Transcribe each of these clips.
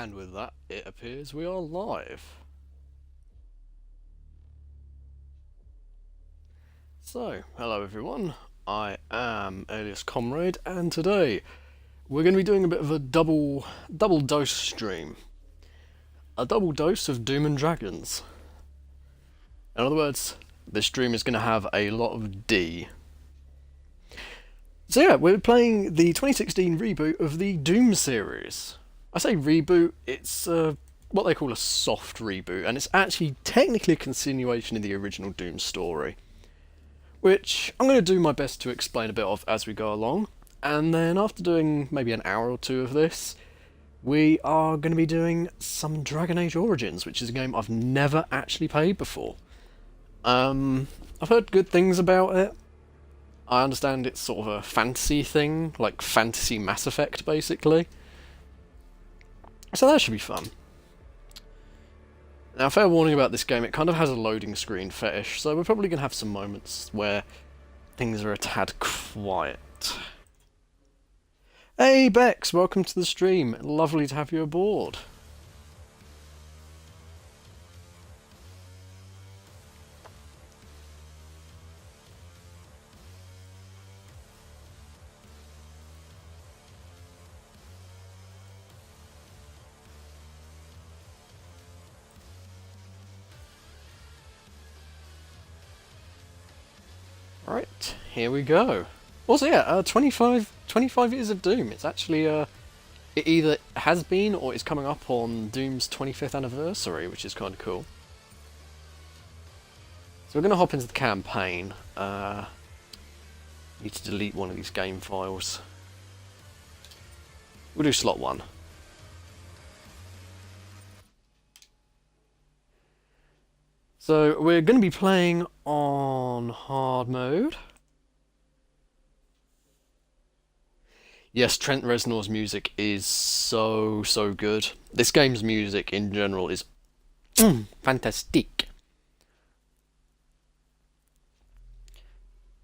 And with that, it appears we are live. So, hello everyone, I am AliasComrade, and today we're going to be doing a bit of a double dose stream. A double dose of Doom and Dragons. In other words, this stream is going to have a lot of D. So yeah, we're playing the 2016 reboot of the Doom series. I say reboot, it's what they call a soft reboot, and it's actually technically a continuation of the original Doom story, which I'm going to do my best to explain a bit of as we go along, and then after doing maybe an hour or two of this, we are going to be doing some Dragon Age Origins, which is a game I've never actually played before. I've heard good things about it. I understand it's sort of a fantasy thing, like fantasy Mass Effect, basically. So that should be fun. Now, fair warning about this game, it kind of has a loading screen fetish, so we're probably going to have some moments where things are a tad quiet. Hey Bex, welcome to the stream. Lovely to have you aboard. Right, here we go. Also, yeah, 25 years of Doom. It's actually, it either has been or is coming up on Doom's 25th anniversary, which is kind of cool. So we're going to hop into the campaign. Need to delete one of these game files. We'll do slot 1. So we're going to be playing on hard mode. Yes, Trent Reznor's music is so good. This game's music in general is fantastic.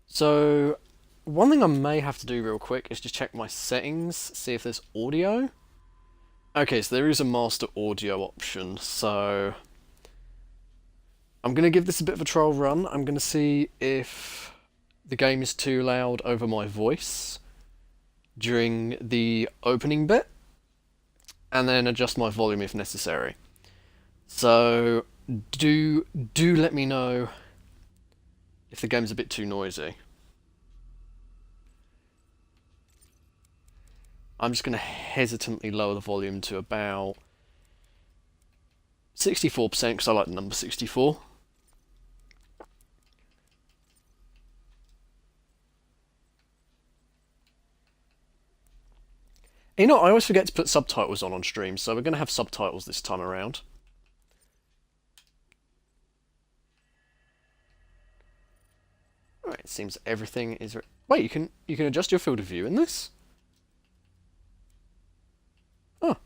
So one thing I may have to do real quick is just check my settings, see if there's audio. Okay, so there is a master audio option, so I'm going to give this a bit of a trial run. I'm going to see if the game is too loud over my voice during the opening bit, and then adjust my volume if necessary. So do let me know if the game's a bit too noisy. I'm just going to hesitantly lower the volume to about 64% because I like the number 64. You know, I always forget to put subtitles on stream, so we're going to have subtitles this time around. Alright, it seems everything is... Wait, you can adjust your field of view in this? Oh.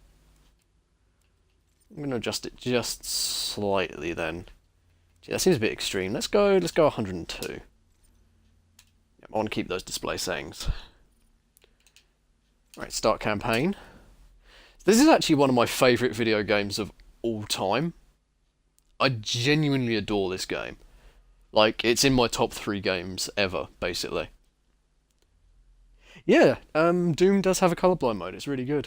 I'm going to adjust it just slightly then. Gee, that seems a bit extreme. Let's go 102. Yep, I want to keep those display settings. Right, start campaign. This is actually one of my favourite video games of all time. I genuinely adore this game. Like, it's in my top 3 games ever, basically. Yeah, Doom does have a colourblind mode, it's really good.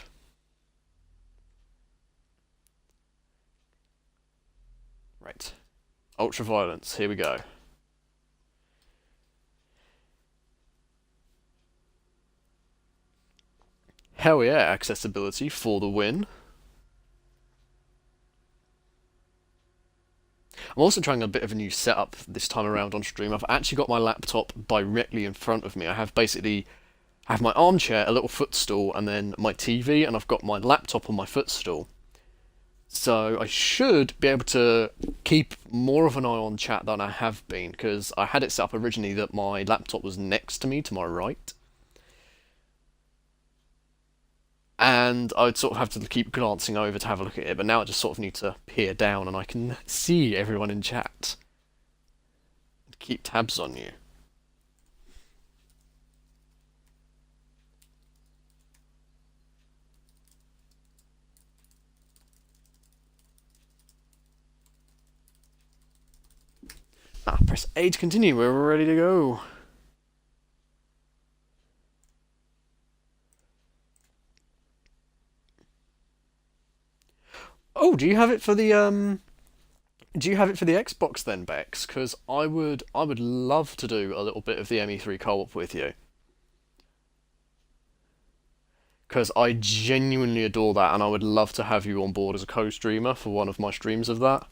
Right. Ultraviolence, here we go. Hell yeah, accessibility for the win. I'm also trying a bit of a new setup this time around on stream. I've actually got my laptop directly in front of me. I have my armchair, a little footstool, and then my TV, and I've got my laptop on my footstool. So I should be able to keep more of an eye on chat than I have been, because I had it set up originally that my laptop was next to me, to my right. And I'd sort of have to keep glancing over to have a look at it, but now I just sort of need to peer down and I can see everyone in chat. Keep tabs on you. Press A to continue. We're ready to go. Oh, do you have it for the Do you have it for the Xbox then, Bex? Because I would love to do a little bit of the ME3 co-op with you. Because I genuinely adore that, and I would love to have you on board as a co-streamer for one of my streams of that.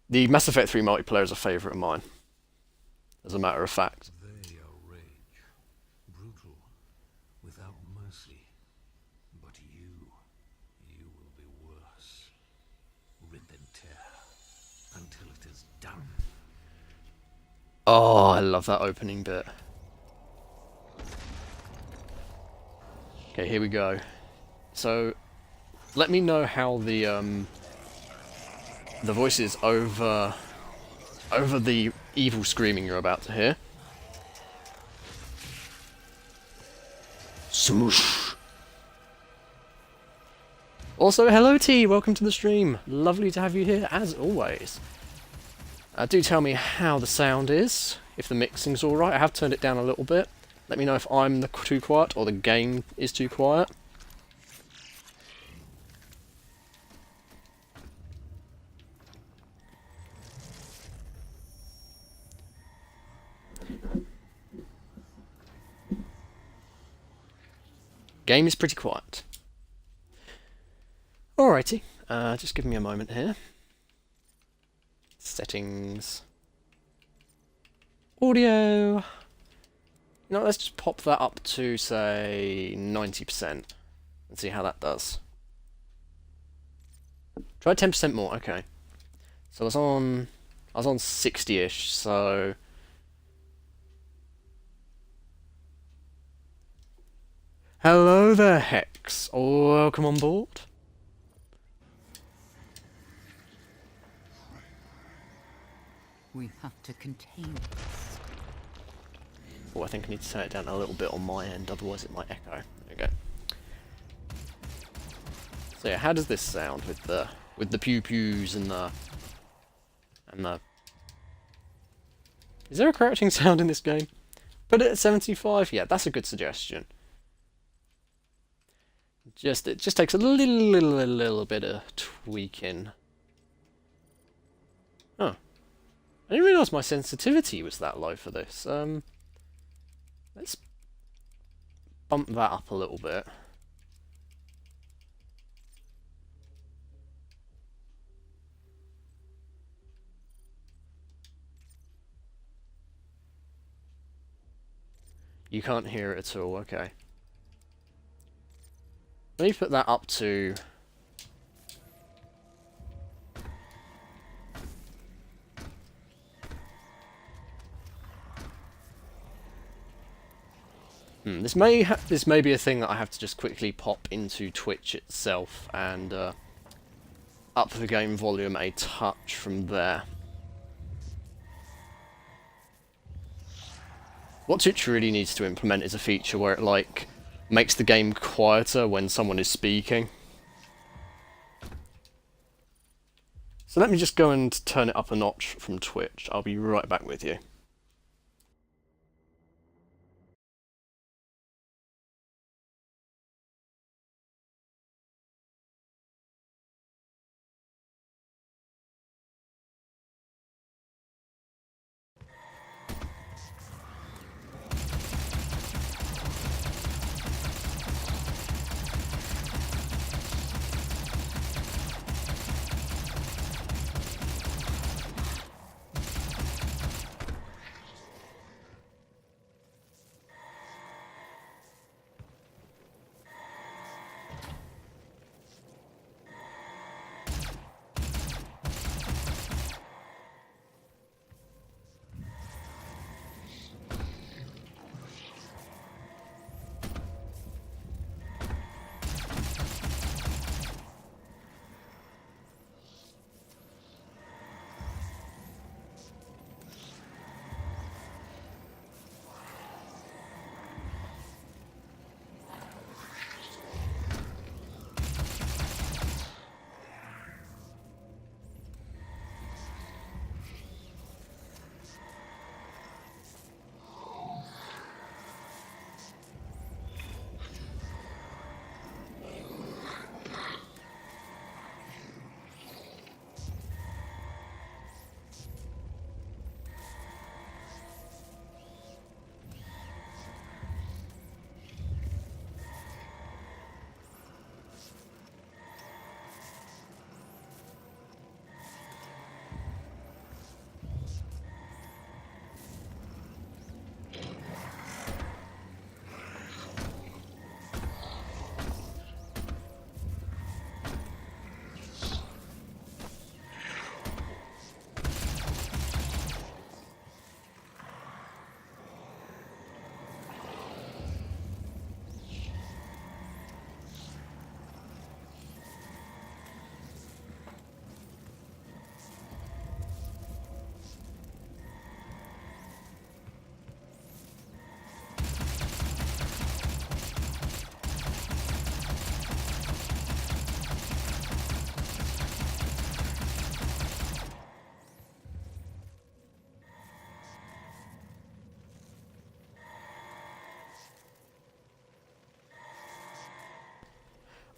The Mass Effect 3 multiplayer is a favourite of mine, as a matter of fact. They are rage, brutal, without mercy. But you will be worse. Rip and tear, until it is done. Oh, I love that opening bit. Okay, here we go. So, let me know how the voices over the evil screaming you're about to hear. Smoosh. Also, hello T, welcome to the stream. Lovely to have you here, as always. Do tell me how the sound is, if the mixing's alright. I have turned it down a little bit. Let me know if I'm too quiet or the game is too quiet. Game is pretty quiet. Alrighty, just give me a moment here. Settings. Audio. You know, let's just pop that up to, say, 90% and see how that does. Try 10% more, okay. So I was on 60-ish, so... Hello there, Hex. Welcome on board. We have to contain this. Oh, I think I need to turn it down a little bit on my end, otherwise it might echo. There we go. So yeah, how does this sound with the pew pews and the Is there a crouching sound in this game? Put it at 75. Yeah, that's a good suggestion. It just takes a little bit of tweaking. Oh. I didn't realise my sensitivity was that low for this. Let's bump that up a little bit. You can't hear it at all, okay. Let me put that up to... This may be a thing that I have to just quickly pop into Twitch itself and up the game volume a touch from there. What Twitch really needs to implement is a feature where it like makes the game quieter when someone is speaking. So let me just go and turn it up a notch from Twitch. I'll be right back with you.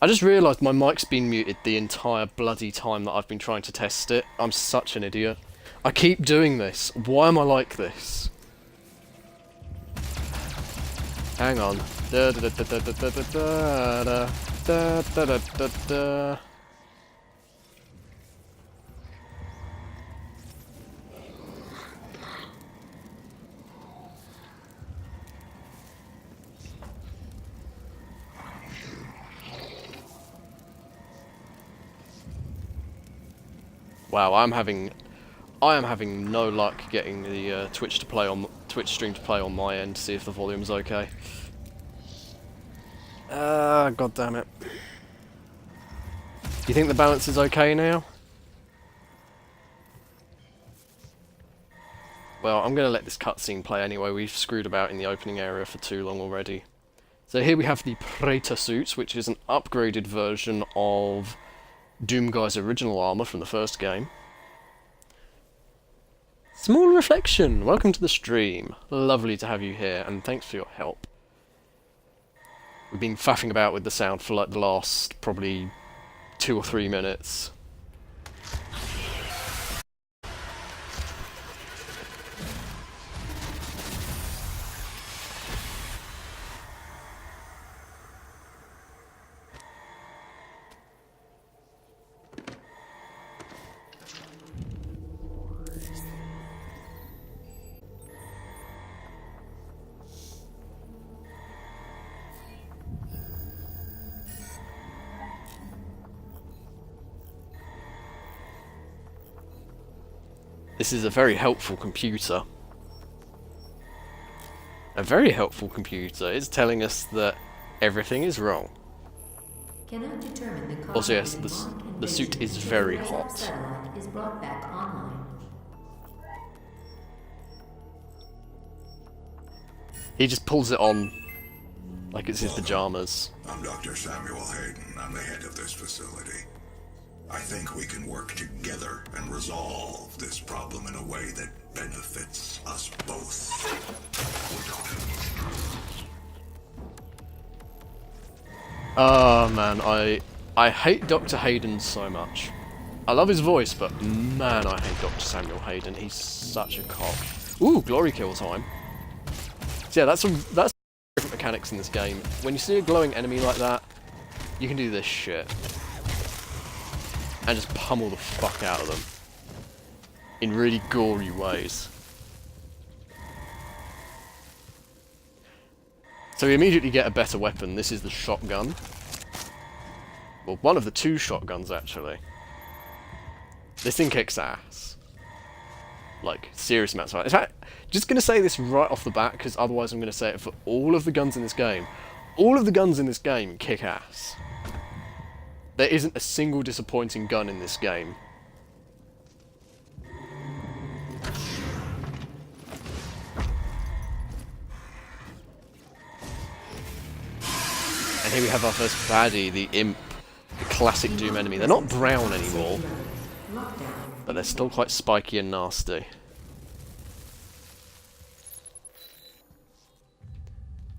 I just realised my mic's been muted the entire bloody time that I've been trying to test it. I'm such an idiot. I keep doing this. Why am I like this? Hang on. Da da da da da da da da da da da da. Wow, I am having no luck getting the Twitch stream to play on my end to see if the volume's okay. God damn it. Do you think the balance is okay now? Well, I'm going to let this cutscene play anyway. We've screwed about in the opening area for too long already. So here we have the Praetor suit, which is an upgraded version of Doomguy's original armour from the first game. Small Reflection, welcome to the stream. Lovely to have you here, and thanks for your help. We've been faffing about with the sound for like the last probably 2 or 3 minutes. This is a very helpful computer. A very helpful computer. It's telling us that everything is wrong. Cannot determine the Also, yes, the suit is very hot. satellite is brought back online. He just pulls it on like it's his pajamas. I'm Dr. Samuel Hayden. I'm the head of this facility. I think we can work together and resolve this problem in a way that benefits us both. Oh man, I hate Dr. Hayden so much. I love his voice, but man, I hate Dr. Samuel Hayden. He's such a cock. Ooh, glory kill time. So yeah, that's different mechanics in this game. When you see a glowing enemy like that, you can do this shit. And just pummel the fuck out of them. In really gory ways. So we immediately get a better weapon. This is the shotgun. Well, one of the 2 shotguns, actually. This thing kicks ass. Like, serious amounts of it. In fact, just going to say this right off the bat, because otherwise I'm going to say it for all of the guns in this game. All of the guns in this game kick ass. There isn't a single disappointing gun in this game. And here we have our first baddie, the Imp, the classic Doom enemy. They're not brown anymore, but they're still quite spiky and nasty.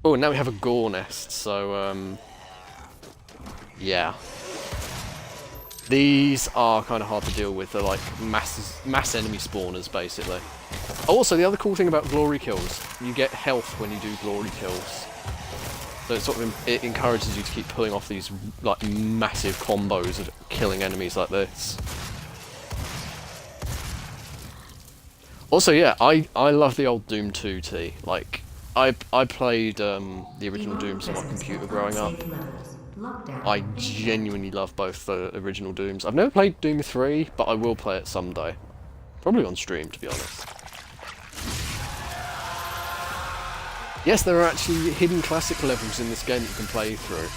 Oh, and now we have a gore nest, so, yeah. These are kind of hard to deal with. They're like mass enemy spawners, basically. Also, the other cool thing about glory kills, you get health when you do glory kills. So it sort of it encourages you to keep pulling off these like massive combos of killing enemies like this. Also, yeah, I love the old Doom 2T. Like, I played the original Dooms on my computer growing up. I genuinely love both the original Dooms. I've never played Doom 3, but I will play it someday. Probably on stream, to be honest. Yes, there are actually hidden classic levels in this game that you can play through.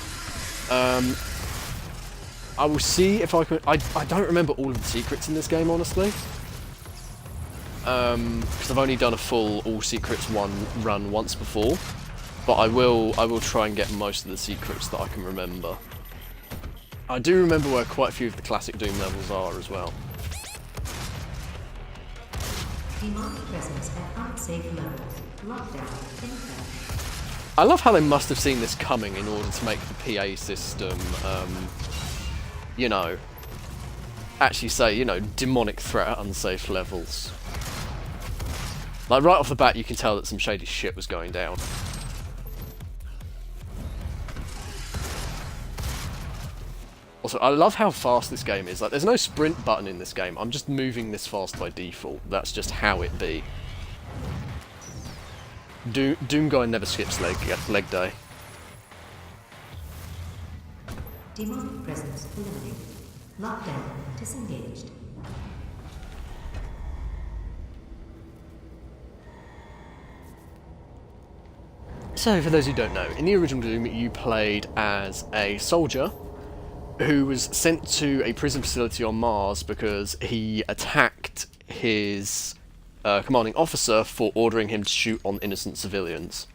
I will see if I can... I don't remember all of the secrets in this game, honestly. Because I've only done a full all secrets run once before. But I will try and get most of the secrets that I can remember. I do remember where quite a few of the classic Doom levels are as well. Demonic presence at unsafe levels. Lockdown. Infect. I love how they must have seen this coming in order to make the PA system, you know, actually say, you know, demonic threat at unsafe levels. Like, right off the bat, you can tell that some shady shit was going down. Also, I love how fast this game is. Like, there's no sprint button in this game. I'm just moving this fast by default. That's just how it be. Doom Guy never skips leg day. Demonic presence eliminated. Lockdown disengaged. So, for those who don't know, in the original Doom, you played as a soldier who was sent to a prison facility on Mars because he attacked his commanding officer for ordering him to shoot on innocent civilians.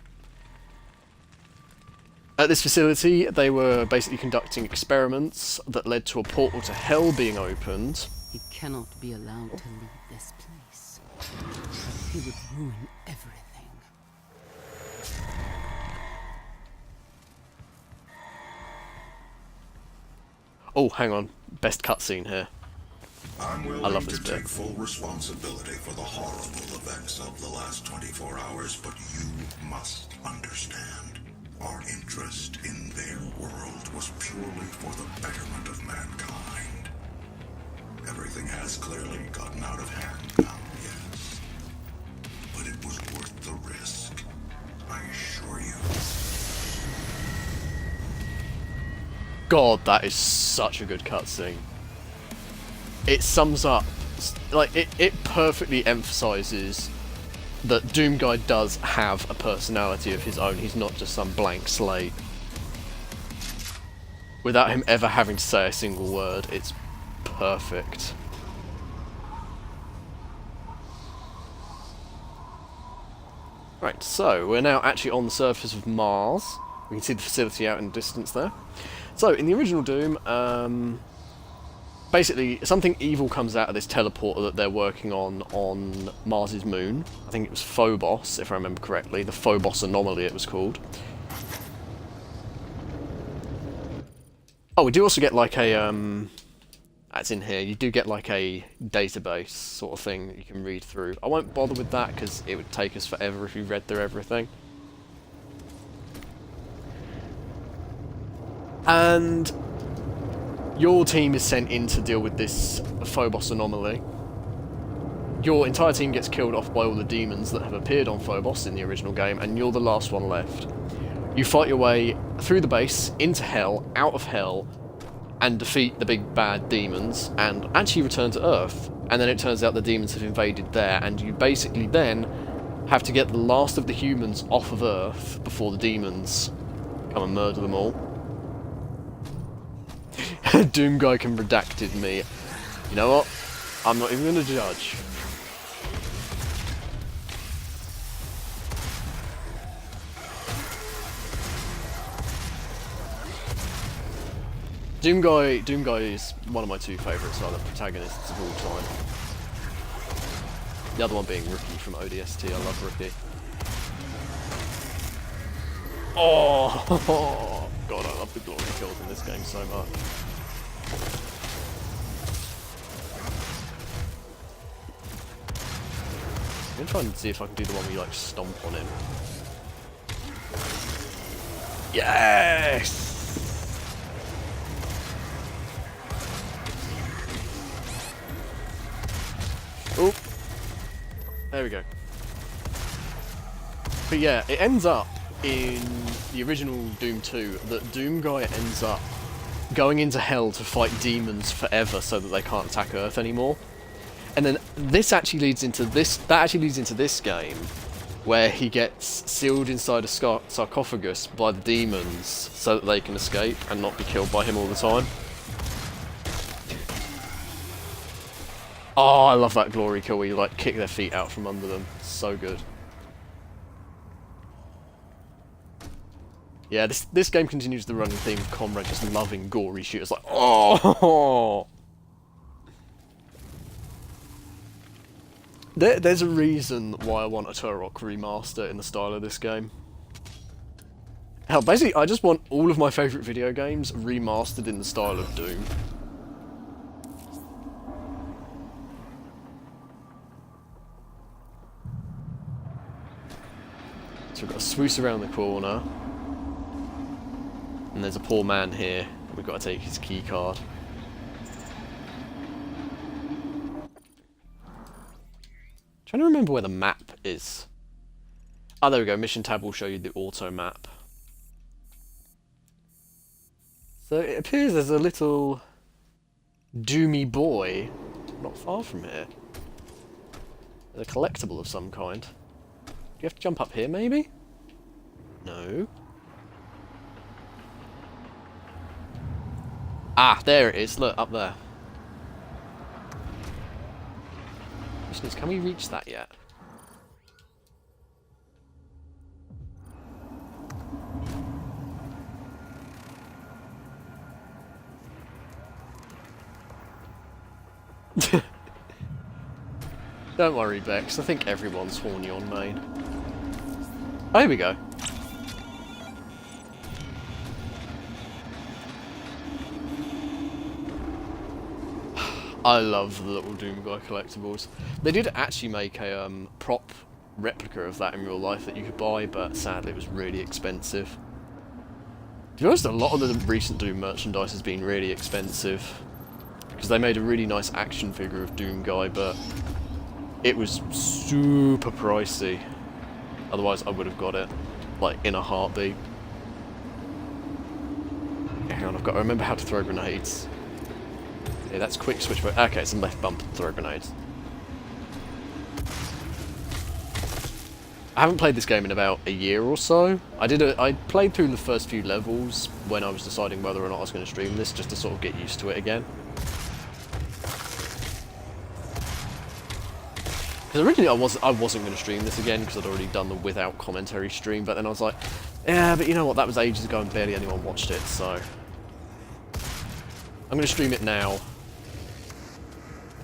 At this facility, they were basically conducting experiments that led to a portal to hell being opened. He cannot be allowed to leave this place. He would ruin everything. Oh, hang on. Best cutscene here. I'm willing I love this to bit. take full responsibility for the horrible events of the last 24 hours, but you must understand. Our interest in their world was purely for the betterment of mankind. Everything has clearly gotten out of hand now, yes. But it was worth the risk, I assure you. God, that is such a good cutscene. It sums up, like, it perfectly emphasises that Doom Guy does have a personality of his own. He's not just some blank slate. Without him ever having to say a single word, it's perfect. Right, so we're now actually on the surface of Mars. We can see the facility out in the distance there. So, in the original Doom, basically, something evil comes out of this teleporter that they're working on Mars's moon. I think it was Phobos, if I remember correctly. The Phobos anomaly, it was called. Oh, we do also get like a, that's in here, you do get like a database sort of thing that you can read through. I won't bother with that because it would take us forever if we read through everything. And your team is sent in to deal with this Phobos anomaly. Your entire team gets killed off by all the demons that have appeared on Phobos in the original game, and you're the last one left. You fight your way through the base, into hell, out of hell, and defeat the big bad demons, and actually return to Earth. And then it turns out the demons have invaded there, and you basically then have to get the last of the humans off of Earth before the demons come and murder them all. Doom Guy can redacted me. You know what? I'm not even going to judge. Doom Guy is one of my two favourite silent protagonists of all time. The other one being Rookie from ODST. I love Rookie. Oh, God, I love the glory kills in this game so much. I'm gonna try and see if I can do the one where you like stomp on him. Yes! Oh, there we go. But yeah, it ends up in the original Doom 2 that Doom Guy ends up going into hell to fight demons forever so that they can't attack Earth anymore. And then this actually leads into this, game where he gets sealed inside a sarcophagus by the demons so that they can escape and not be killed by him all the time. Oh, I love that glory kill where you like kick their feet out from under them. So good. Yeah, this game continues the running theme of Comrade just loving gory shooters. Like, oh! There's a reason why I want a Turok remaster in the style of this game. Hell, basically, I just want all of my favourite video games remastered in the style of Doom. So we've got a swoosh around the corner. And there's a poor man here. We've got to take his key card. Trying to remember where the map is. Oh, there we go. Mission tab will show you the auto map. So it appears there's a little doomy boy not far from here. There's a collectible of some kind. Do you have to jump up here, maybe? No. Ah, there it is. Look, up there. Question is, can we reach that yet? Don't worry, Bex. I think everyone's horny on main. Oh, here we go. I love the little Doom Guy collectibles. They did actually make a prop replica of that in real life that you could buy, but sadly it was really expensive. To be honest, a lot of the recent Doom merchandise has been really expensive. Because they made a really nice action figure of Doom Guy, but it was super pricey. Otherwise I would have got it, like, in a heartbeat. Hang on, I've got to remember how to throw grenades. Yeah, that's quick switch. Okay, it's a left bump to throw grenades. I haven't played this game in about a year or so. I played through the first few levels when I was deciding whether or not I was going to stream this, just to sort of get used to it again. Because originally I wasn't going to stream this again because I'd already done the without commentary stream, but then I was like, yeah, but you know what, that was ages ago and barely anyone watched it, so I'm going to stream it now.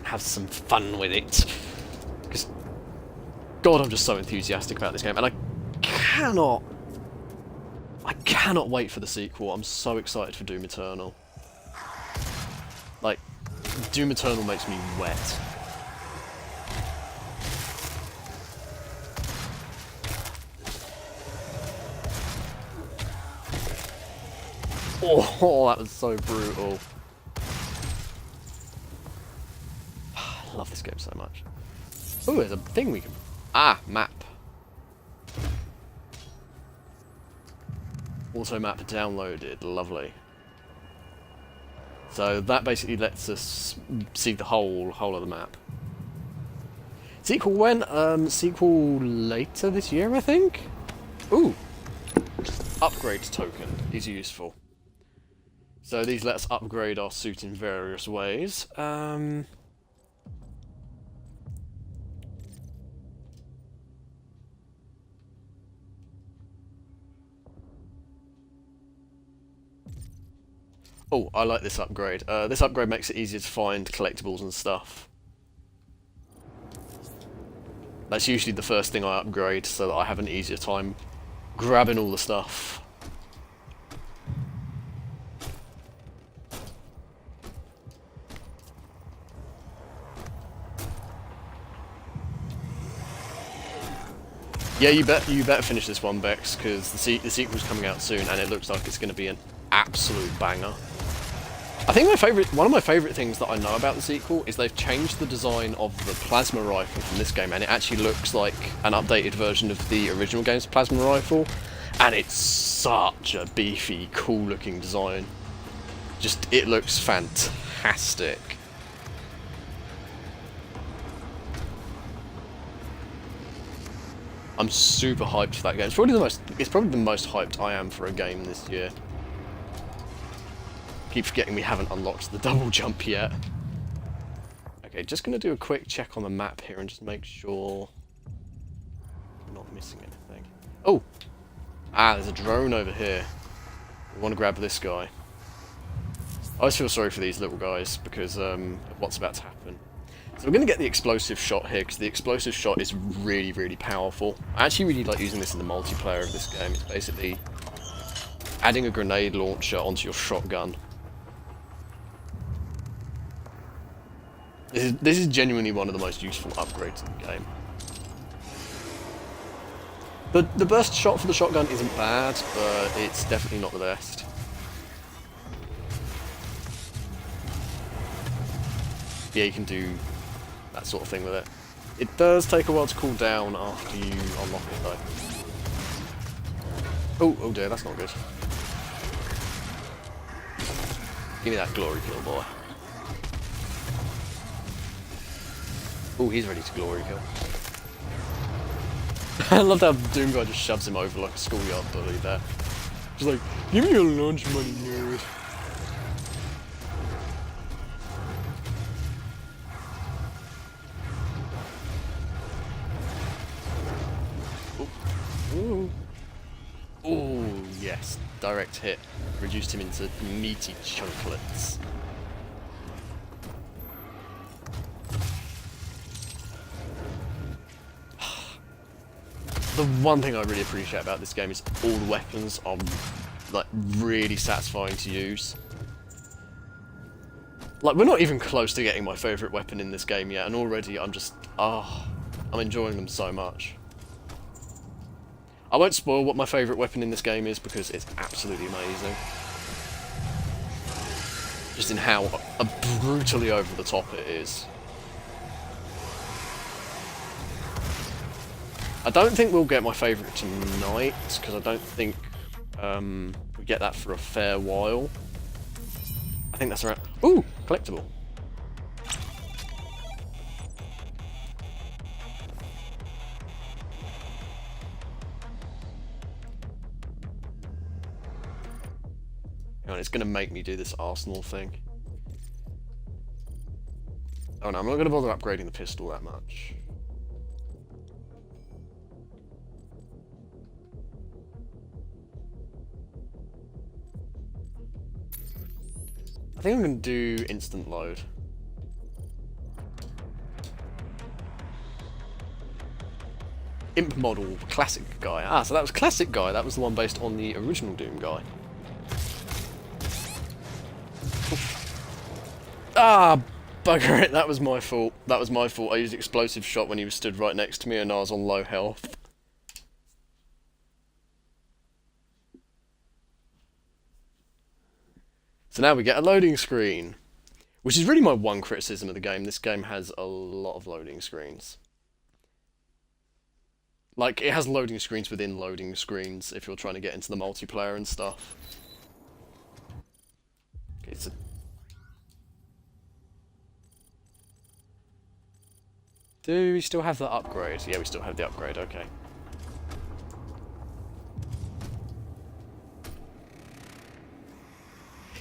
Have some fun with it. Because, God, I'm just so enthusiastic about this game, and I cannot wait for the sequel. I'm so excited for Doom Eternal. Like, Doom Eternal makes me wet. Oh, that was so brutal. I love this game so much. Oh, there's a thing we can... Ah, map. Auto map downloaded. Lovely. So that basically lets us see the whole of the map. Sequel when? Sequel later this year, I think? Ooh. Upgrade token is useful. So these let us upgrade our suit in various ways. Oh, I like this upgrade. This upgrade makes it easier to find collectibles and stuff. That's usually the first thing I upgrade, so that I have an easier time grabbing all the stuff. Yeah, you better finish this one, Bex, because the sequel's coming out soon, and it looks like it's going to be an absolute banger. I think one of my favourite things that I know about the sequel is they've changed the design of the plasma rifle from this game, and it actually looks like an updated version of the original game's plasma rifle, and it's such a beefy, cool-looking design. Just, it looks fantastic. I'm super hyped for that game. It's probably the most hyped I am for a game this year. Keep forgetting we haven't unlocked the double jump yet. Okay, just gonna do a quick check on the map here and just make sure we're not missing anything. Oh! Ah, there's a drone over here. We want to grab this guy. I always feel sorry for these little guys because of what's about to happen. So we're going to get the explosive shot here, because the explosive shot is really, really powerful. I actually really like using this in the multiplayer of this game. It's basically adding a grenade launcher onto your shotgun. This is genuinely one of the most useful upgrades in the game. The burst shot for the shotgun isn't bad, but it's definitely not the best. Yeah, you can do that sort of thing with it. It does take a while to cool down after you unlock it, though. Oh dear, that's not good. Give me that glory kill, boy. Oh, he's ready to glory kill. I love how Doom Guy just shoves him over like a schoolyard bully there. Just like, give me your lunch money, nerd. Oh, yes. Direct hit. Reduced him into meaty chunklets. The one thing I really appreciate about this game is all the weapons are like really satisfying to use. Like, we're not even close to getting my favourite weapon in this game yet, and already I'm just, I'm enjoying them so much. I won't spoil what my favourite weapon in this game is because it's absolutely amazing. Just in how brutally over the top it is. I don't think we'll get my favourite tonight, because I don't think we get that for a fair while. I think that's around... Ooh! Collectible. Hang on, it's going to make me do this Arsenal thing. Oh no, I'm not going to bother upgrading the pistol that much. I think I'm going to do instant load. Imp model, classic guy. Ah, so that was classic guy. That was the one based on the original Doom guy. Ah, bugger it. That was my fault. That was my fault. I used explosive shot when he was stood right next to me and I was on low health. So now we get a loading screen, which is really my one criticism of the game. This game has a lot of loading screens. Like, it has loading screens within loading screens if you're trying to get into the multiplayer and stuff. Okay, so... Do we still have the upgrade? Yeah, we still have the upgrade, okay.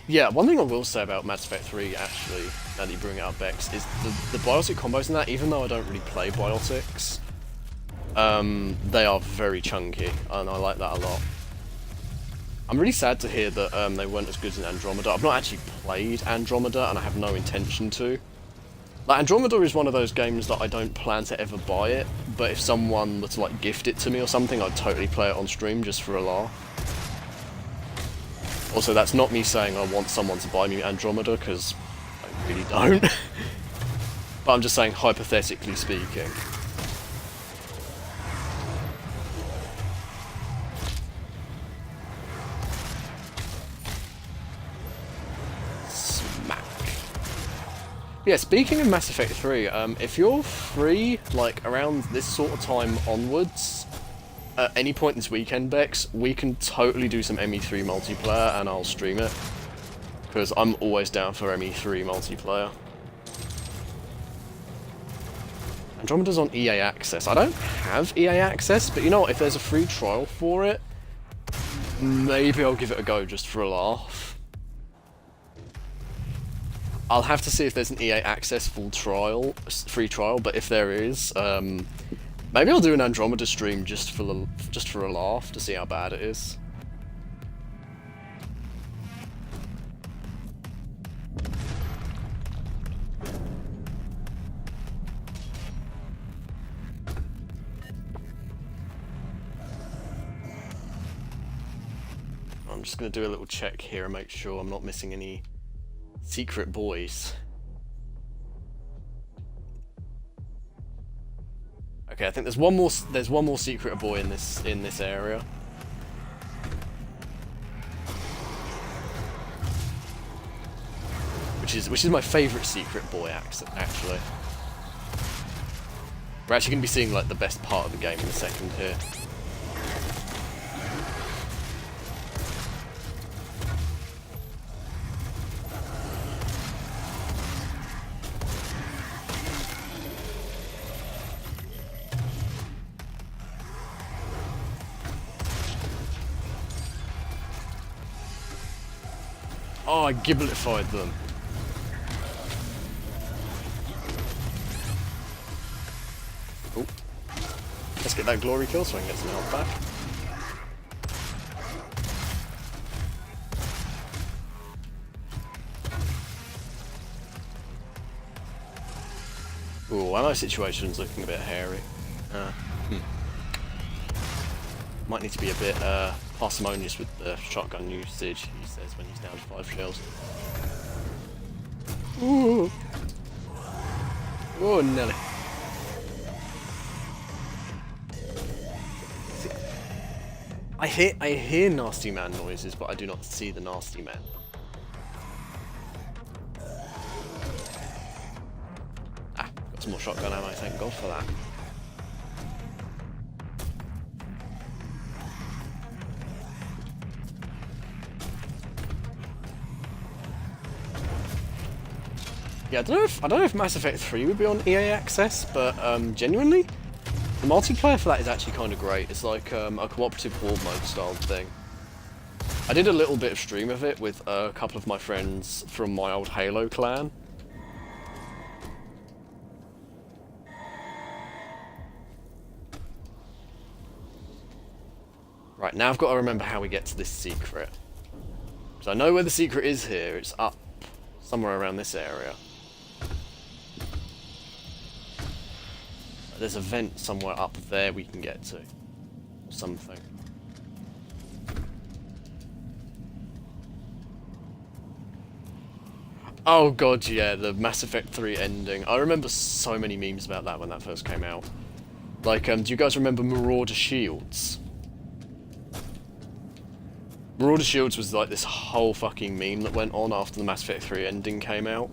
Yeah, one thing I will say about Mass Effect 3, actually, now that you bring out Bex, is the biotic combos in that, even though I don't really play biotics, they are very chunky, and I like that a lot. I'm really sad to hear that they weren't as good in Andromeda. I've not actually played Andromeda, and I have no intention to. Like, Andromeda is one of those games that I don't plan to ever buy it, but if someone were to, like, gift it to me or something, I'd totally play it on stream just for a laugh. Also, that's not me saying I want someone to buy me Andromeda, because I really don't. But I'm just saying, hypothetically speaking. Smack. Yeah, speaking of Mass Effect 3, if you're free, like, around this sort of time onwards, at any point this weekend, Bex, we can totally do some ME3 multiplayer and I'll stream it. Because I'm always down for ME3 multiplayer. Andromeda's on EA Access. I don't have EA Access, but you know what, if there's a free trial for it, maybe I'll give it a go just for a laugh. I'll have to see if there's an EA Access free trial, but if there is, maybe I'll do an Andromeda stream just for a laugh to see how bad it is. I'm just going to do a little check here and make sure I'm not missing any secret boys. Okay, I think there's one more secret boy in this area. Which is my favourite secret boy actually. We're actually going to be seeing like the best part of the game in a second here. Oh, I gibletified them. Oh. Let's get that glory kill so I can get some health back. Ooh, ammo situation's looking a bit hairy. Might need to be a bit parsimonious with the shotgun usage, he says when he's down to 5 shells. Ooh! Oh, Nelly. I hear nasty man noises, but I do not see the nasty man. Ah, got some more shotgun ammo, thank God for that. Yeah, I don't know if Mass Effect 3 would be on EA Access, but genuinely, the multiplayer for that is actually kind of great. It's like a cooperative horde mode style thing. I did a little bit of stream of it with a couple of my friends from my old Halo clan. Right, now I've got to remember how we get to this secret. So I know where the secret is here. It's up somewhere around this area. There's a vent somewhere up there we can get to. Something. Oh god, yeah, the Mass Effect 3 ending. I remember so many memes about that when that first came out. Like, do you guys remember Marauder Shields? Marauder Shields was like this whole fucking meme that went on after the Mass Effect 3 ending came out.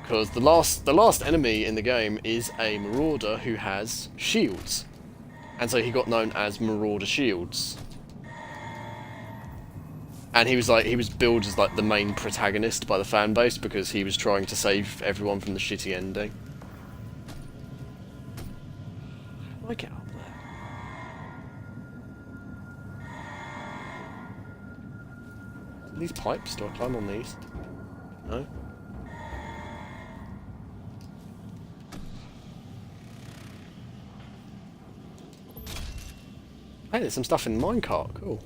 Because the last enemy in the game is a Marauder who has shields. And so he got known as Marauder Shields. And he was billed as like the main protagonist by the fan base because he was trying to save everyone from the shitty ending. How do I get up there? These pipes? Do I climb on these? No? Hey, there's some stuff in the minecart. Cool.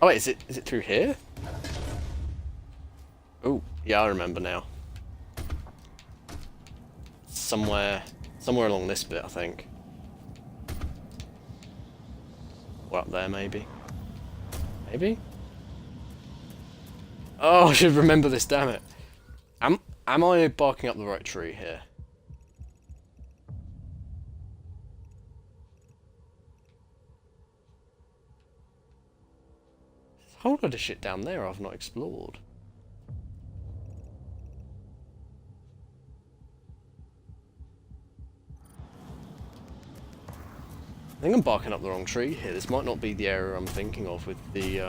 Oh wait, is it through here? Oh, yeah, I remember now. Somewhere along this bit, I think. Or up there, maybe. Maybe? Oh, I should remember this, damn it. Am I barking up the right tree here? There's a whole lot of shit down there I've not explored. I think I'm barking up the wrong tree here. This might not be the area I'm thinking of with the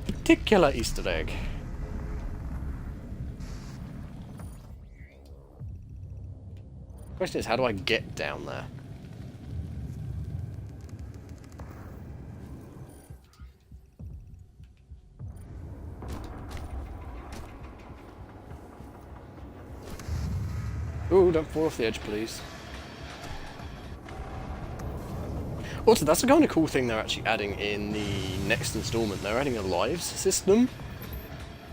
particular Easter egg. The question is, how do I get down there? Ooh, don't fall off the edge, please. Also, that's a kind of cool thing they're actually adding in the next installment. They're adding a lives system.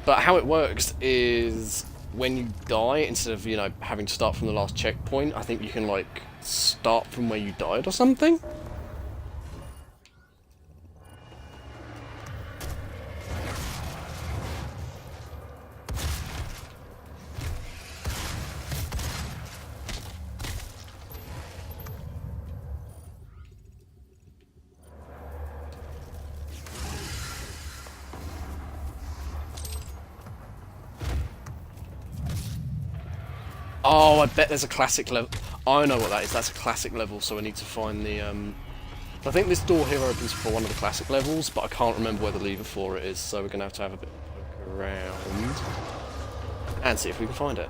But how it works is when you die, instead of, you know, having to start from the last checkpoint, I think you can, like, start from where you died or something? Oh, I bet there's a classic level. I know what that is. That's a classic level, so I need to find the... I think this door here opens for one of the classic levels, but I can't remember where the lever for it is, so we're going to have a bit of a poke around and see if we can find it.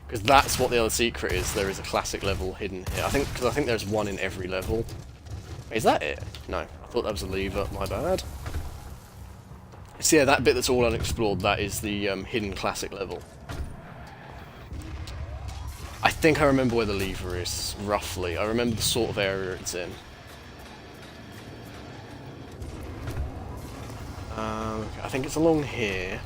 Because that's what the other secret is. There is a classic level hidden here. Because I think there's one in every level. Is that it? No, I thought that was a lever. My bad. So yeah, that bit that's all unexplored, that is the hidden classic level. I think I remember where the lever is, roughly. I remember the sort of area it's in. I think it's along here.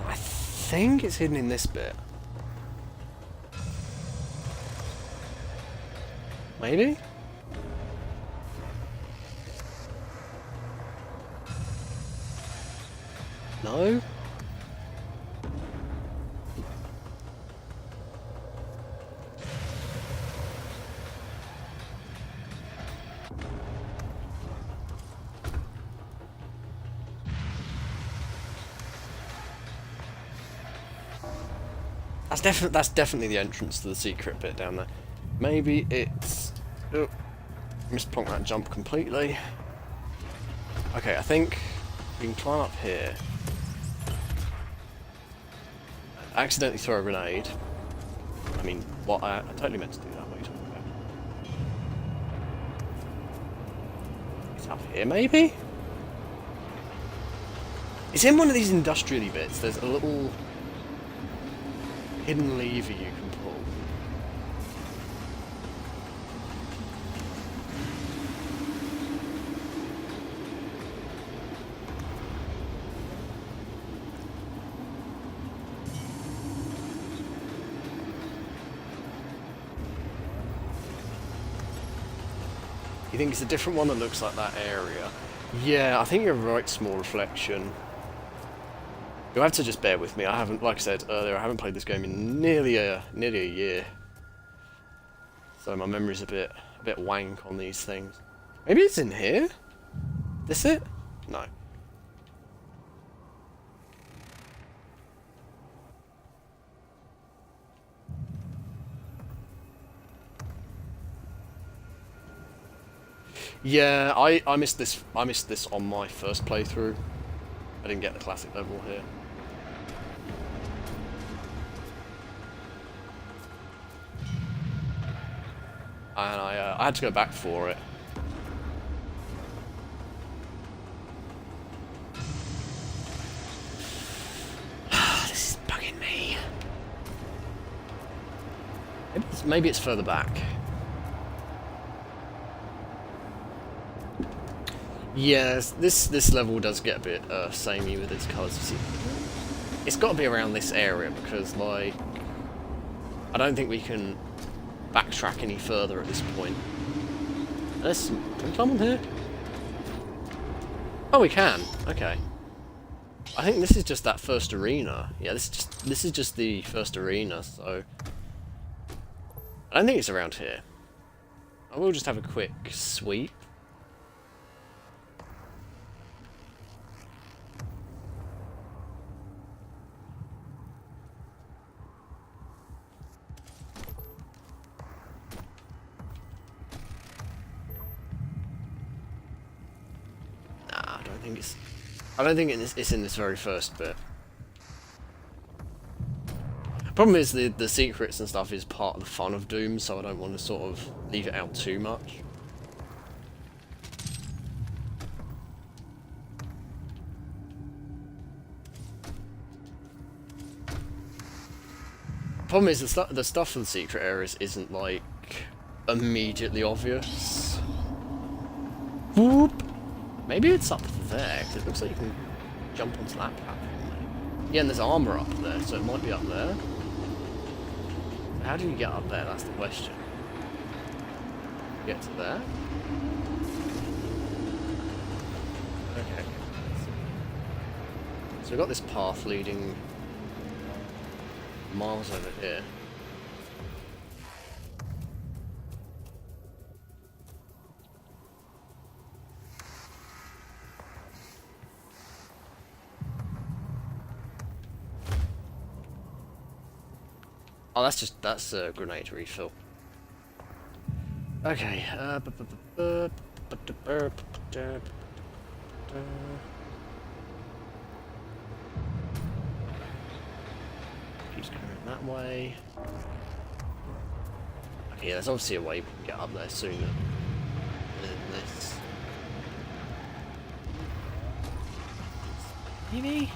I think it's hidden in this bit. Maybe? No? That's definitely the entrance to the secret bit down there. Maybe it's... Oh, misplonked that jump completely. Okay, I think we can climb up here. Accidentally throw a grenade. I mean, what? I totally meant to do that. What are you talking about? It's up here, maybe? It's in one of these industrial-y bits. There's a little hidden lever you can pull. You think it's a different one that looks like that area? Yeah, I think you're right, small reflection. You'll have to just bear with me. I haven't, like I said earlier, I haven't played this game in nearly a year. So my memory's a bit wank on these things. Maybe it's in here? This it? No. Yeah, I missed this. I missed this on my first playthrough. I didn't get the classic level here. And I had to go back for it. This is bugging me. Maybe it's further back. Yes, this level does get a bit samey with its colours. You see, it's got to be around this area because, like, I don't think we can backtrack any further at this point. Can we climb on here? Oh, we can. Okay. I think this is just that first arena. Yeah, this is just the first arena. So I don't think it's around here. I will just have a quick sweep. I don't think it's in this very first bit. Problem is the secrets and stuff is part of the fun of Doom, so I don't want to sort of leave it out too much. Problem is the stuff for the secret areas isn't like immediately obvious. Whoop. Maybe it's up there, because it looks like you can jump onto that platform. Yeah, and there's armour up there, so it might be up there. How do you get up there? That's the question. Get to there? Okay. So we've got this path leading miles over here. Oh, that's a grenade refill. Okay, keeps going that way. Okay, yeah, there's obviously a way we can get up there sooner than this. Maybe?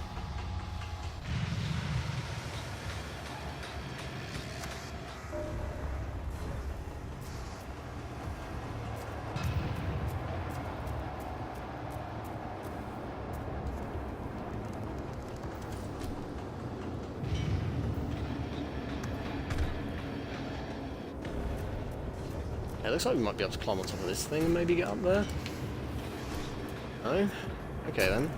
It looks like we might be able to climb on top of this thing and maybe get up there. No? Okay then.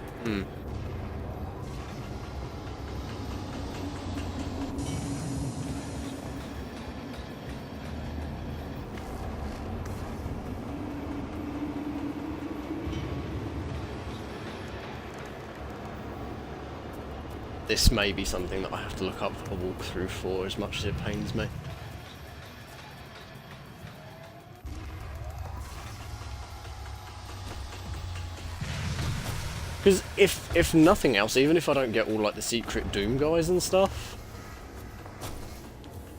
This may be something that I have to look up a walkthrough for, as much as it pains me. Because if nothing else, even if I don't get all like the secret Doom guys and stuff,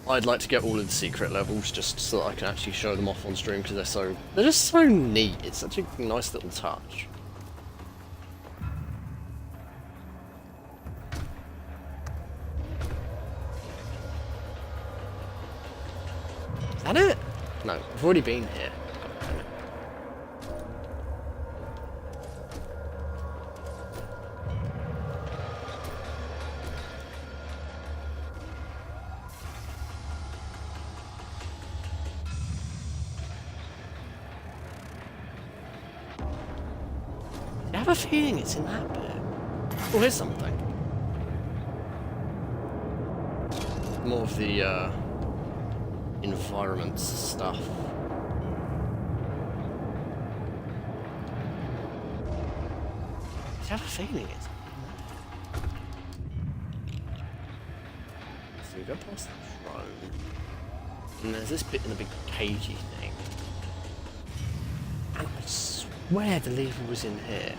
I'd like to get all of the secret levels just so that I can actually show them off on stream, because they're just so neat. It's such a nice little touch. Is that it? No, I've already been here. I have a feeling it's in that bit. Oh, here's something. More of the environment stuff. I have a feeling it's in there. So we go past the throne. And there's this bit in the big cagey thing. And I swear the lever was in here.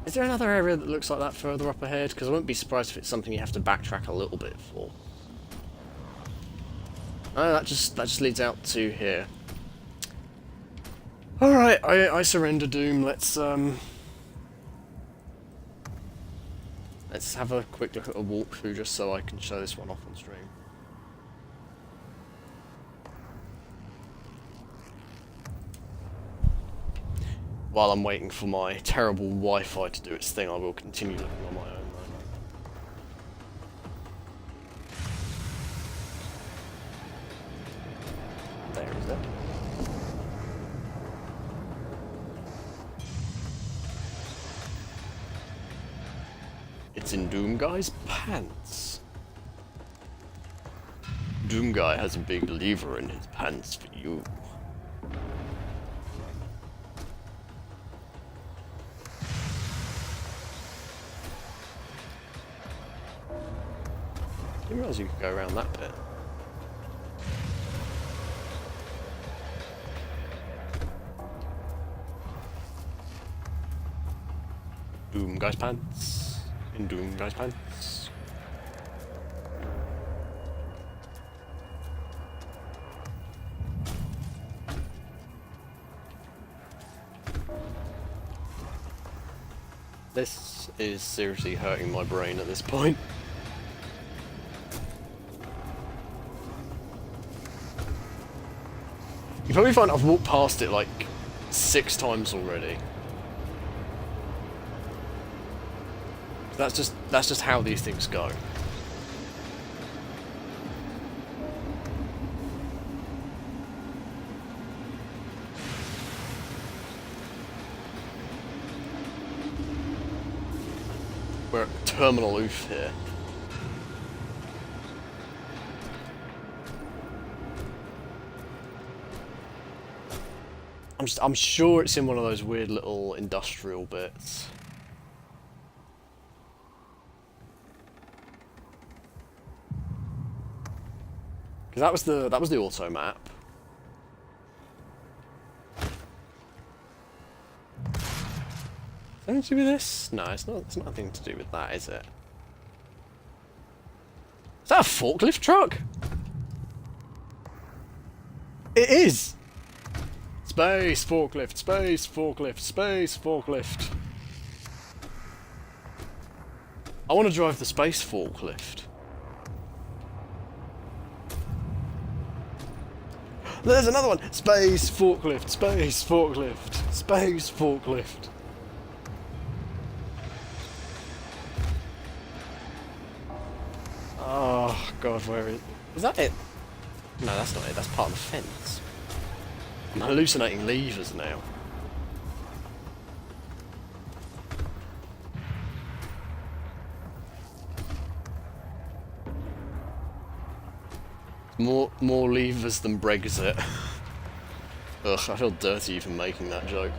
Is there another area that looks like that further up ahead? Because I wouldn't be surprised if it's something you have to backtrack a little bit for. Oh, that just leads out to here. Alright, I surrender, Doom. Let's have a quick look at a walkthrough just so I can show this one off on stream. While I'm waiting for my terrible Wi-Fi to do its thing, I will continue looking on my own though. There is it. It's in Doom Guy's pants. Doom Guy has a big lever in his pants for you. I didn't realise you could go around that bit. Doom Guy's pants. In Doom Guy's pants. This is seriously hurting my brain at this point. You probably find I've walked past it like 6 times already. That's just how these things go. We're at Terminal Oof here. I'm sure it's in one of those weird little industrial bits. Because that was the auto map. Anything to do with this? No, it's not. It's nothing to do with that, is it? Is that a forklift truck? It is. Space forklift, space forklift, space forklift. I want to drive the space forklift. There's another one. Space forklift, space forklift, space forklift. Oh god, where is that it? No, that's not it. That's part of the fence. I'm hallucinating levers now. More levers than Brexit. Ugh, I feel dirty even making that joke.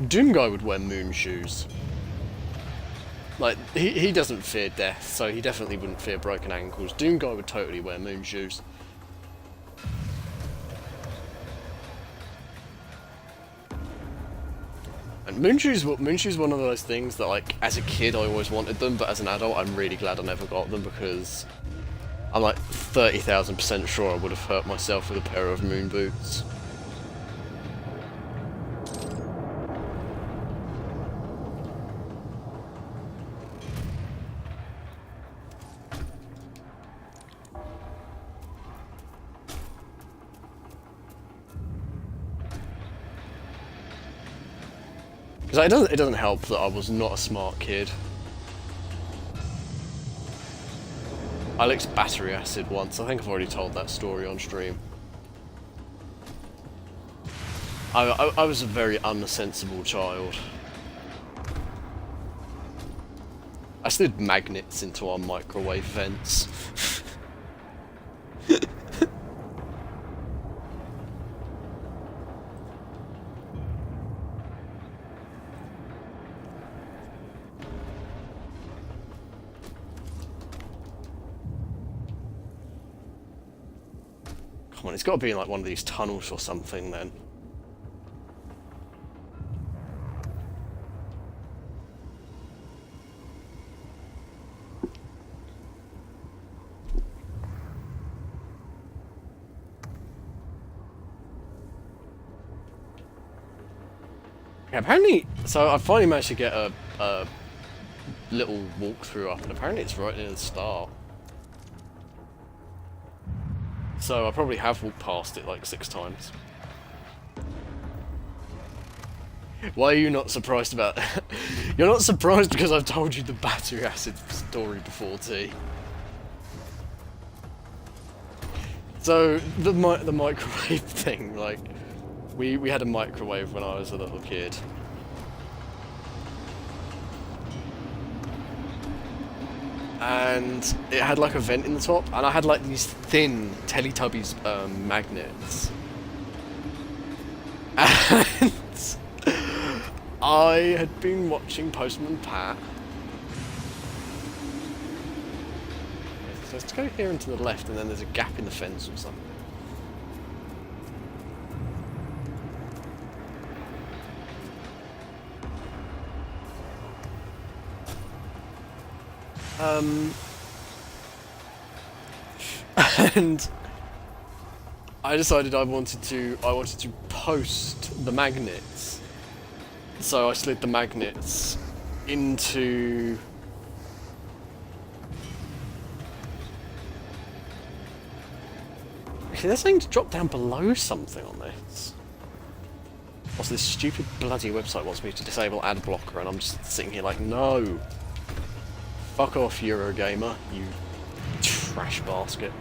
Doom Guy would wear moon shoes. Like, he doesn't fear death, so he definitely wouldn't fear broken ankles. Doom Guy would totally wear moon shoes. And moon shoes are one of those things that, like, as a kid I always wanted them, but as an adult I'm really glad I never got them, because I'm like 30,000% sure I would have hurt myself with a pair of moon boots. Because it doesn't help that I was not a smart kid. I licked battery acid once. I think I've already told that story on stream. I was a very unsensible child. I slid magnets into our microwave vents. Come on, it's got to be in like one of these tunnels or something then. Yeah, apparently, so I finally managed to get a little walkthrough up, and apparently it's right near the start. So I probably have walked past it like 6 times. Why are you not surprised about that? You're not surprised because I've told you the battery acid story before, T. So, the microwave thing, like, we had a microwave when I was a little kid. And it had like a vent in the top, and I had like these thin Teletubbies magnets. And I had been watching Postman Pat. So let's go here and to the left, and then there's a gap in the fence or something. And I decided I wanted to post the magnets. So I slid the magnets into... Actually, they're saying to drop down below something on this. Also, this stupid bloody website wants me to disable ad blocker, and I'm just sitting here like, no! Fuck off, Eurogamer, you trash basket.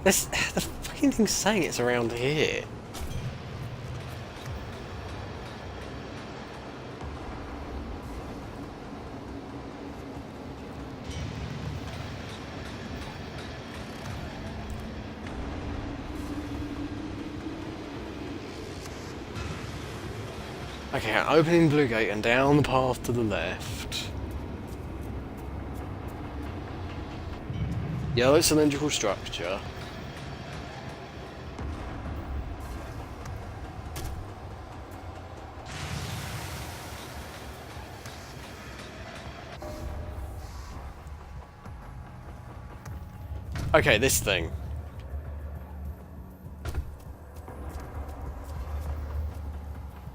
The fucking thing's saying it's around here. Okay, opening Blue Gate and down the path to the left. Yellow cylindrical structure. Okay, this thing.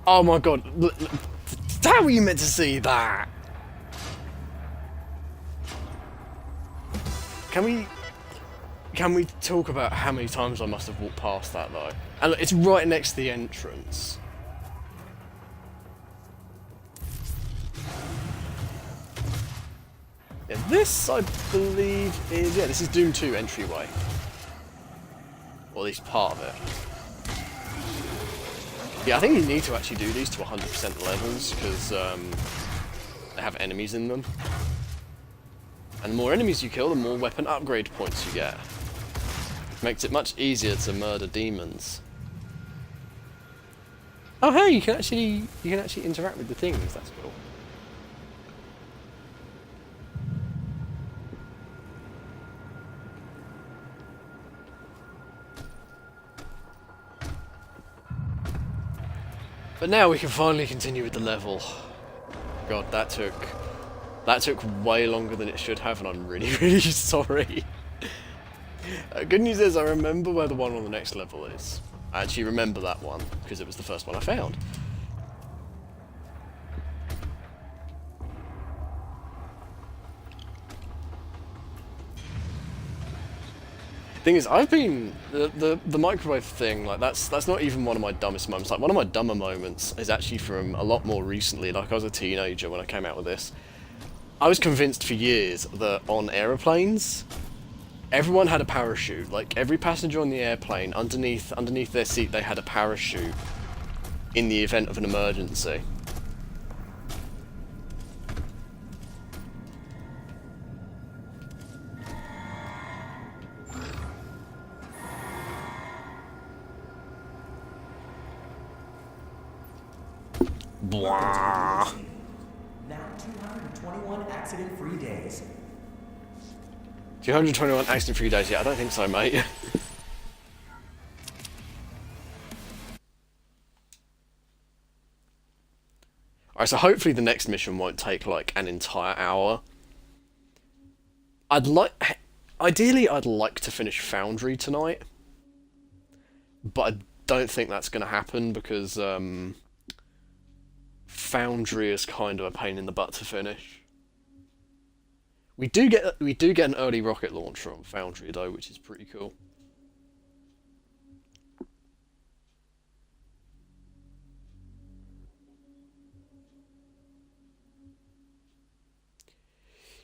Oh my god, how were you meant to see that? Can we talk about how many times I must have walked past that though? And look, it's right next to the entrance. Yeah, this I believe is, yeah, this is Doom 2 entryway. Or at least part of it. Yeah, I think you need to actually do these to 100% levels, because they have enemies in them. And the more enemies you kill, the more weapon upgrade points you get. Makes it much easier to murder demons. Oh hey, you can actually interact with the things, that's cool. But now we can finally continue with the level. God, that took way longer than it should have, and I'm really, really sorry. Good news is I remember where the one on the next level is. I actually remember that one, because it was the first one I found. Thing is, I've been the microwave thing, like that's not even one of my dumbest moments. Like one of my dumber moments is actually from a lot more recently. Like I was a teenager when I came out with this. I was convinced for years that on aeroplanes, everyone had a parachute. Like every passenger on the airplane, underneath their seat, they had a parachute in the event of an emergency. Blah. Now 221 accident-free days. 221 accident-free days. Yeah, I don't think so, mate. Alright, so hopefully the next mission won't take like an entire hour. Ideally, I'd like to finish Foundry tonight, but I don't think that's going to happen because Foundry is kind of a pain in the butt to finish. We do get an early rocket launcher on Foundry though, which is pretty cool.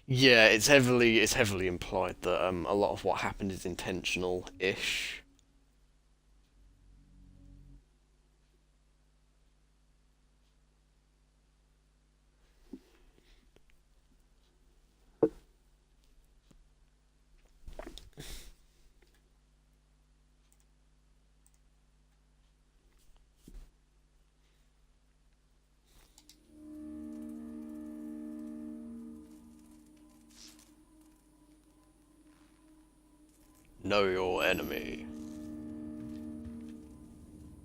Yeah, it's heavily implied that a lot of what happened is intentional-ish. Know your enemy.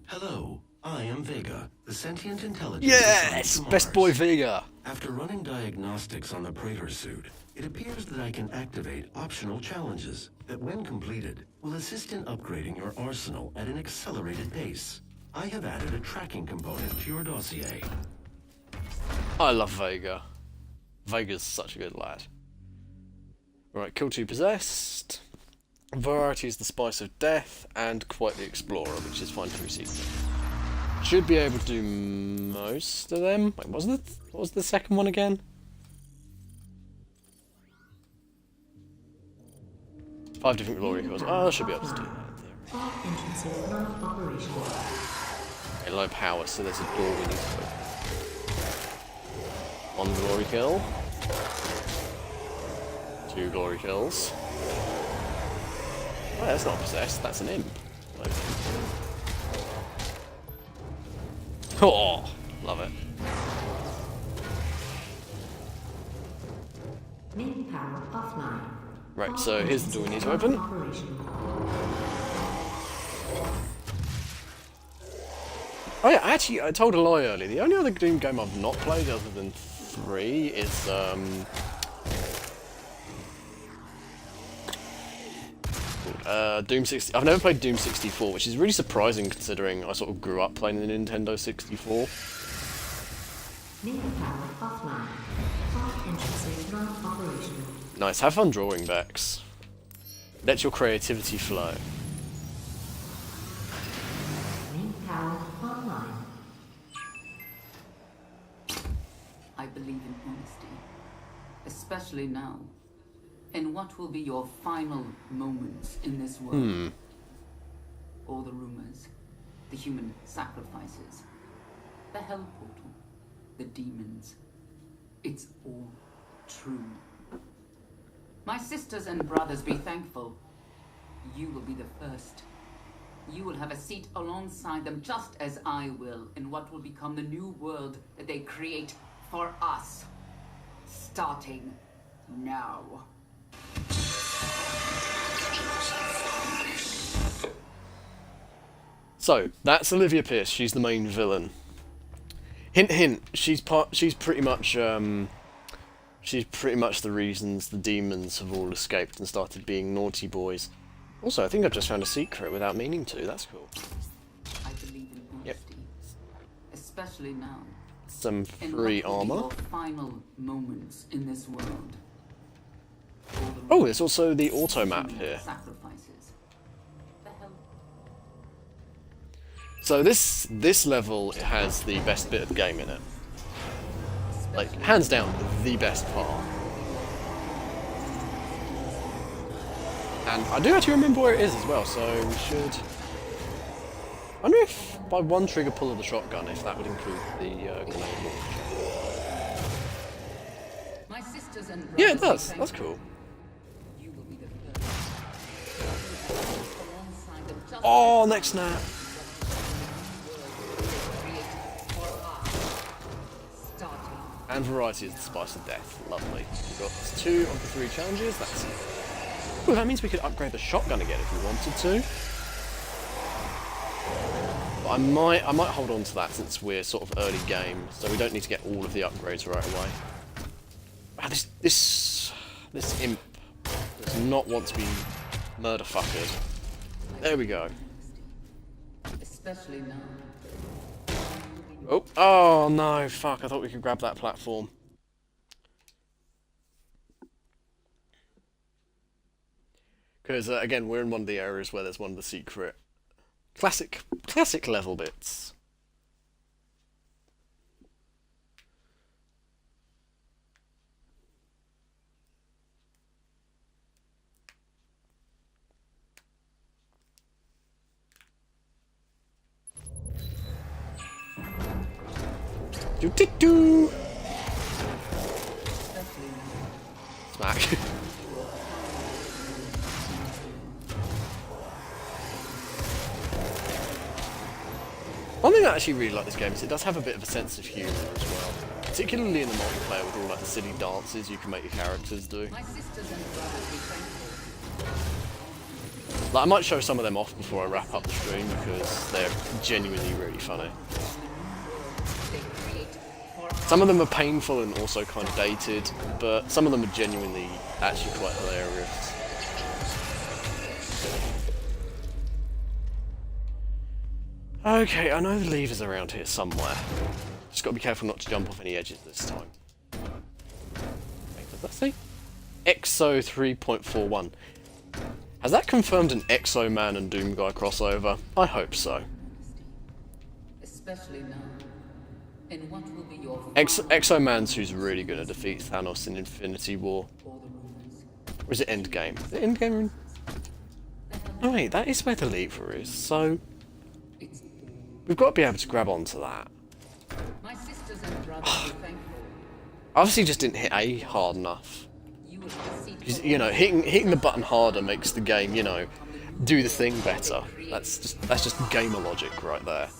Hello, I am Vega, the sentient intelligence Yes! assigned to Best boy Mars. Vega! After running diagnostics on the Praetor suit, it appears that I can activate optional challenges that, when completed, will assist in upgrading your arsenal at an accelerated pace. I have added a tracking component to your dossier. I love Vega. Vega's such a good lad. Right, kill 2 possessed. Variety is the spice of death, and quite the explorer, which is fine through season. Should be able to do most of them. Wait, what was the second one again? Five different glory kills. Oh, I should be able to do that. All entrances not operational. Okay, low power, so there's a door we need to open. One glory kill. 2 glory kills. Oh, that's not possessed, that's an imp. Like... Oh, love it. Main power offline. Right, so here's the door we need to open. Oh yeah, actually, I told a lie earlier. The only other Doom game I've not played other than 3 is Doom 60. I've never played Doom 64, which is really surprising considering I sort of grew up playing the Nintendo 64. Main power offline. All entrances not operational. Nice, have fun drawing, Bex. Let your creativity flow. Main power online. I believe in honesty, especially now, in what will be your final moments in this world. All the rumors, the human sacrifices, the hell portal, the demons. It's all true. My sisters and brothers, be thankful. You will be the first. You will have a seat alongside them, just as I will, in what will become the new world that they create for us. Starting now. So, that's Olivia Pierce, she's the main villain. Hint hint, she's pretty much the reasons the demons have all escaped and started being naughty boys. Also, I think I've just found a secret without meaning to, that's cool. I believe in honesty, especially now. Some In free what will be armor. your final moments in this world. Oh, there's also the auto map here. Sacrifices. The hell. So this level has the best bit of the game in it. Like, hands down, the best part. And I do actually remember where it is as well, so we should... I wonder if by one trigger pull of the shotgun, if that would include the grenade launcher. My sisters and Yeah, it brothers, does. be That's thankful. cool. You will be the first. Alongside them, just Oh, next snap. created for us. Starting. And variety is the spice of death. Lovely. We've got 2 of the 3 challenges. That's it. Well, that means we could upgrade the shotgun again if we wanted to. But I might hold on to that since we're sort of early game, so we don't need to get all of the upgrades right away. Wow, this imp does not want to be murder fuckered. There we go. Especially now. Oh no, fuck, I thought we could grab that platform. Because, again, we're in one of the areas where there's one of the secret... Classic level bits. Do-do-do! Smack. One thing I actually really like this game is it does have a bit of a sense of humour as well. Particularly in the multiplayer with all like the silly dances you can make your characters do. My sisters and brothers, be thankful. Like, I might show some of them off before I wrap up the stream because they're genuinely really funny. Some of them are painful and also kind of dated, but some of them are genuinely actually quite hilarious. Okay, I know the lever's around here somewhere. Just gotta be careful not to jump off any edges this time. Wait, what does that say? EXO 3.41. Has that confirmed an Exo Man and Doom Guy crossover? I hope so. Especially now. And what will be your Exo Man's who's really gonna defeat Thanos in Infinity War. Or is it Endgame? Is it Endgame? Oh wait, that is where the lever is, so... We've got to be able to grab onto that. My sisters and brothers are thankful. Obviously just didn't hit A hard enough. Because, you know, hitting the button harder makes the game, you know, do the thing better. That's just gamer logic right there.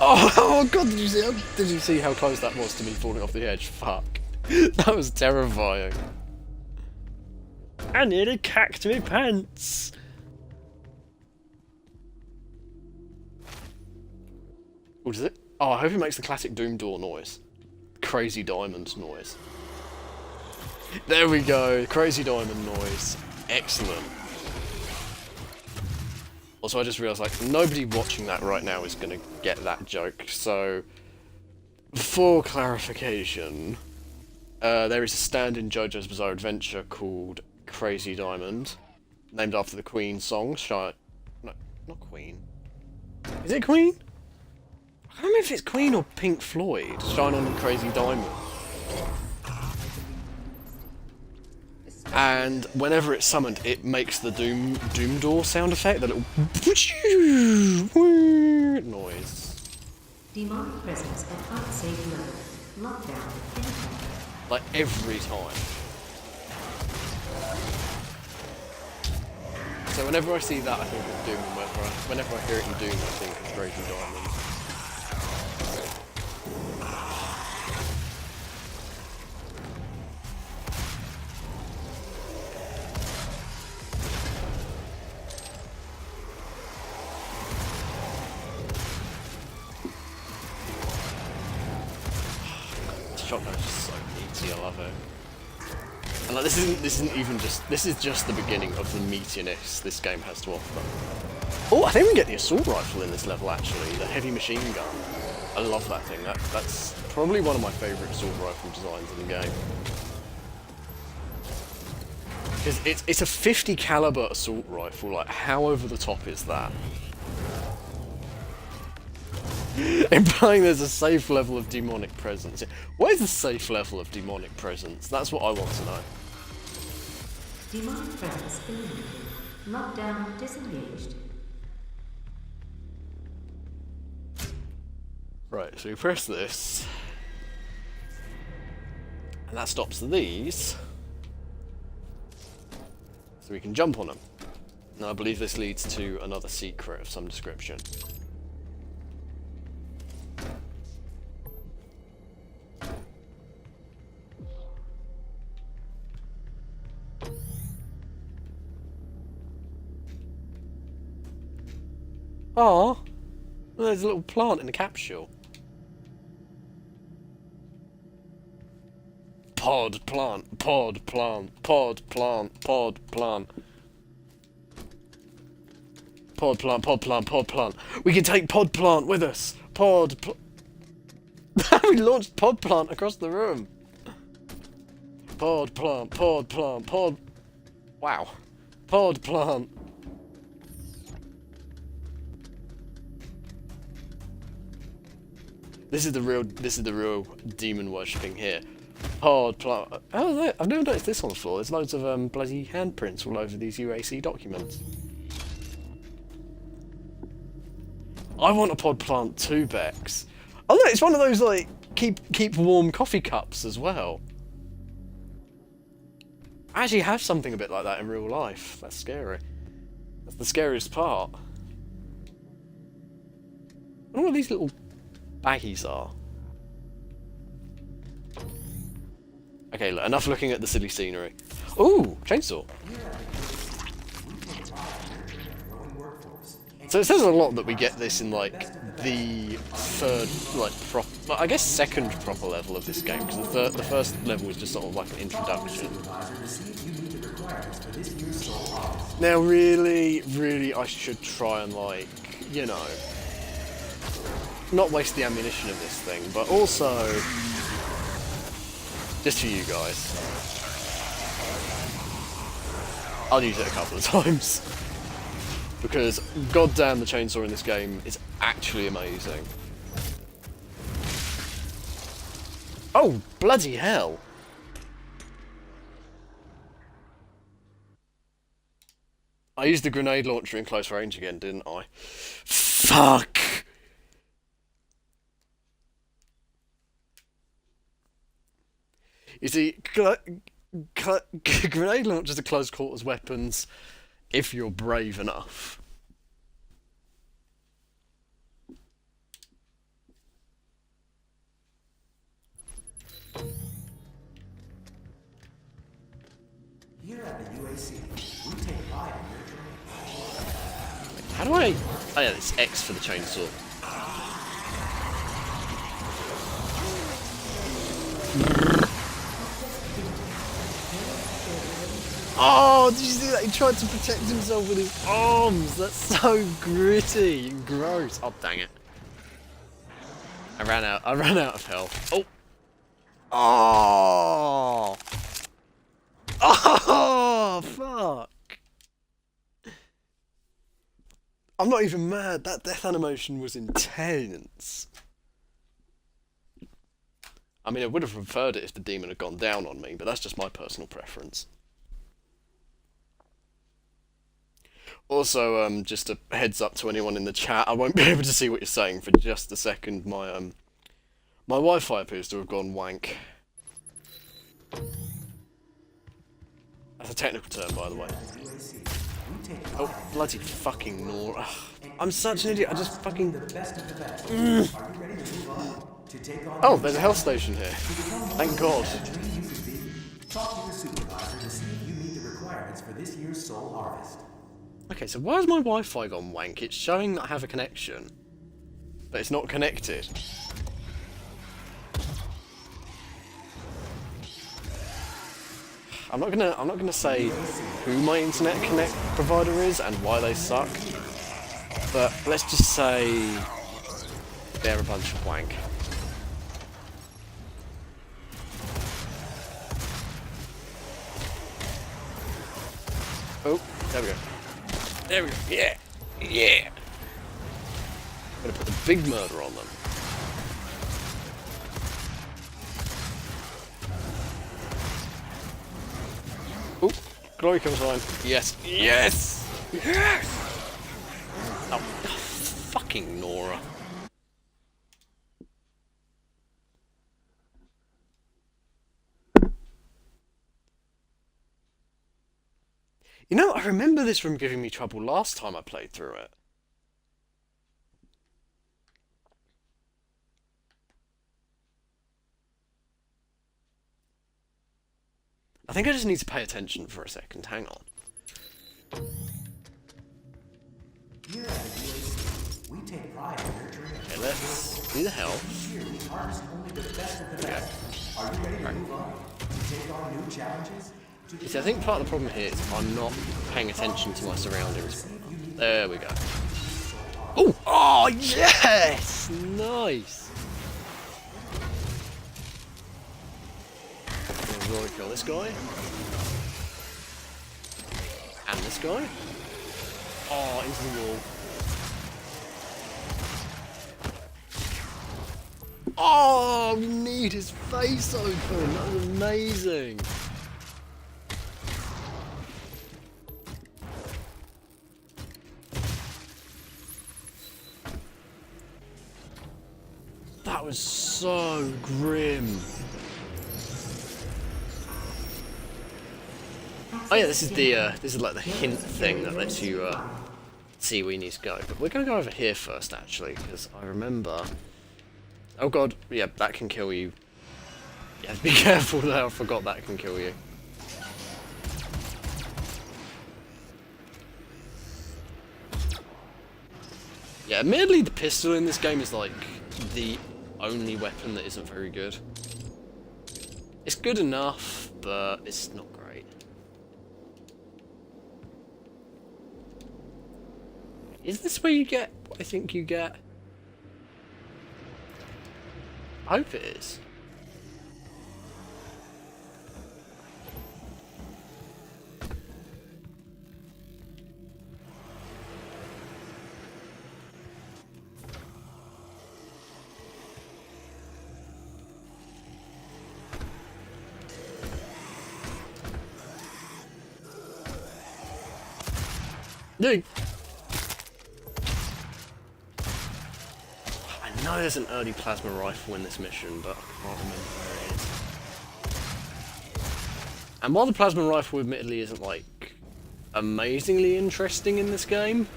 Oh god, did you see how close that was to me falling off the edge? Fuck. That was terrifying. I nearly cacked me pants. What is it? Oh, I hope it makes the classic Doom door noise. Crazy diamond noise. There we go, crazy diamond noise. Excellent. Also, I just realised, like, nobody watching that right now is going to get that joke, so... For clarification, there is a stand in JoJo's Bizarre Adventure called Crazy Diamond, named after the Queen song, No, not Queen. Is it Queen? I don't know if it's Queen or Pink Floyd, Shine On Crazy Diamond. And whenever it's summoned, it makes the Doom door sound effect, the little noise. Demonic presence at unsafe level. Lockdown in effect. Like every time. So whenever I see that, I think of Doom, and whenever I hear it in Doom, I think of Crazy Diamond. Shotgun's just so meaty, I love it. And like, this is just the beginning of the meatiness this game has to offer. Oh, I think we get the assault rifle in this level actually, the heavy machine gun. I love that thing. That's probably one of my favourite assault rifle designs in the game. Because it's a 50 caliber assault rifle, like how over the top is that? Implying there's a safe level of demonic presence. What is the safe level of demonic presence? That's what I want to know. Demonic presence eliminated. Lockdown disengaged. Right, so we press this. And that stops these. So we can jump on them. Now I believe this leads to another secret of some description. Ah, there's a little plant in a capsule. Pod plant, pod plant, pod plant, pod plant. Pod plant, pod plant, pod plant. We can take pod plant with us. We launched pod plant across the room. Pod plant, pod plant, pod. Wow. Pod plant. This is the real demon worshipping here. Pod plant. Oh, I've never noticed this on the floor. There's loads of bloody handprints all over these UAC documents. I want a pod plant too, Bex. Oh no, it's one of those like keep warm coffee cups as well. I actually have something a bit like that in real life. That's scary. That's the scariest part. I wonder what these little baggies are. Okay, look, enough looking at the silly scenery. Ooh, chainsaw. So it says a lot that we get this in like the third, like I guess second proper level of this game, because the first level is just sort of like an introduction. Now, really, I should try and like, you know, not waste the ammunition of this thing, but also just for you guys. I'll use it a couple of times. Because, goddamn, the chainsaw in this game is actually amazing. Oh, bloody hell! I used the grenade launcher in close range again, didn't I? Fuck! You see, grenade launchers are close quarters weapons if you're brave enough. Here at the UAC, we take pride in your training. How do I... Oh yeah, it's X for the chainsaw. Oh, did you see that? He tried to protect himself with his arms. That's so gritty and gross. Oh, dang it. I ran out of health. Oh. Oh. Oh, fuck. I'm not even mad. That death animation was intense. I mean, I would have preferred it if the demon had gone down on me, but that's just my personal preference. Also, just a heads up to anyone in the chat, I won't be able to see what you're saying for just a second. My my Wi-Fi appears to have gone wank. That's a technical term, by the way. Oh, bloody fucking Nora. I'm such an idiot, I just fucking... Oh, there's a health station here. Thank God. Talk to the supervisor to see if you meet the requirements for this year's soul harvest. Okay, so why has my Wi-Fi gone wank? It's showing that I have a connection, but it's not connected. I'm not gonna say who my internet connect provider is and why they suck, but let's just say they're a bunch of wank. Oh, there we go. There we go. Yeah, yeah. I'm gonna put the big murder on them. Oh, glory comes line. Yes, yes, yes. Oh, fucking Nora. You know, I remember this room giving me trouble last time I played through it. I think I just need to pay attention for a second. Hang on. Here at the UAC, we take pride in nurturing. Okay, let's do the health. Here we harvest only the best of the best. Are you ready to move on? To take on new challenges? You see, I think part of the problem here is I'm not paying attention to my surroundings. There we go. Oh! Oh, yes! Nice! We'll really kill this guy. And this guy. Oh, into the wall. Oh, we need his face open. That was amazing. That was so grim. Oh yeah, this is like the hint thing that lets you see where you need to go. But we're gonna go over here first, actually, because I remember. Oh god, yeah, that can kill you Yeah, be careful there, I forgot that can kill you. Yeah, admittedly the pistol in this game is like the only weapon that isn't very good. It's good enough, but it's not great. Is this where you get what I think you get? I hope it is. No. I know there's an early plasma rifle in this mission, but I can't remember where it is. And while the plasma rifle admittedly isn't like amazingly interesting in this game,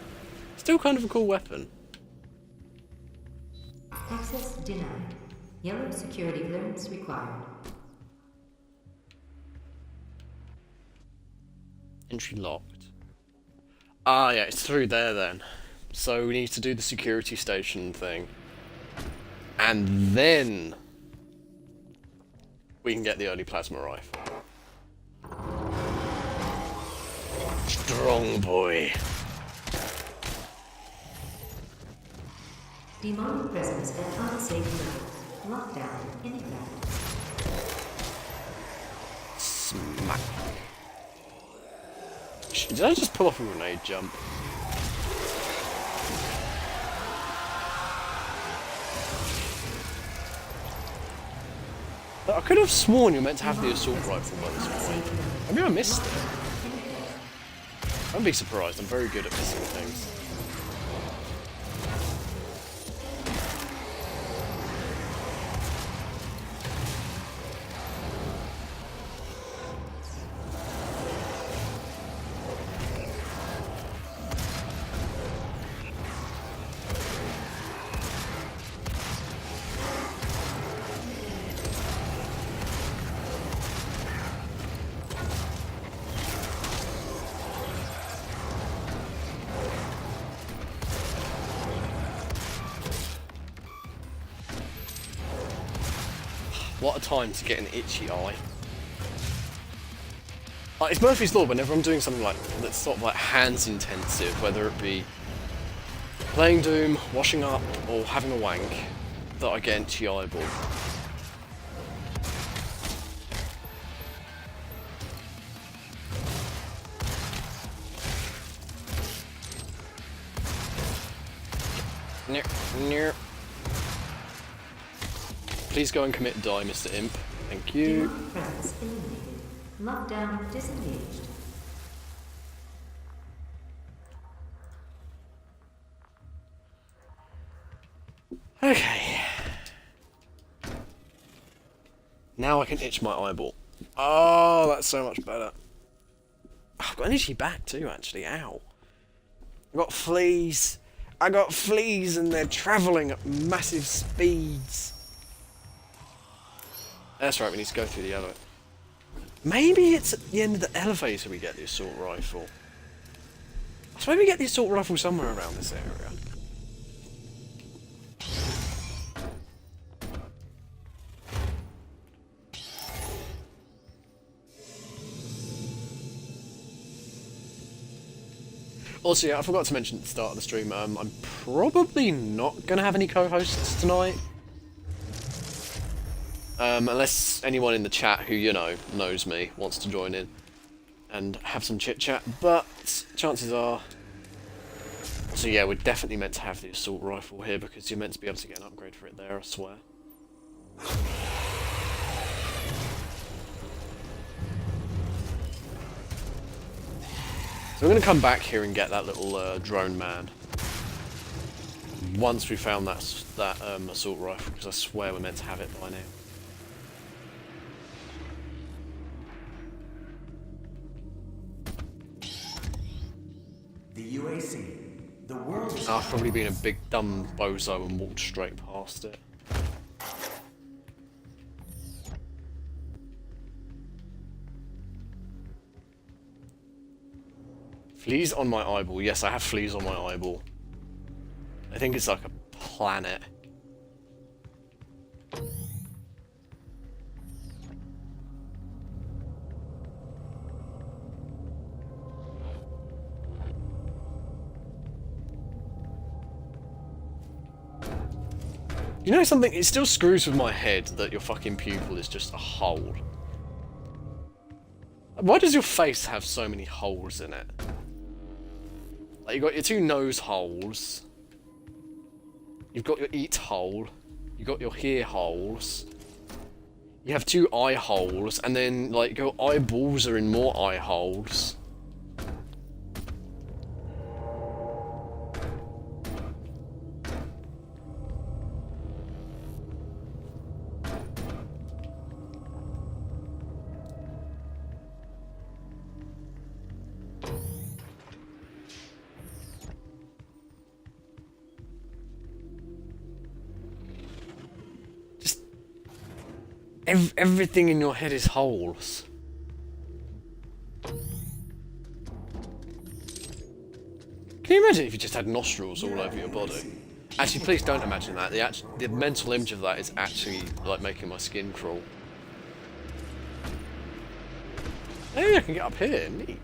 still kind of a cool weapon. Access denied. Yellow security clearance required. Entry locked. Ah, yeah, it's through there then. So we need to do the security station thing. And then we can get the early plasma rifle. Strong boy. Demonic presence at unsafe levels. Lockdown in effect. Smack. Did I just pull off a grenade jump? I could have sworn you were meant to have the assault rifle by this point. Maybe I missed it. Don't be surprised, I'm very good at missing things. What a time to get an itchy eye. Like, it's Murphy's Law whenever I'm doing something like that's sort of like hands intensive, whether it be playing Doom, washing up, or having a wank, that I get itchy eyeball. Near. Please go and commit die, Mr. Imp. Thank you. Demonic presence eliminated. Lockdown disengaged. Okay. Now I can itch my eyeball. Oh, that's so much better. I've got an itchy back too, actually. Ow. I've got fleas. I got fleas and they're travelling at massive speeds. That's right, we need to go through the elevator. Maybe it's at the end of the elevator we get the assault rifle. I suppose we get the assault rifle somewhere around this area. Also, yeah, I forgot to mention at the start of the stream, I'm probably not going to have any co-hosts tonight. Unless anyone in the chat who, you know, knows me, wants to join in and have some chit-chat, but chances are... So yeah, we're definitely meant to have the assault rifle here because you're meant to be able to get an upgrade for it there, I swear. So we're going to come back here and get that little drone man once we found that assault rifle, because I swear we're meant to have it by now. The UAC. The world is... I've probably been a big dumb bozo and walked straight past it. Fleas on my eyeball. Yes, I have fleas on my eyeball. I think it's like a planet. You know something? It still screws with my head that your fucking pupil is just a hole. Why does your face have so many holes in it? Like, you got your two nose holes. You've got your eat hole. You've got your ear holes. You have two eye holes, and then, like, your eyeballs are in more eye holes. Everything in your head is holes. Can you imagine if you just had nostrils all over your body? Actually, please don't imagine that. The mental image of that is actually like making my skin crawl. Maybe I can get up here. Neat.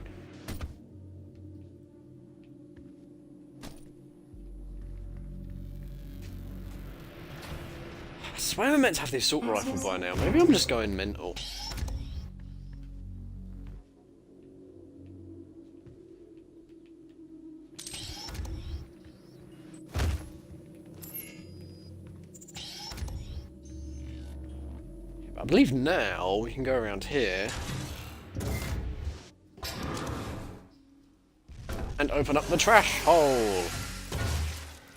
I swear I'm meant to have the assault rifle by now. Maybe I'm just going mental. I believe now we can go around here and open up the trash hole.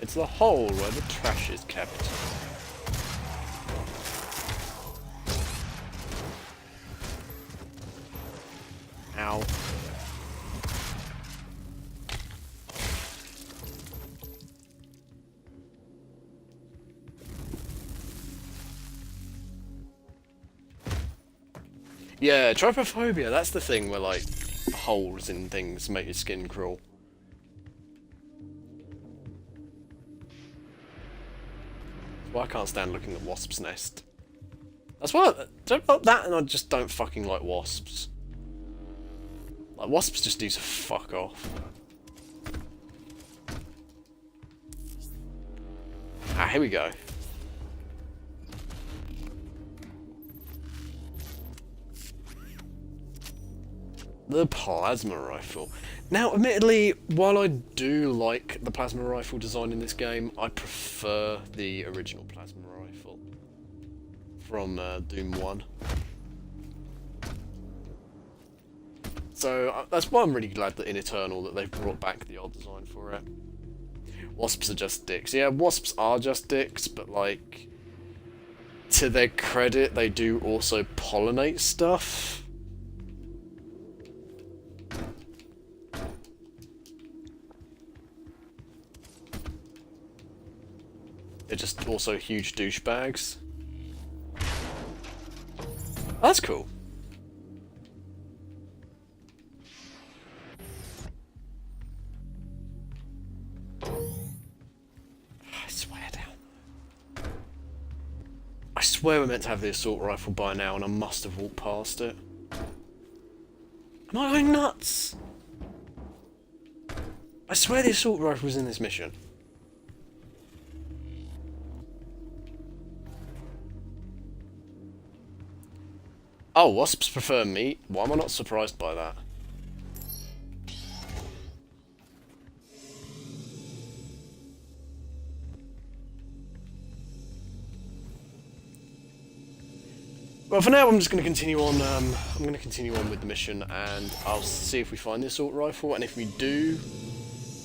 It's the hole where the trash is kept. Ow. Yeah, trypophobia, that's the thing where, like, holes in things make your skin crawl. Well, I can't stand looking at wasps' nest. That's why don't like that, and I just don't fucking like wasps. Like, wasps just need to fuck off. Ah, here we go. The plasma rifle. Now, admittedly, while I do like the plasma rifle design in this game, I prefer the original plasma rifle from Doom 1. So that's why I'm really glad that in Eternal that they've brought back the old design for it. Wasps are just dicks. Yeah, wasps are just dicks, but like, to their credit, they do also pollinate stuff. They're just also huge douchebags. That's cool. I swear down. I swear we're meant to have the assault rifle by now, and I must have walked past it. Am I going nuts? I swear the assault rifle was in this mission. Oh, wasps prefer meat? Why am I not surprised by that? Well, for now, I'm just going to continue on. I'm going to continue on with the mission, and I'll see if we find the assault rifle. And if we do,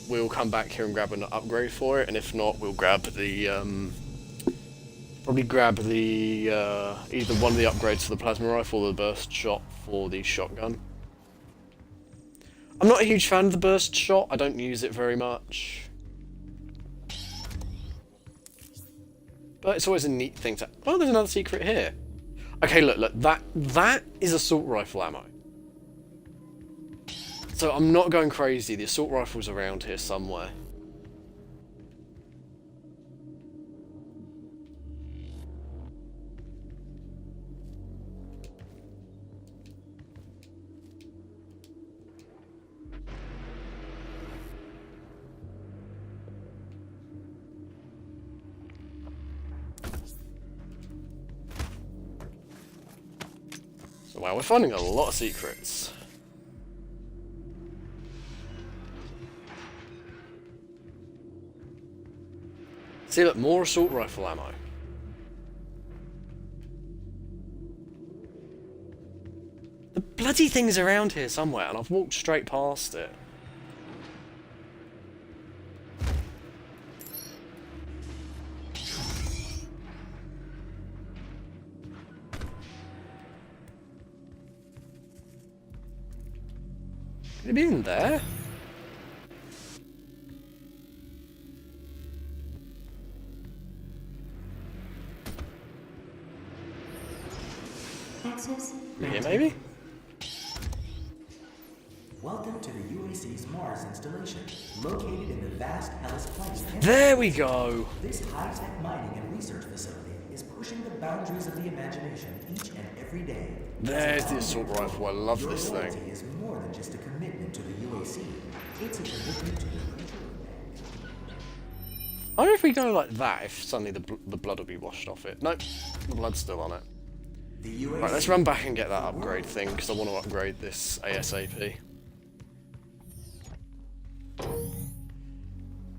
we'll come back here and grab an upgrade for it. And if not, we'll grab the probably grab the either one of the upgrades for the plasma rifle or the burst shot for the shotgun. I'm not a huge fan of the burst shot. I don't use it very much, but it's always a neat thing to. Oh, there's another secret here. Okay, look, that is assault rifle ammo. So I'm not going crazy. The assault rifle's around here somewhere. So wow, we're finding a lot of secrets. See, look, more assault rifle ammo. The bloody thing's around here somewhere, and I've walked straight past it. Could it be in there? Access Here, granted. maybe? Welcome to the UAC's Mars installation, located in the vast Hellas plain. There we go! This high-tech mining and research facility is pushing the boundaries of the imagination each and every day. There's the assault rifle, I love Your this loyalty thing. is more than just a commitment to the UAC. It's a commitment to the future of man. I wonder if we go like that, if suddenly the blood will be washed off it. Nope, the blood's still on it. The UAC Right, let's run back and get that upgrade thing, because I want to upgrade this ASAP.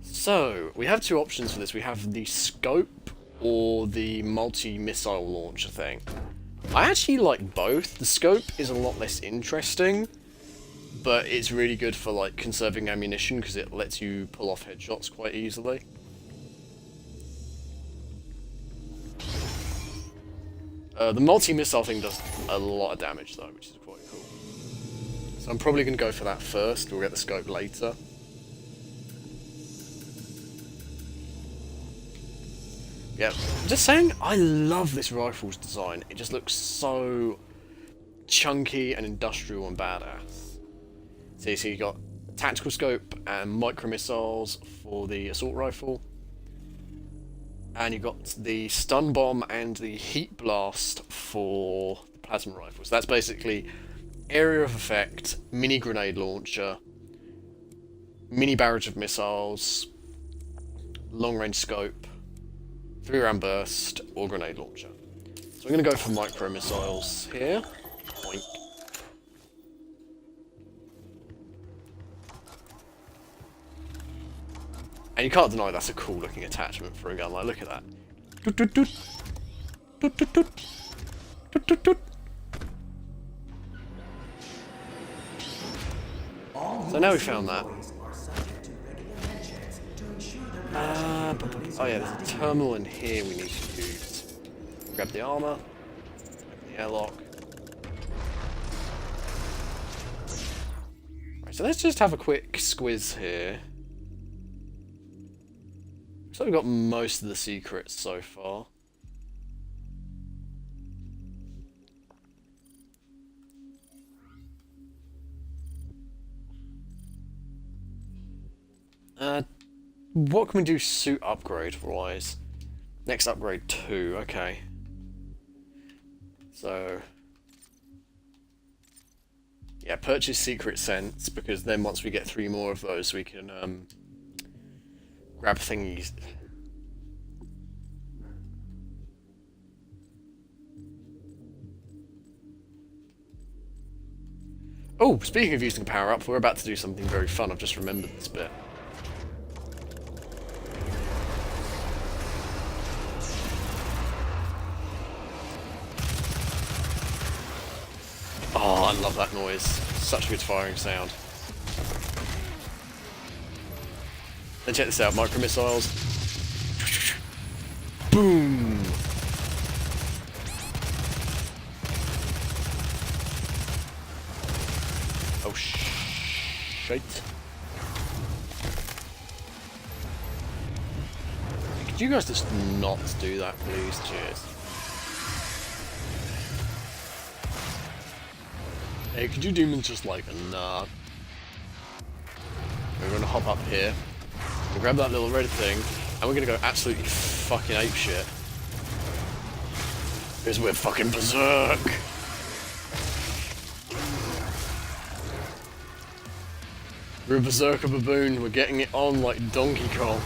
So, we have two options for this. We have the scope or the multi-missile launcher thing. I actually like both. The scope is a lot less interesting, but it's really good for like conserving ammunition because it lets you pull off headshots quite easily. The multi-missile thing does a lot of damage though, which is quite cool. So I'm probably going to go for that first. We'll get the scope later. Yeah, just saying, I love this rifle's design. It just looks so chunky and industrial and badass. So you got tactical scope and micro missiles for the assault rifle. And you've got the stun bomb and the heat blast for the plasma rifle. So that's basically area of effect, mini grenade launcher, mini barrage of missiles, long range scope, 3-round burst, or grenade launcher. So I'm going to go for micro missiles here. Boink. And you can't deny that's a cool looking attachment for a gun. Like, look at that. Doot, doot, doot. Doot, doot, doot. Doot, doot, doot. So now we found that. Oh yeah, there's a terminal in here we need to use. Grab the armor, open the airlock. Right, so let's just have a quick squiz here. So we've got most of the secrets so far. What can we do suit upgrade wise? Next upgrade 2, okay. So yeah, purchase secret sense, because then once we get 3 more of those we can grab thingies. Oh, speaking of using power up, we're about to do something very fun. I've just remembered this bit. Oh, I love that noise. Such a good firing sound. Then check this out, micro missiles. Boom! Oh shit. Could you guys just not do that, please? Cheers. Hey, could you demons just like, nah. hop up here, we'll grab that little red thing, and we're gonna go absolutely fucking apeshit. Because we're fucking berserk! We're a berserker baboon, we're getting it on like Donkey Kong.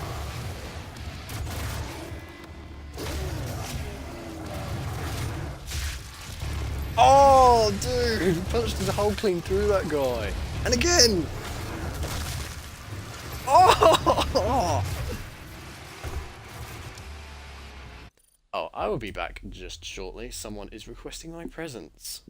Oh, dude! Punched his hole clean through that guy. And again! Oh! Oh, I will be back just shortly. Someone is requesting my presence.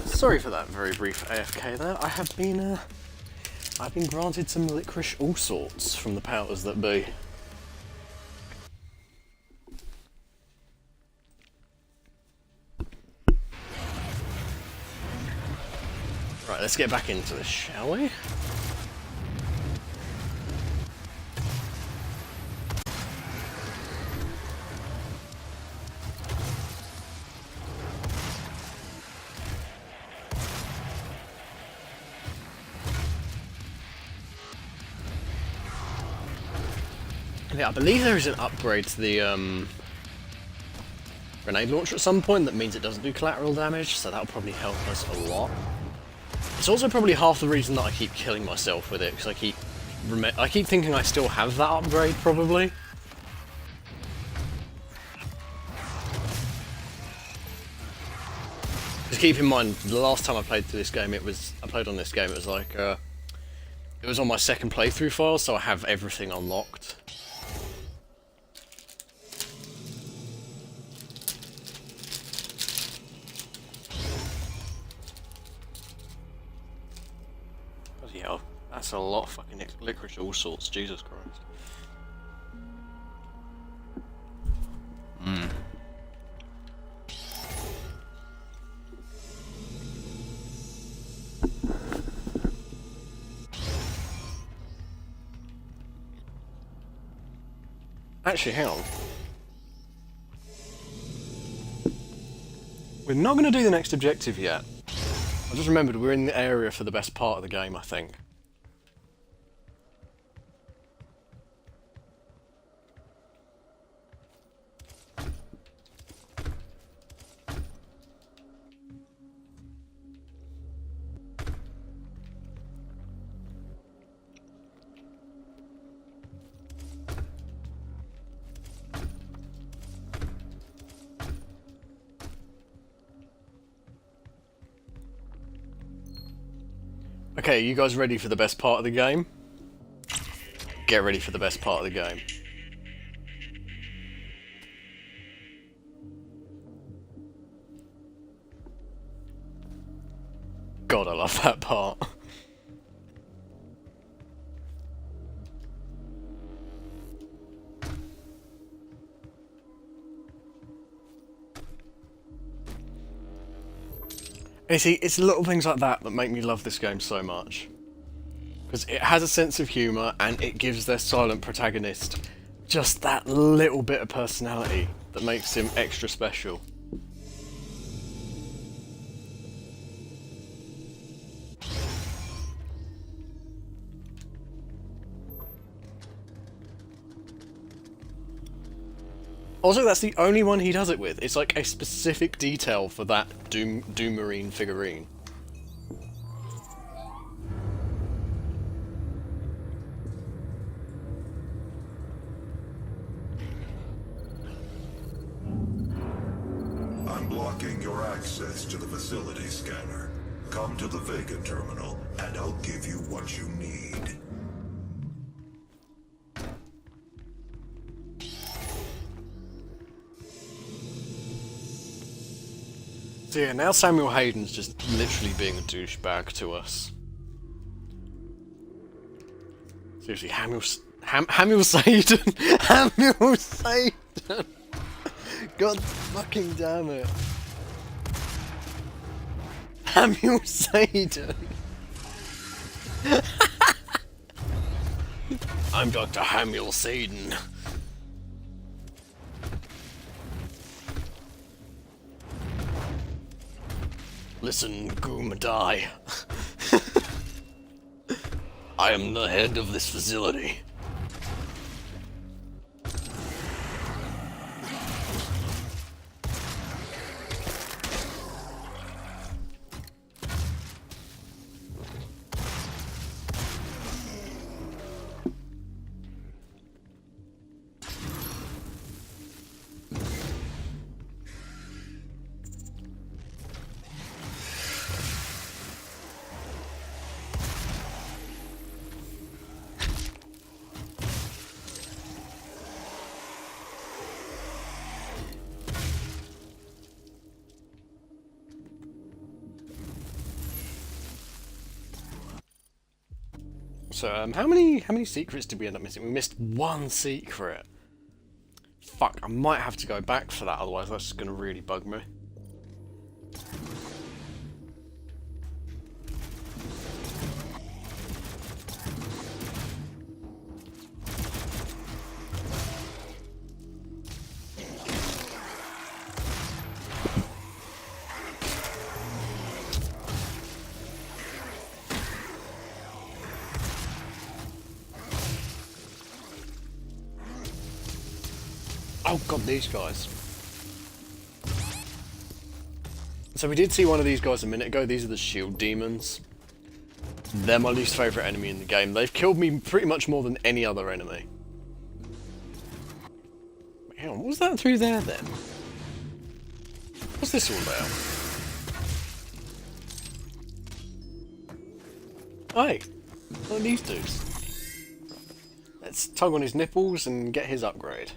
Sorry for that very brief AFK there. I've been granted some licorice all sorts from the powers that be. Right, let's get back into this, shall we? Yeah, I believe there is an upgrade to the grenade launcher at some point that means it doesn't do collateral damage, so that'll probably help us a lot. It's also probably half the reason that I keep killing myself with it, because I keep thinking I still have that upgrade, probably. Just keep in mind, the last time I played through this game, it was like, it was on my second playthrough file, so I have everything unlocked. Bloody hell, that's a lot of fucking licorice all sorts, Jesus Christ. Actually, hang on. We're not going to do the next objective yet. I just remembered we're in the area for the best part of the game, I think. Okay, you guys ready for the best part of the game? Get ready for the best part of the game. God, I love that part. You see, it's little things like that that make me love this game so much. Because it has a sense of humour, and it gives their silent protagonist just that little bit of personality that makes him extra special. Also, that's the only one he does it with. It's like a specific detail for that Doom Marine figurine. I'm blocking your access to the facility scanner. Come to the Vega terminal, and I'll give you what you need. So yeah, now Samuel Hayden's just literally being a douchebag to us. Seriously, Hamill Hayden! Hamill Hayden! God fucking damn it. Hamill Hayden! I'm Dr. Hamill Hayden. Listen, Goomadai. I am the head of this facility. So, how many secrets did we end up missing? We missed one secret. Fuck, I might have to go back for that, otherwise that's just gonna really bug me. Oh god, these guys. So we did see one of these guys a minute ago. These are the shield demons. They're my least favourite enemy in the game. They've killed me pretty much more than any other enemy. Hang on, what was that through there then? What's this all about? Hey, what are these dudes? Let's tug on his nipples and get his upgrade.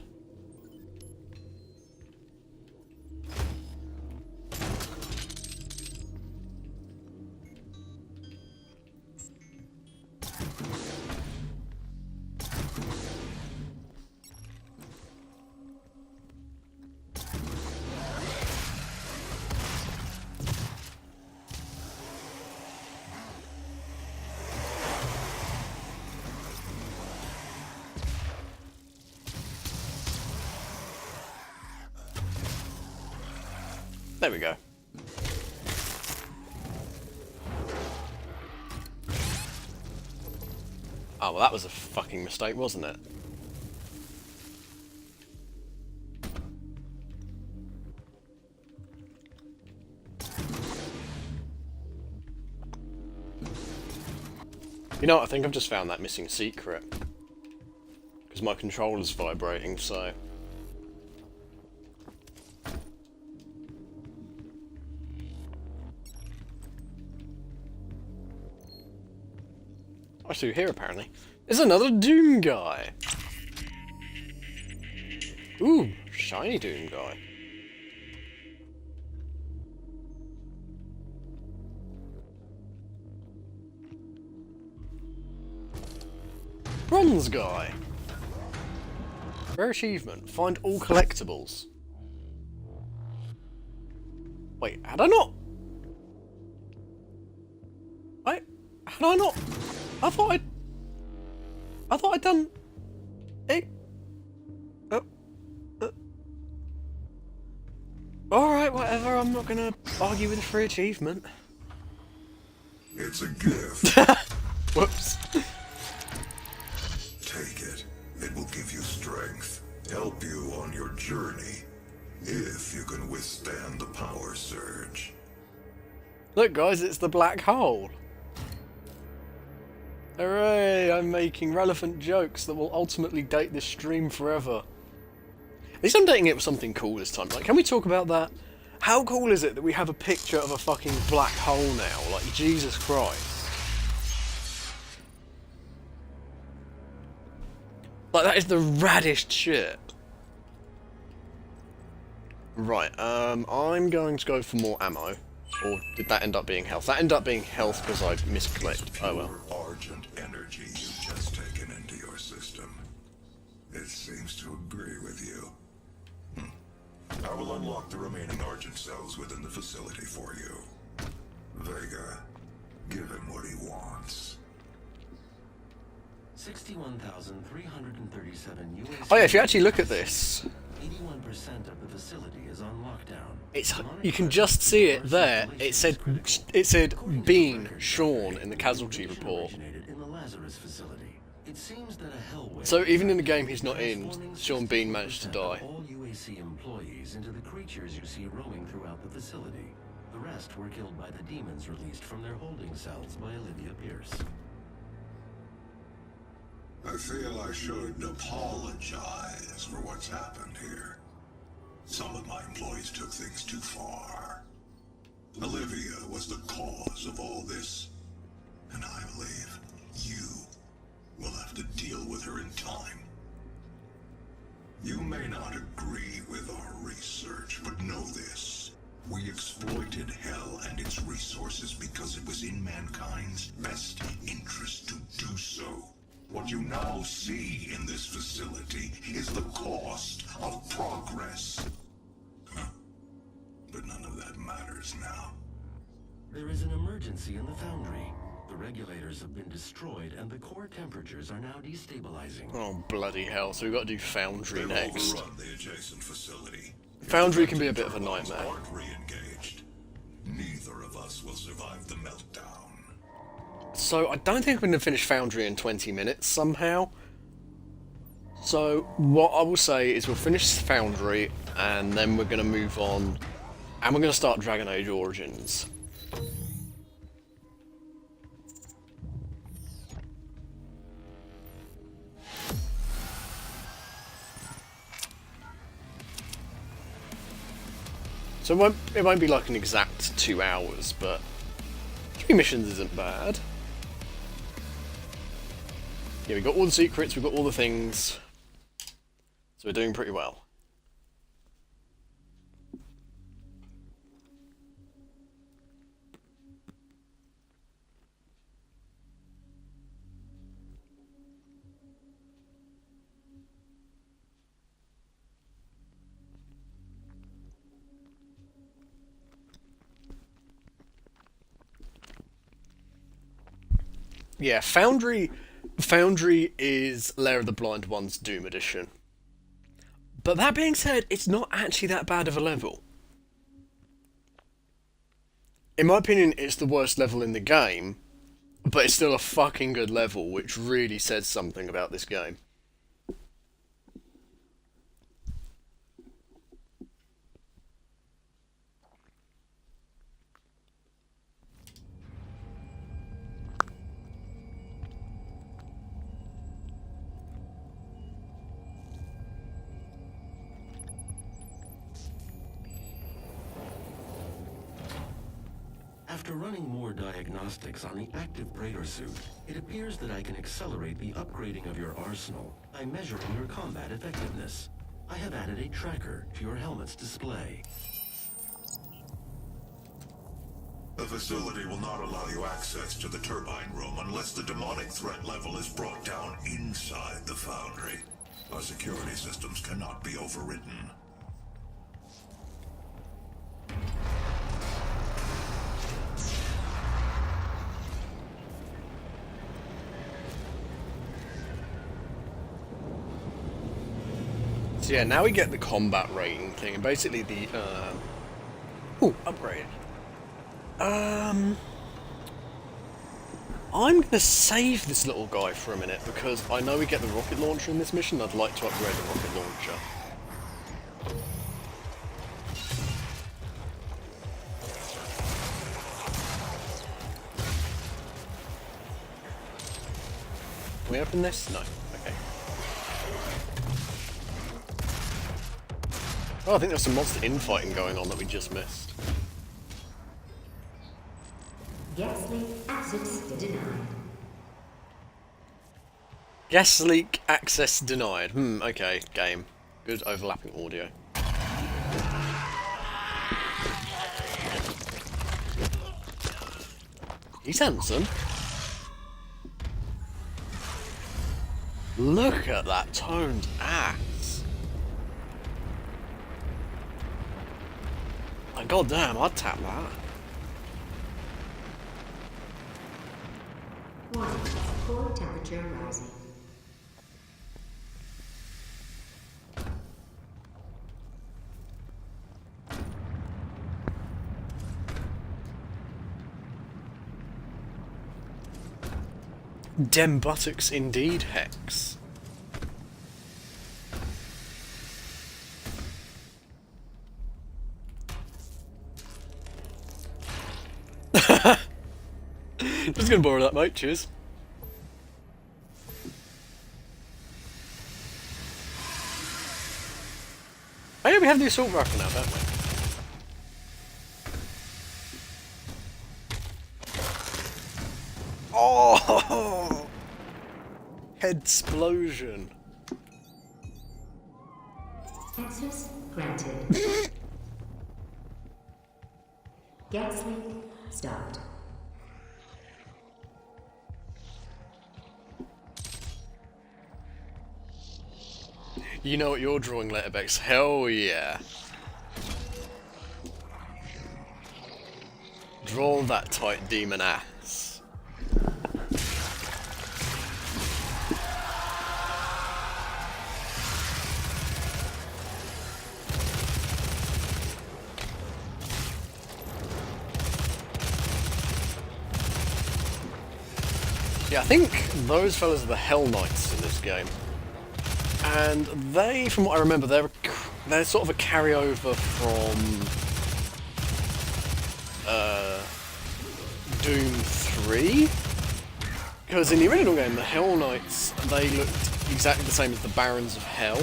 There we go. Oh, well that was a fucking mistake, wasn't it? You know what, I think I've just found that missing secret. Because my controller's vibrating, so... I see here apparently. There's another Doom guy. Ooh, shiny Doom guy. Bronze guy. Rare achievement. Find all collectibles. Wait, had I not? Can I not? I thought I'd done it. Alright, whatever, I'm not gonna argue with a free achievement. It's a gift. Whoops. Take it. It will give you strength, help you on your journey, if you can withstand the power surge. Look guys, it's the black hole. Hooray, I'm making relevant jokes that will ultimately date this stream forever. At least I'm dating it with something cool this time. Like, can we talk about that? How cool is it that we have a picture of a fucking black hole now? Like, Jesus Christ. Like, that is the raddest shit. Right, I'm going to go for more ammo. Or did that end up being health? That ended up being health because I misclicked. Oh well. Pure Argent energy you've just taken into your system. It seems to agree with you. I will unlock the remaining Argent cells within the facility for you. Vega, give him what he wants. 61,337 US. Oh yeah, if you actually look at this, 81% of the facility is on lockdown. you can just see it there. It said Bean Sean in the casualty report. In the Lazarus facility. It seems that a hellway. So even in the game he's not in, Sean Bean managed to die. All UAC employees into the creatures you see roaming throughout the facility. The rest were killed by the demons released from their holding cells by Olivia Pierce. I feel I should apologize for what's happened here. Some of my employees took things too far. Olivia was the cause of all this, and I believe you will have to deal with her in time. You may not agree with our research, but know this. We exploited Hell and its resources because it was in mankind's best interest to do so. What you now see in this facility is the cost of progress. But none of that matters now. There is an emergency in the foundry. The regulators have been destroyed and the core temperatures are now destabilizing. Oh bloody hell, so we've got to do Foundry next. Overrun the adjacent facility. Foundry can be a bit of a nightmare. Aren't re-engaged. Neither of us will survive the meltdown. So I don't think I'm going to finish Foundry in 20 minutes somehow. So what I will say is we'll finish Foundry and then we're going to move on and we're going to start Dragon Age Origins. So it won't be like an exact 2 hours, but 3 missions isn't bad. Yeah, we got all the secrets, we've got all the things. So we're doing pretty well. Yeah, Foundry is Lair of the Blind One's Doom Edition. But that being said, it's not actually that bad of a level. In my opinion, it's the worst level in the game, but it's still a fucking good level, which really says something about this game. After running more diagnostics on the active Praetor suit, it appears that I can accelerate the upgrading of your arsenal by measuring your combat effectiveness. I have added a tracker to your helmet's display. The facility will not allow you access to the turbine room unless the demonic threat level is brought down inside the foundry. Our security systems cannot be overridden. So yeah, now we get the combat rating thing, and basically the, ooh, upgrade. I'm gonna save this little guy for a minute, because I know we get the rocket launcher in this mission. I'd like to upgrade the rocket launcher. Can we open this? No. Okay. Oh, I think there's some monster infighting going on that we just missed. Gas leak access denied. Gas leak access denied. Okay, game. Good overlapping audio. He's handsome. Look at that toned ass. Oh, goddamn, I'd tap that. Warning, core temperature rising. Dem buttocks indeed, Hex. Just gonna borrow that, mate. Cheers. Oh yeah, we have the assault rifle now, don't we? Oh! Head explosion. Access granted. Gas leak stopped. You know what you're drawing, Letterbex. Hell yeah. Draw that tight demon ass. Yeah, I think those fellas are the Hell Knights in this game. And they, from what I remember, they're sort of a carryover from Doom 3. Because in the original game, the Hell Knights, they looked exactly the same as the Barons of Hell.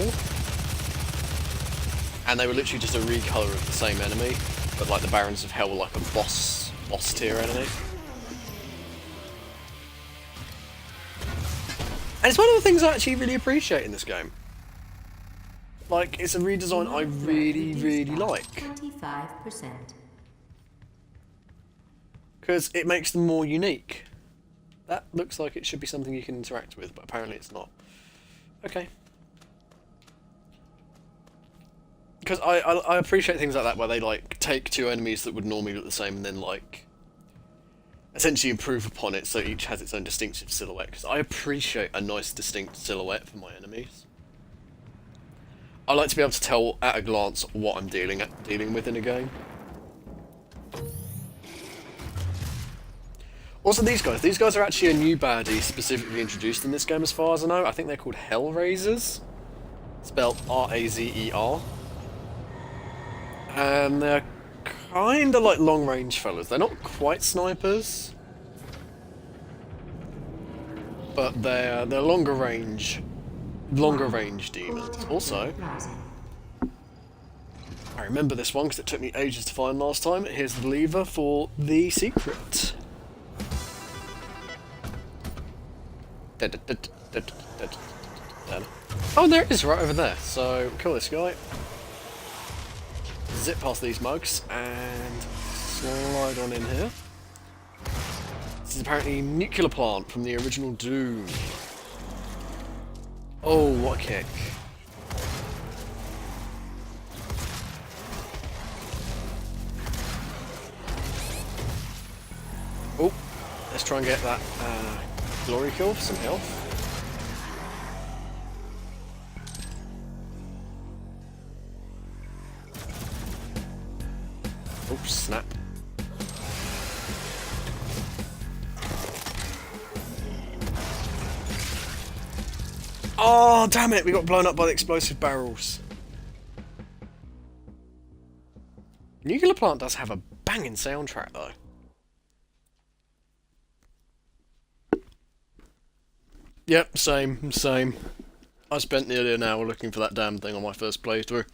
And they were literally just a recolor of the same enemy. But like the Barons of Hell were like a boss tier enemy. And it's one of the things I actually really appreciate in this game. Like, it's a redesign I really, really like. 25%. Because it makes them more unique. That looks like it should be something you can interact with, but apparently it's not. Okay. Because I appreciate things like that, where they, like, take two enemies that would normally look the same and then, like, essentially improve upon it so each has its own distinctive silhouette. Because I appreciate a nice distinct silhouette for my enemies. I like to be able to tell at a glance what I'm dealing with in a game. Also, these guys are actually a new baddie specifically introduced in this game as far as I know. I think they're called Hellraisers, spelled R-A-Z-E-R. And they're kind of like long-range fellas. They're not quite snipers, but they're longer range demons. Also, I remember this one because it took me ages to find last time. Here's the lever for the secret. Oh, there it is, right over there. So, kill this guy. Zip past these mugs and slide on in here. This is apparently a nuclear plant from the original Doom. Oh, what a kick. Oh, let's try and get that glory kill for some health. snap. Oh, damn it! We got blown up by the explosive barrels. Nuclear Plant does have a banging soundtrack, though. Yep, same. I spent nearly an hour looking for that damn thing on my first playthrough.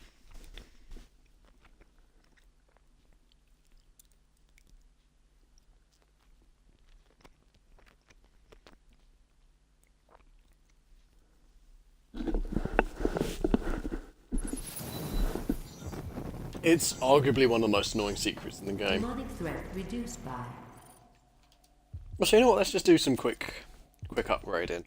It's arguably one of the most annoying secrets in the game. Demonic threat reduced by. Well, so you know what? Let's just do some quick upgrading.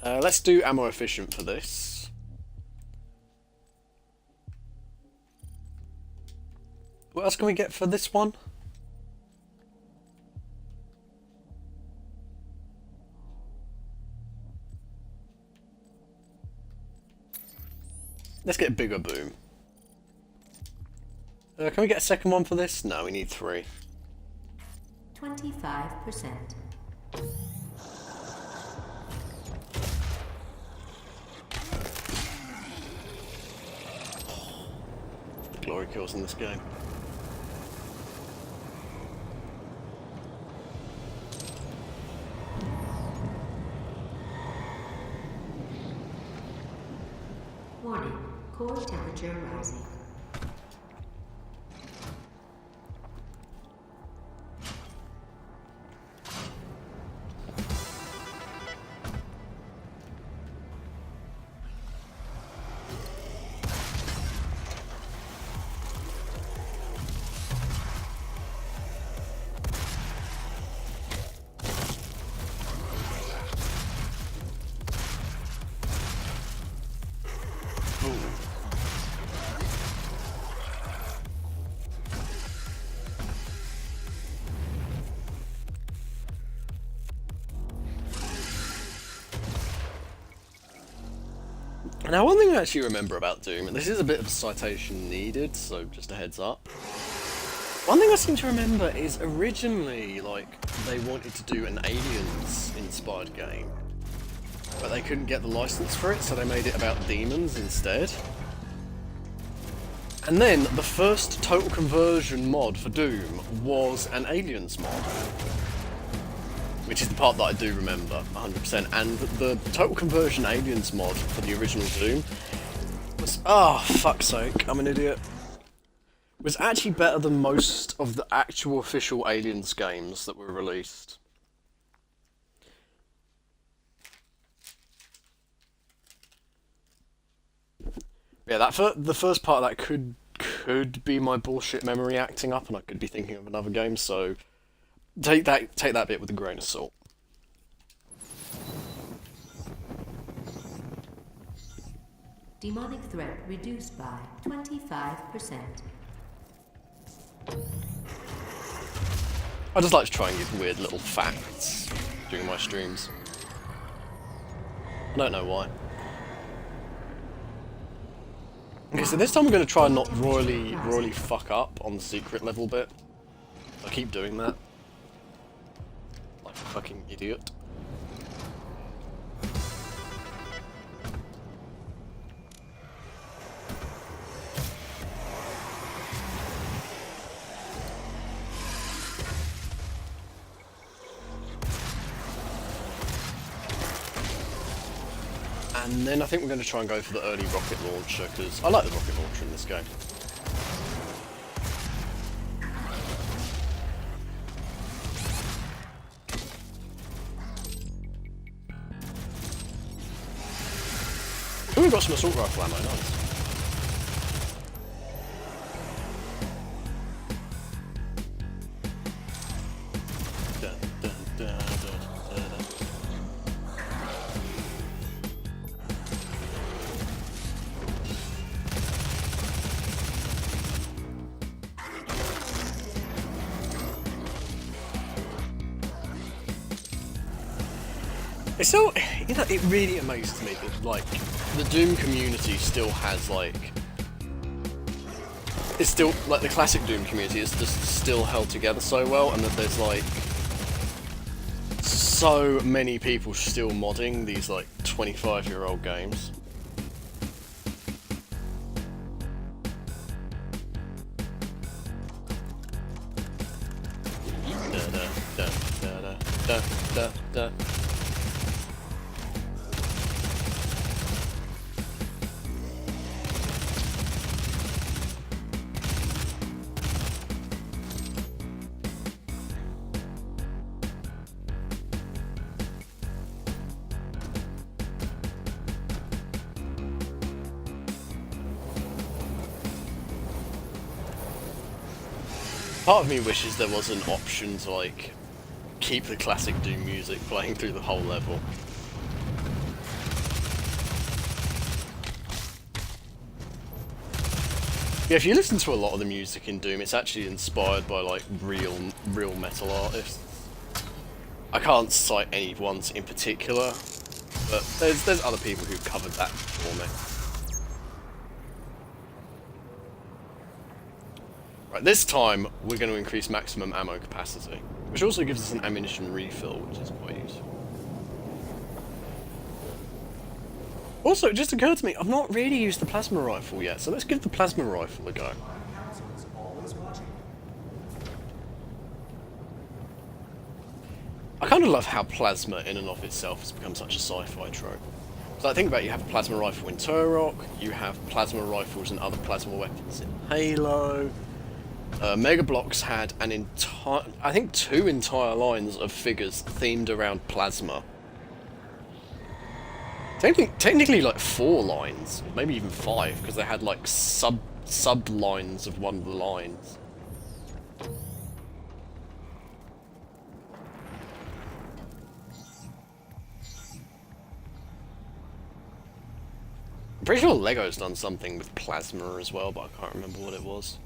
Let's do ammo efficient for this. What else can we get for this one? Let's get a bigger boom. Can we get a second one for this? No, we need 3. 25%. Glory kills in this game. Warning, core temperature rising. Now, one thing I actually remember about Doom, and this is a bit of a citation needed, so just a heads up. One thing I seem to remember is originally, like, they wanted to do an Aliens-inspired game, but they couldn't get the license for it, so they made it about demons instead. And then, the first total conversion mod for Doom was an Aliens mod. Which is the part that I do remember, 100%. And the total conversion Aliens mod for the original Doom was... oh, fuck's sake, I'm an idiot. Was actually better than most of the actual official Aliens games that were released. Yeah, the first part of that could be my bullshit memory acting up, and I could be thinking of another game, so... Take that bit with a grain of salt. Demonic threat reduced by 25%. I just like to try and give weird little facts during my streams. I don't know why. Okay, so this time I'm going to try and not royally fuck up on the secret level bit. I keep doing that. Like a fucking idiot. And then I think we're going to try and go for the early rocket launcher, because I like the rocket launcher in this game. Oh, we've got some assault rifle ammo, nice. Dun, dun, dun, dun, dun, dun. It's so, you know, it really amazes me that, like, the Doom community still has like, it's still like the classic Doom community is just still held together so well, and that there's like so many people still modding these like 25-year-old games. Da. Part of me wishes there was an option to like keep the classic Doom music playing through the whole level. Yeah, if you listen to a lot of the music in Doom, it's actually inspired by like real metal artists. I can't cite any ones in particular, but there's other people who covered that for me. Right, this time we're going to increase maximum ammo capacity, which also gives us an ammunition refill, which is quite useful. Also, it just occurred to me, I've not really used the plasma rifle yet, so let's give the plasma rifle a go. I kind of love how plasma in and of itself has become such a sci-fi trope. So I think about it, you have a plasma rifle in Turok, you have plasma rifles and other plasma weapons in Halo. Mega Bloks had an entire, I think 2 entire lines of figures themed around plasma. Technically like 4 lines, maybe even 5, because they had like sub lines of one of the lines. I'm pretty sure Lego's done something with plasma as well, but I can't remember what it was.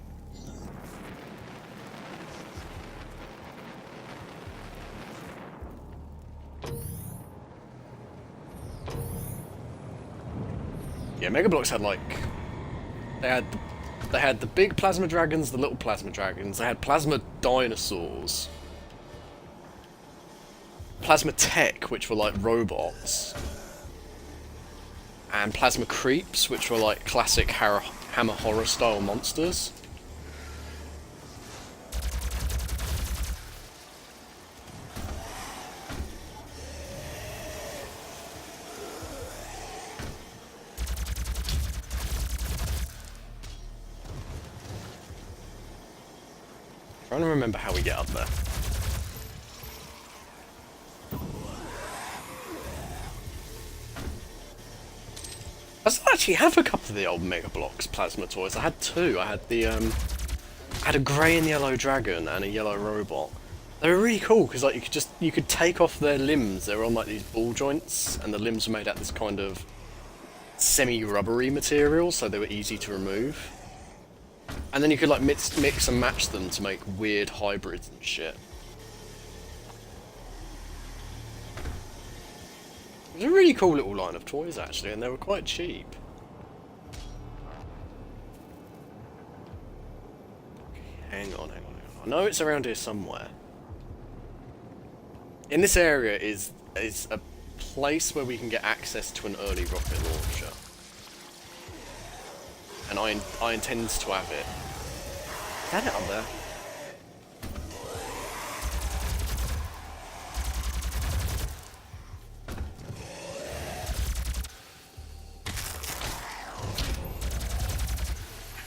Yeah, Mega Bloks had like, they had the big plasma dragons, the little plasma dragons. They had plasma dinosaurs, plasma tech, which were like robots, and plasma creeps, which were like classic Hammer horror style monsters. Trying to remember how we get up there. I still actually have a couple of the old Mega Bloks plasma toys. I had 2. I had the I had a grey and yellow dragon and a yellow robot. They were really cool because like you could take off their limbs. They were on like these ball joints, and the limbs were made out of this kind of semi-rubbery material, so they were easy to remove. And then you could like mix and match them to make weird hybrids and shit. It was a really cool little line of toys actually, and they were quite cheap. Hang on. I know it's around here somewhere. In this area is a place where we can get access to an early rocket launcher. And I intend to have it. Get it up there.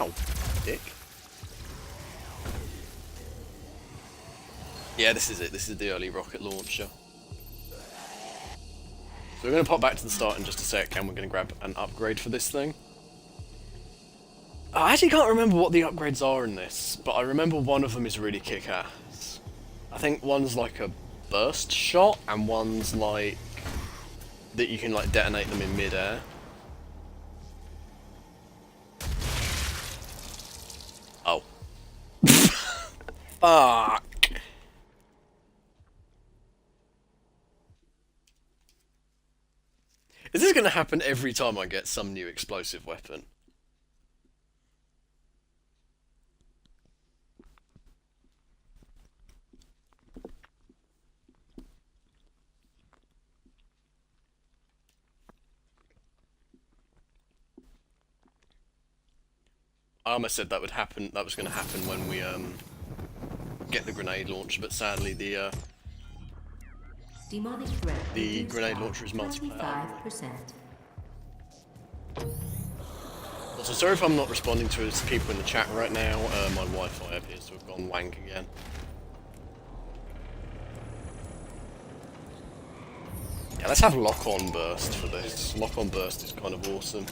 Ow, dick. Yeah, this is it. This is the early rocket launcher. So we're going to pop back to the start in just a sec, and we're going to grab an upgrade for this thing. I actually can't remember what the upgrades are in this, but I remember one of them is really kick-ass. I think one's like a burst shot, and one's like that you can like detonate them in mid-air. Oh. Fuck. Is this going to happen every time I get some new explosive weapon? I almost said that would happen. That was going to happen when we get the grenade launcher, but sadly the Demonic threat grenade launcher is multiplayer. 25%. Also, sorry if I'm not responding to people in the chat right now. My Wi-Fi appears to have gone wank again. Yeah, let's have lock-on burst for this. Lock-on burst is kind of awesome.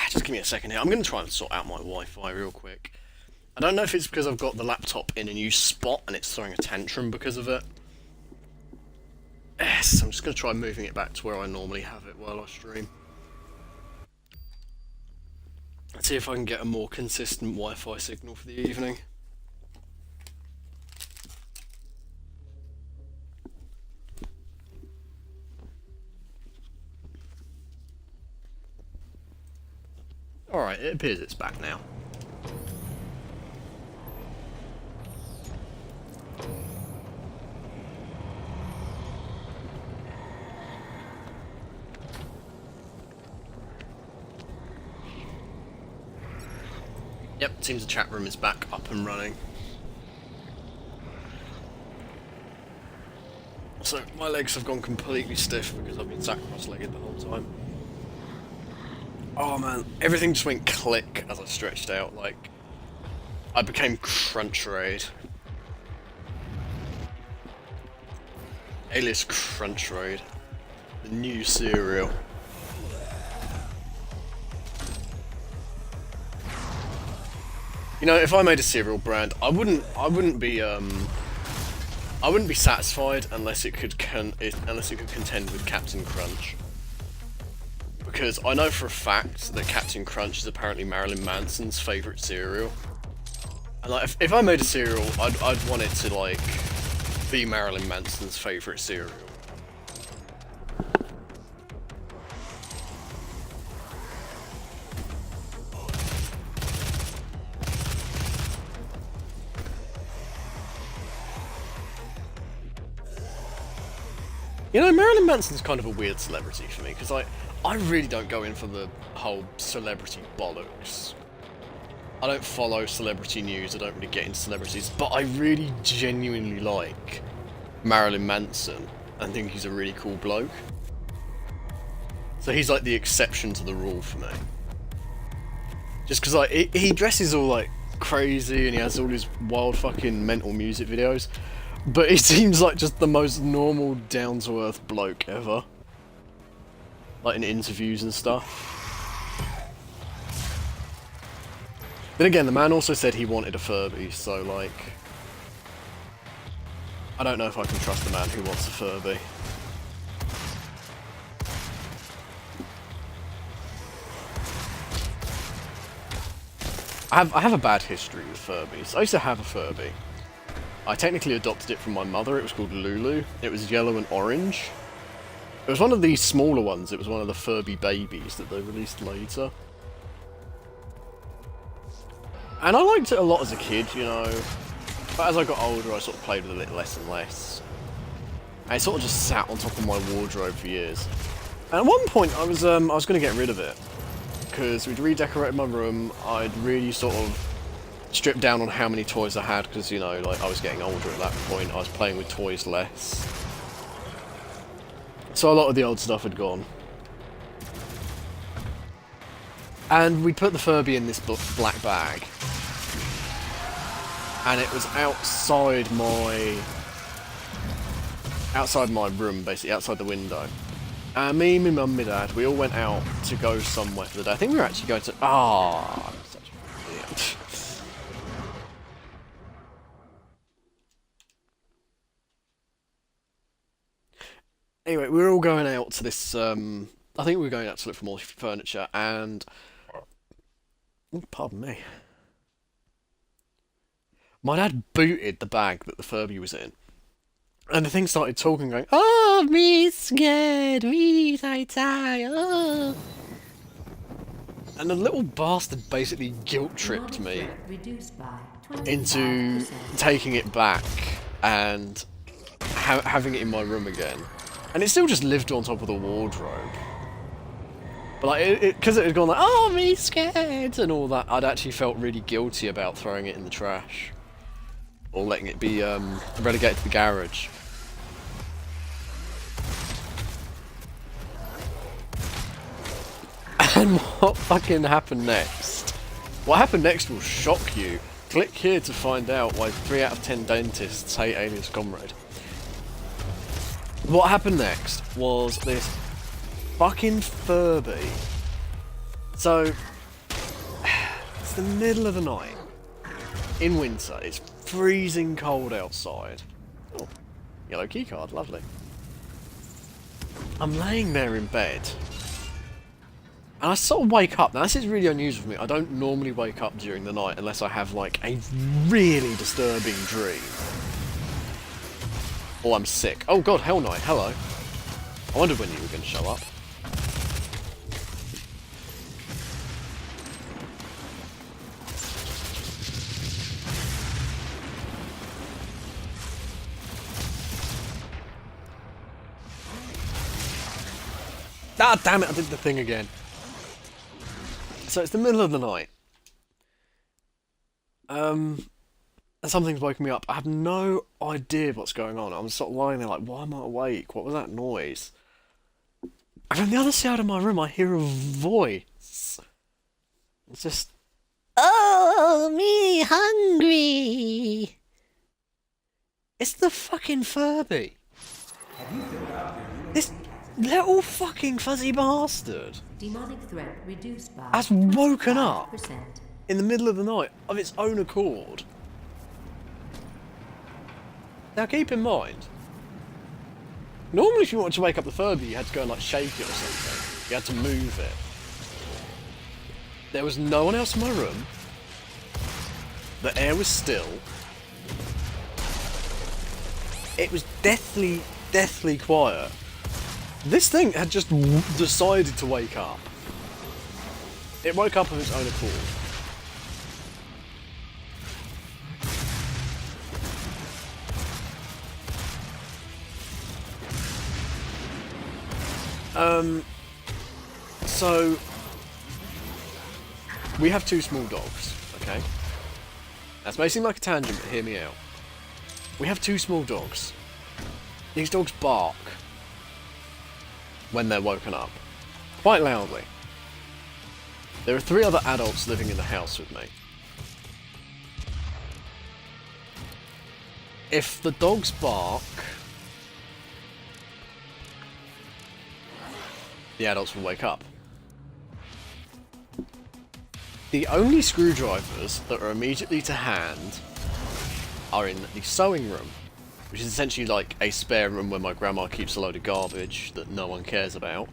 Just give me a second here. I'm going to try and sort out my Wi-Fi real quick. I don't know if it's because I've got the laptop in a new spot and it's throwing a tantrum because of it. Yes, I'm just going to try moving it back to where I normally have it while I stream. Let's see if I can get a more consistent Wi-Fi signal for the evening. Alright, it appears it's back now. Yep, seems the chat room is back up and running. So, my legs have gone completely stiff because I've been sat cross-legged the whole time. Oh man, everything just went click as I stretched out, like, I became CrunchRaid. AliasComrade, the new cereal. You know, if I made a cereal brand, I wouldn't be satisfied unless it could contend with Captain Crunch. Because I know for a fact that Captain Crunch is apparently Marilyn Manson's favourite cereal. And like, if I made a cereal, I'd want it to like be Marilyn Manson's favourite cereal. You know, Marilyn Manson's kind of a weird celebrity for me, because I really don't go in for the whole celebrity bollocks. I don't follow celebrity news, I don't really get into celebrities, but I really genuinely like Marilyn Manson and think he's a really cool bloke. So he's like the exception to the rule for me. Just because like, he dresses all like crazy and he has all these wild fucking mental music videos, but he seems like just the most normal, down-to-earth bloke ever. Like in interviews and stuff. Then again, the man also said he wanted a Furby, so like, I don't know if I can trust a man who wants a Furby. I have a bad history with Furbies. I used to have a Furby. I technically adopted it from my mother. It was called Lulu. It was yellow and orange. It was one of the smaller ones. It was one of the Furby babies that they released later. And I liked it a lot as a kid, you know. But as I got older, I sort of played with it less and less. And it sort of just sat on top of my wardrobe for years. And at one point, I was going to get rid of it. Because we'd redecorated my room. I'd really sort of stripped down on how many toys I had. Because, you know, like, I was getting older at that point. I was playing with toys less. So a lot of the old stuff had gone. And we put the Furby in this black bag. And it was outside my room, basically, outside the window. And me, my mum, my dad, we all went out to go somewhere for the day. I think we were actually going to... Ah, I'm such a idiot. Anyway, we were all going out to this, I think we were going out to look for more furniture, and... Oh, pardon me. My dad booted the bag that the Furby was in. And the thing started talking, going, "Oh, me scared, me so tired, oh." And the little bastard basically guilt-tripped me Reduced by into 25%. taking it back and having it in my room again. And it still just lived on top of the wardrobe. But like, because it had gone like, "Oh, me scared," and all that, I'd actually felt really guilty about throwing it in the trash. Or letting it be relegated to the garage. And what fucking happened next? What happened next will shock you. Click here to find out why 3 out of 10 dentists hate AliasComrade. What happened next was this fucking Furby. So, it's the middle of the night. In winter, it's freezing cold outside. Oh, yellow keycard, lovely. I'm laying there in bed. And I sort of wake up. Now, this is really unusual for me. I don't normally wake up during the night unless I have, like, a really disturbing dream. Or I'm sick. Oh god, Hell Knight, hello. I wondered when you were going to show up. Ah, damn it, I did the thing again. So it's the middle of the night. And something's woken me up. I have no idea what's going on. I'm sort of lying there like, why am I awake? What was that noise? And from the other side of my room, I hear a voice. It's just, "Oh, me hungry." It's the fucking Furby. This little fucking fuzzy bastard Demonic threat reduced by has woken up 5%. in the middle of the night of its own accord. Now keep in mind, normally if you wanted to wake up the Furby, you had to go and like shake it or something. You had to move it. There was no one else in my room. The air was still. It was deathly, deathly quiet. This thing had just decided to wake up. It woke up of its own accord. So we have 2 small dogs, okay? That's may seem like a tangent, but hear me out. We have 2 small dogs. These dogs bark when they're woken up, quite loudly. There are 3 other adults living in the house with me. If the dogs bark, the adults will wake up. The only screwdrivers that are immediately to hand are in the sewing room, which is essentially like a spare room where my grandma keeps a load of garbage that no one cares about.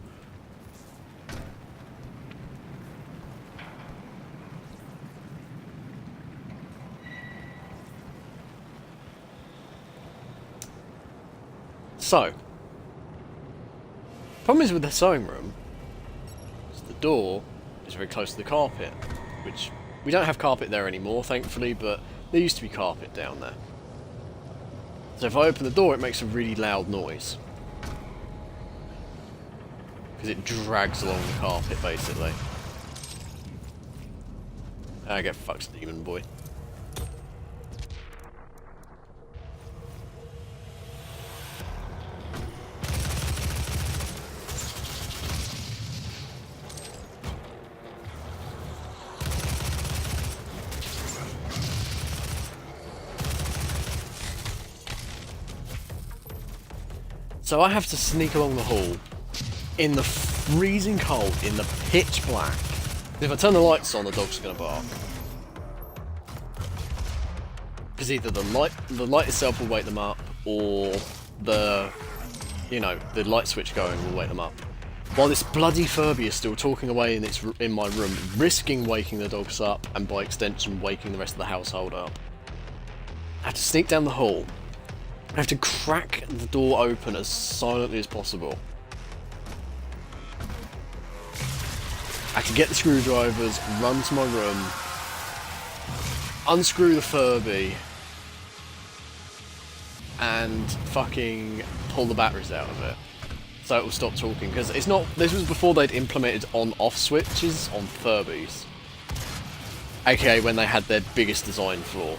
So, problem is with the sewing room, is the door is very close to the carpet, which we don't have carpet there anymore, thankfully, but there used to be carpet down there. So if I open the door, it makes a really loud noise. Because it drags along the carpet, basically. I get fucked, demon boy. So I have to sneak along the hall in the freezing cold, in the pitch black. If I turn the lights on, the dog's gonna bark. Because either the light itself will wake them up, or the light switch going will wake them up. While this bloody Furby is still talking away in my room, risking waking the dogs up, and by extension waking the rest of the household up. I have to sneak down the hall, I have to crack the door open as silently as possible. I have to get the screwdrivers, run to my room, unscrew the Furby, and fucking pull the batteries out of it. So it will stop talking, because it's not... This was before they'd implemented on-off switches on Furbies. AKA when they had their biggest design flaw.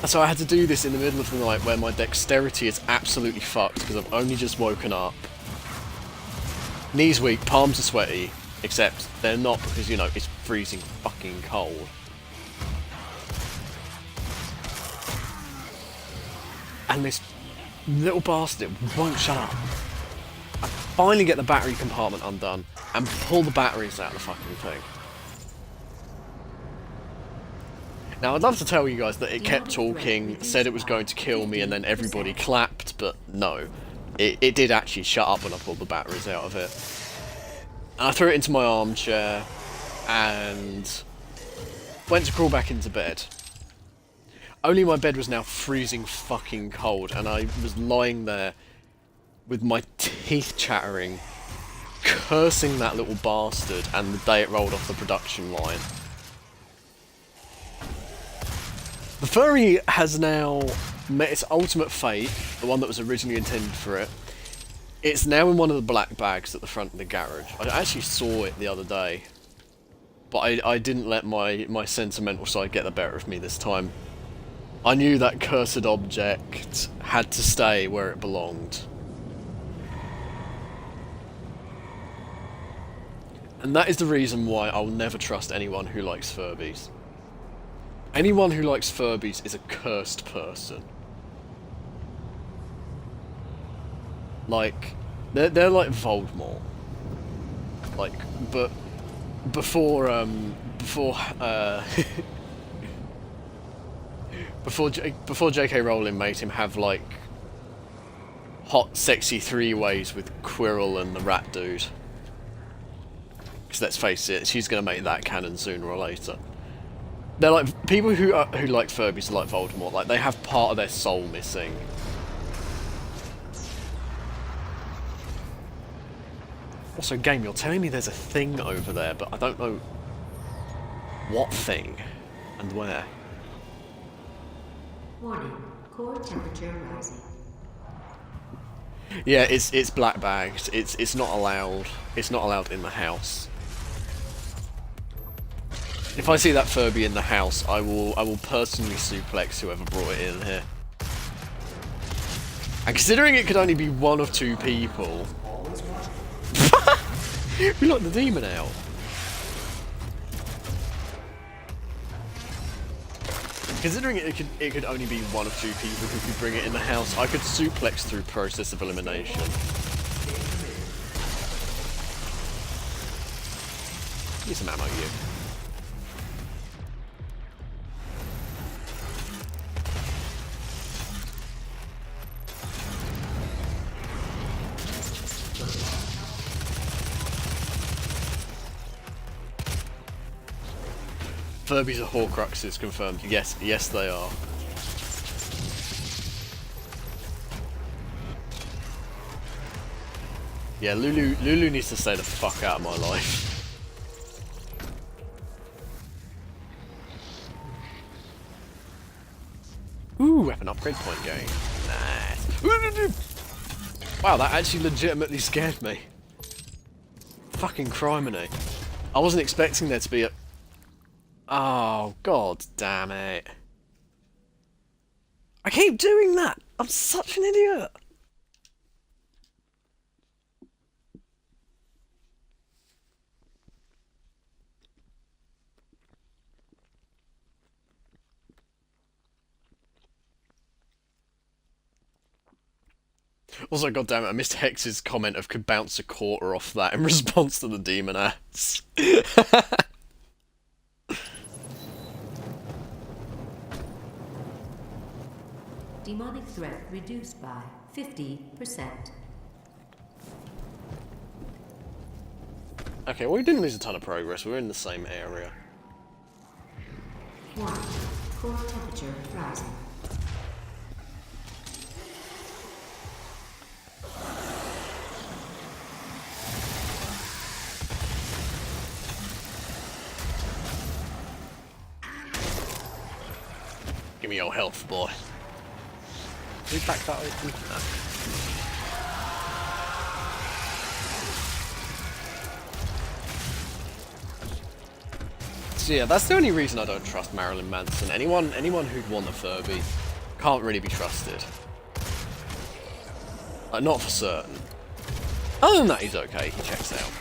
So I had to do this in the middle of the night where my dexterity is absolutely fucked because I've only just woken up. Knees weak, palms are sweaty, except they're not because, you know, it's freezing fucking cold. And this little bastard won't shut up. I finally get the battery compartment undone and pull the batteries out of the fucking thing. Now, I'd love to tell you guys that it kept talking, said it was going to kill me, and then everybody clapped, but no. It did actually shut up when I pulled the batteries out of it. And I threw it into my armchair, and went to crawl back into bed. Only my bed was now freezing fucking cold, and I was lying there with my teeth chattering, cursing that little bastard and the day it rolled off the production line. The furry has now met its ultimate fate, the one that was originally intended for it. It's now in one of the black bags at the front of the garage. I actually saw it the other day, but I didn't let my sentimental side get the better of me this time. I knew that cursed object had to stay where it belonged. And that is the reason why I'll never trust anyone who likes Furbies. Anyone who likes Furbies is a cursed person. Like, they're like Voldemort. Like, but before before J.K. Rowling made him have like hot, sexy three-ways with Quirrell and the rat dude. Because let's face it, she's gonna make that canon sooner or later. They're like people who like Furbies are like Voldemort. Like, they have part of their soul missing. Also, game, you're telling me there's a thing over there, but I don't know what thing and where. Warning, core temperature rising. Yeah, it's black bagged. It's not allowed. It's not allowed in the house. If I see that Furby in the house, I will personally suplex whoever brought it in here. And considering it could only be one of two people, we locked the demon out. Considering it could only be one of two people who could bring it in the house, I could suplex through process of elimination. Need some ammo, you. Furbies are Horcruxes, confirmed. Yes, yes they are. Yeah, Lulu needs to stay the fuck out of my life. Ooh, weapon upgrade point going. Nice. Wow, that actually legitimately scared me. Fucking criminy. I wasn't expecting there to be a... Oh, god damn it. I keep doing that! I'm such an idiot! Also, god damn it, I missed Hex's comment of could bounce a quarter off that in response to the demon ass. Demonic threat reduced by 50%. Okay, well, we didn't lose a ton of progress. We're in the same area. Warning, Core temperature rising. Give me your health, boy. Can we back that open? No. So yeah, that's the only reason I don't trust Marilyn Manson. Anyone who'd want a Furby can't really be trusted. Like, not for certain. Other than that, he's okay. He checks out.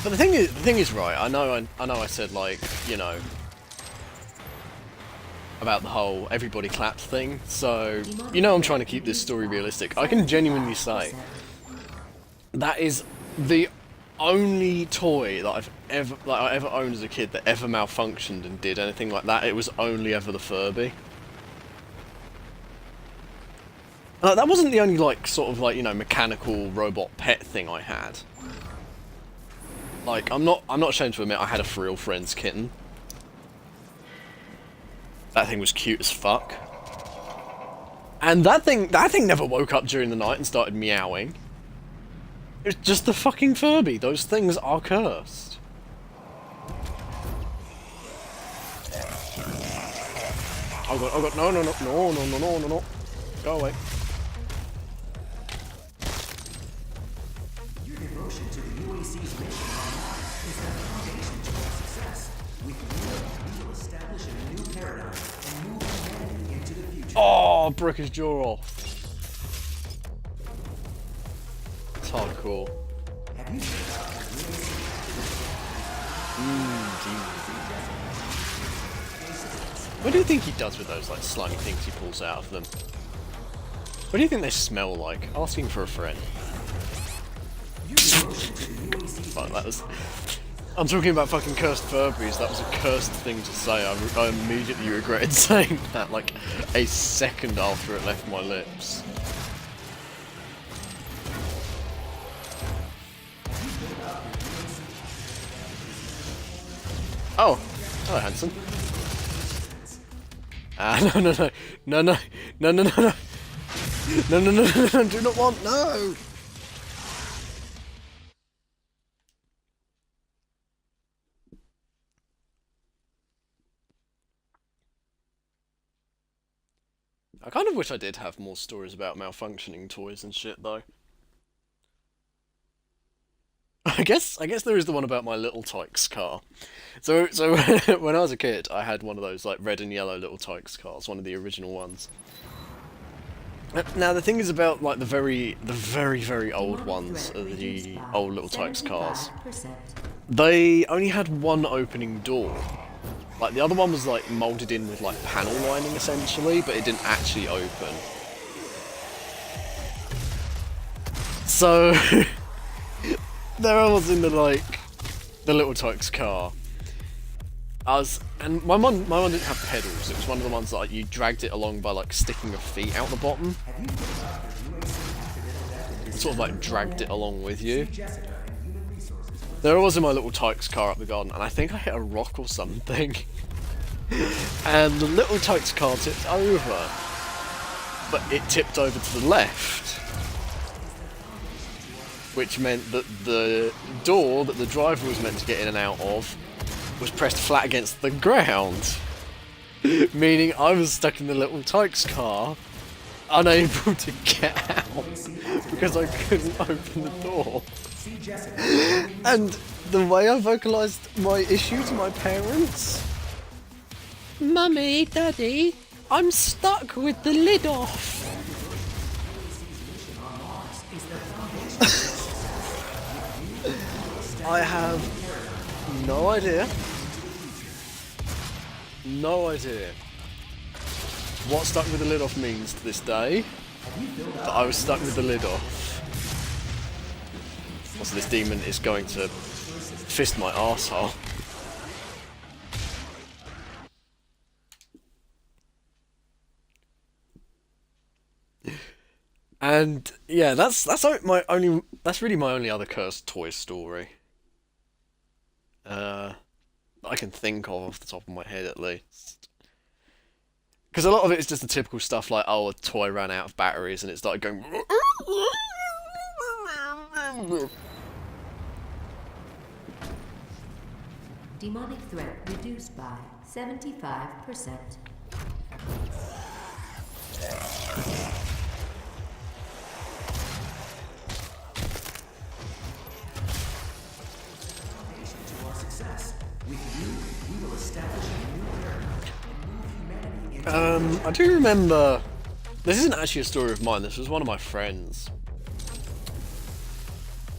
But the thing is, right? I know. I said, like, you know, about the whole everybody claps thing. So you know, I'm trying to keep this story realistic. I can genuinely say that is the only toy that I ever owned as a kid that ever malfunctioned and did anything like that. It was only ever the Furby. That wasn't the only, like, sort of, like, you know, mechanical robot pet thing I had. Like, I'm not ashamed to admit I had a For Real Friends kitten. That thing was cute as fuck. And that thing never woke up during the night and started meowing. It's just the fucking Furby. Those things are cursed. Oh god, no. Go away. Your devotion to the UAC's mission on Mars is the foundation to our success. With you, we will establish a new paradigm and move humanity into the future. Oh, broke his jaw off. It's hardcore. Have you checked out the UAC? What do you think he does with those, like, slimy things he pulls out of them? What do you think they smell like? Asking for a friend. Fuck, that was... I'm talking about fucking cursed Furbies. That was a cursed thing to say. I immediately regretted saying that, like, a second after it left my lips. Oh, hello, Hanson. Ah, no, do not want, no! I kind of wish I did have more stories about malfunctioning toys and shit, though. I guess there is the one about my Little Tykes car. So when I was a kid, I had one of those, like, red and yellow Little Tykes cars, one of the original ones. Now the thing is about, like, the very old ones, the old Little Tykes cars. They only had one opening door. Like, the other one was, like, moulded in with, like, panel lining essentially, but it didn't actually open. So there I was in the Little Tykes car. And my mum didn't have pedals. It was one of the ones that, like, you dragged it along by, like, sticking your feet out the bottom. Sort of, like, dragged it along with you. There I was in my Little Tykes car up the garden, and I think I hit a rock or something. And the Little Tykes car tipped over. But it tipped over to the left. Which meant that the door that the driver was meant to get in and out of was pressed flat against the ground. Meaning I was stuck in the Little Tykes car, unable to get out because I couldn't open the door. And the way I vocalised my issue to my parents: Mummy, Daddy, I'm stuck with the lid off. I have no idea what stuck with the lid off means to this day, but I was stuck with the lid off. Also, this demon is going to fist my arsehole. And yeah, that's really my only other cursed toy story. I can think of off the top of my head at least. Because a lot of it is just the typical stuff like, oh, a toy ran out of batteries and it started going. Demonic threat reduced by 75%. To our success. With you, we will establish a new paradigm and move humanity into I do remember. This isn't actually a story of mine. This was one of my friends.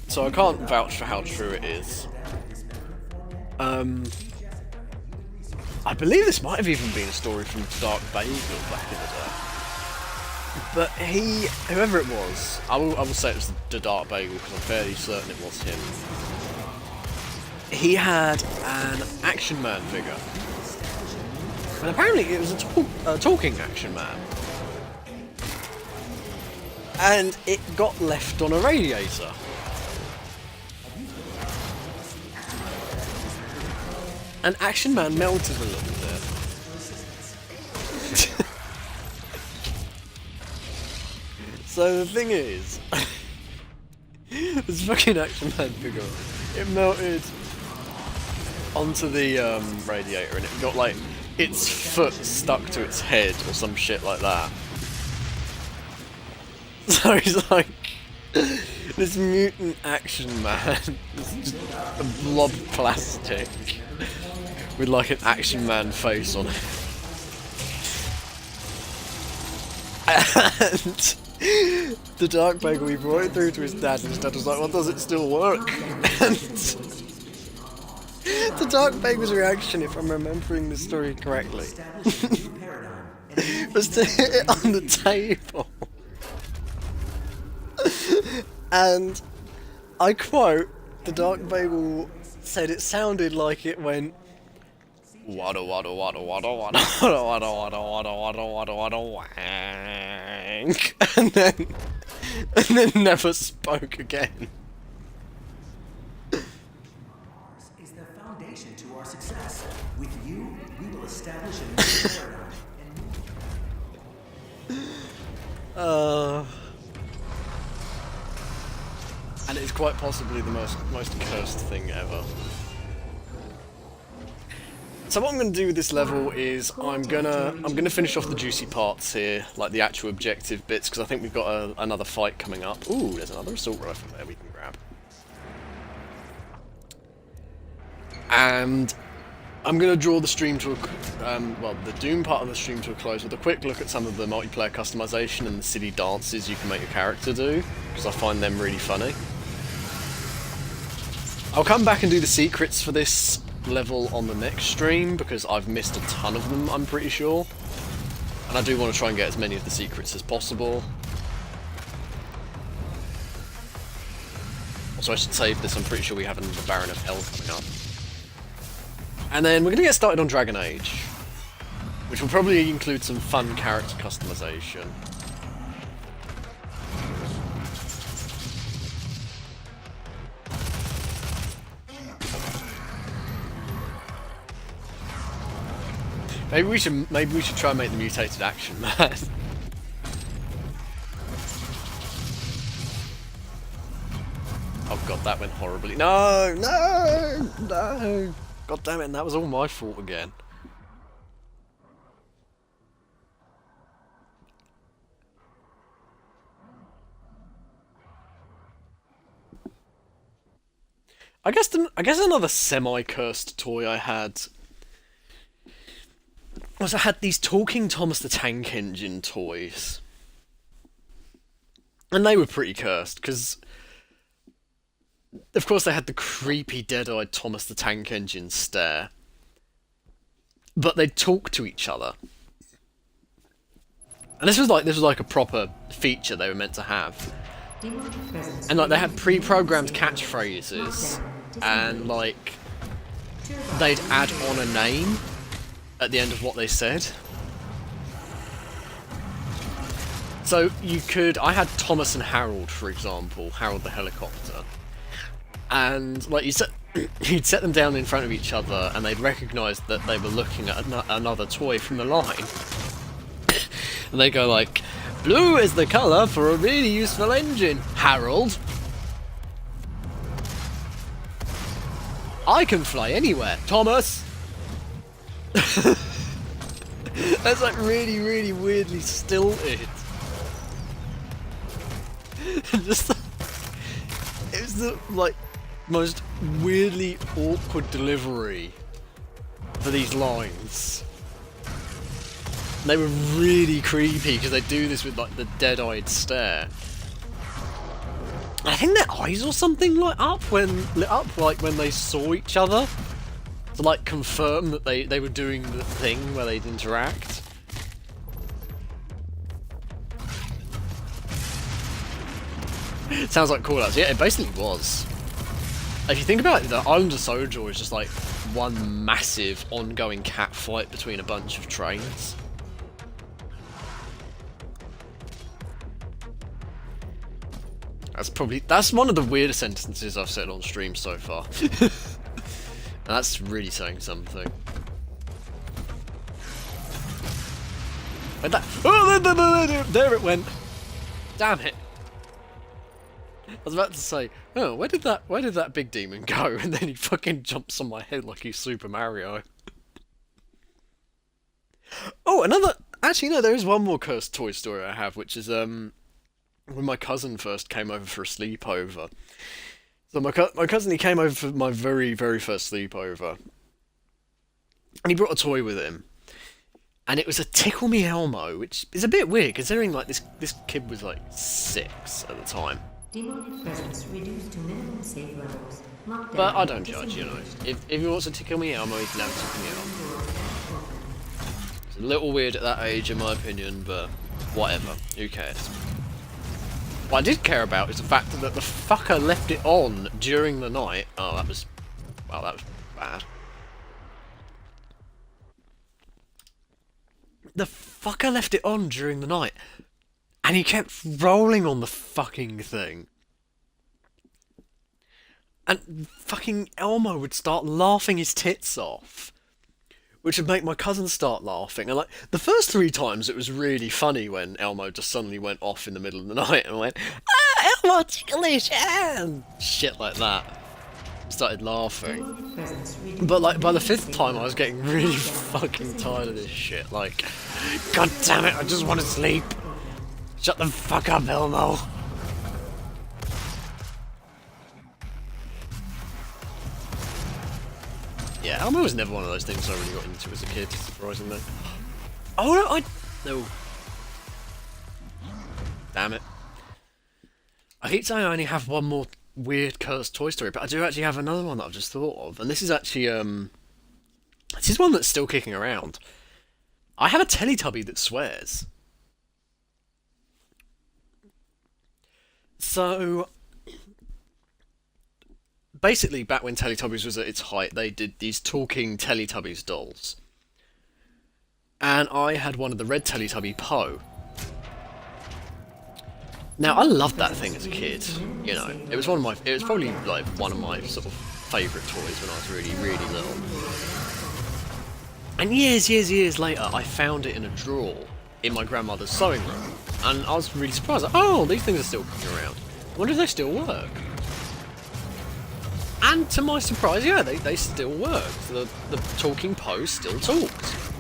So I can't vouch for how true it is. I believe this might have even been a story from Dark Bagel back in the day. But whoever it was, I will say it was the Dark Bagel because I'm fairly certain it was him. He had an Action Man figure. And apparently it was a talking Action Man. And it got left on a radiator. And Action Man melted a little bit. So the thing is, this fucking Action Man figure, it melted onto the radiator and it got like its foot stuck to its head or some shit like that. So he's like this mutant Action Man, just a blob of plastic with like an Action Man face on it. And the Dark Bagel, he brought it through to his dad, and his dad was like, well, does it still work? And the Dark Bagel's reaction, if I'm remembering the story correctly, was to hit it on the table. And I quote, the Dark Bagel said it sounded like it went wada wada wada wada wada wada wada wada wada wada wada wada wank, and then never spoke again. is the foundation to our success. With you, we will establish a new paradigm and And it's quite possibly the most cursed thing ever. So what I'm going to do with this level is I'm gonna finish off the juicy parts here, like the actual objective bits, because I think we've got another fight coming up. Ooh, there's another assault rifle there we can grab. And I'm going to draw the stream to the Doom part of the stream to a close with a quick look at some of the multiplayer customization and the silly dances you can make your character do, because I find them really funny. I'll come back and do the secrets for this level on the next stream, because I've missed a ton of them, I'm pretty sure. And I do want to try and get as many of the secrets as possible. Also, I should save this, I'm pretty sure we have another Baron of Hell coming up. And then we're going to get started on Dragon Age, which will probably include some fun character customization. Maybe we should try and make the mutated Action Man. Oh god, that went horribly. No, no, no! God damn it, and that was all my fault again. I guess another semi-cursed toy I had was I had these talking Thomas the Tank Engine toys. And they were pretty cursed, because of course they had the creepy dead-eyed Thomas the Tank Engine stare. But they'd talk to each other. And this was like a proper feature they were meant to have. Demonic presence. And like they had pre-programmed catchphrases, and like they'd add on a name at the end of what they said. So you could, I had Thomas and Harold, for example, Harold the helicopter, and like you'd set them down in front of each other, and they'd recognise that they were looking at another toy from the line, and they go like, "Blue is the colour for a really useful engine, Harold. I can fly anywhere, Thomas." That's like really, really weirdly stilted. Just it was the like most weirdly awkward delivery for these lines. They were really creepy because they do this with like the dead-eyed stare. I think their eyes or something lit up like when they saw each other to like confirm that they were doing the thing where they'd interact. Sounds like callouts. Yeah, it basically was. If you think about it, the Island of Sojourn is just like one massive ongoing cat fight between a bunch of trains. That's one of the weirdest sentences I've said on stream so far. That's really saying something. Like that. Oh, there it went. Damn it. I was about to say, oh, where did that big demon go? And then he fucking jumps on my head like he's Super Mario. Oh, actually no, there is one more cursed toy story I have, which is when my cousin first came over for a sleepover. So my cousin, he came over for my very, very first sleepover, and he brought a toy with him, and it was a Tickle Me Elmo, which is a bit weird considering like this kid was like 6 at the time. Demonic presence reduced to minimum safe levels. Lockdown. But I don't judge, you know. If he wants to Tickle Me Elmo, he can have a Tickle Me Elmo. It's a little weird at that age, in my opinion, but whatever. Who cares? What I did care about is the fact that the fucker left it on during the night. Oh, that was bad. The fucker left it on during the night, and he kept rolling on the fucking thing. And fucking Elmo would start laughing his tits off, which would make my cousin start laughing. And like the first 3 times, it was really funny when Elmo just suddenly went off in the middle of the night and went, "Ah, Elmo ticklish!" and shit like that. Started laughing. But like by the 5th time, I was getting really fucking tired of this shit. Like, God damn it, I just want to sleep. Shut the fuck up, Elmo. Yeah, Elmo was never one of those things I really got into as a kid, surprisingly. Oh no, no. Damn it. I keep saying I only have one more weird cursed toy story, but I do actually have another one that I've just thought of, and this is actually this is one that's still kicking around. I have a Teletubby that swears. So basically, back when Teletubbies was at its height, they did these talking Teletubbies dolls, and I had one of the red Teletubby, Poe. Now, I loved that thing as a kid, you know. It was probably like one of my sort of favourite toys when I was really, really little. And years later, I found it in a drawer in my grandmother's sewing room, and I was really surprised. Like, oh, these things are still kicking around. I wonder if they still work. And to my surprise, yeah, they still work. The talking Poe still talks.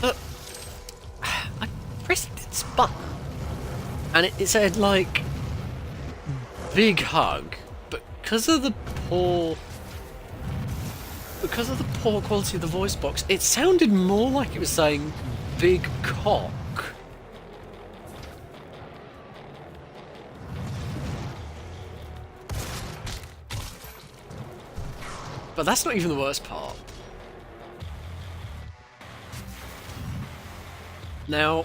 But I pressed its button, and it said like big hug, but because of the poor quality of the voice box, it sounded more like it was saying big cock. But that's not even the worst part. Now,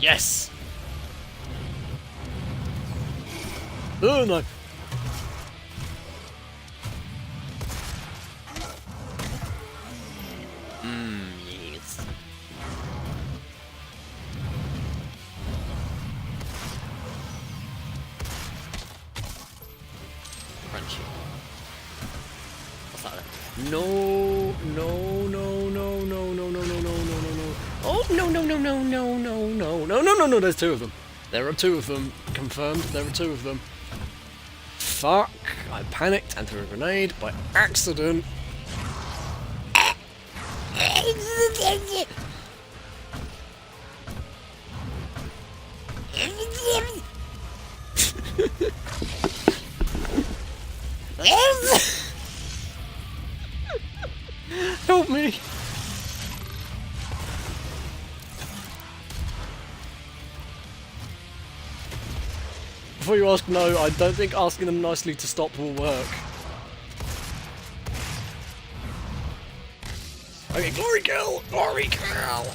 Yes! Oh no! Yes. Crunchy. What's that then? No, no, no, no, no, no, no, no, no, no, no, no. Oh, no, no, no, no, no, no, no, no, no, no, no, there's two of them. There are two of them. Confirmed, there are two of them. Fuck, I panicked and threw a grenade by accident. Help me! Before you ask, no, I don't think asking them nicely to stop will work. Okay, glory kill! Glory kill!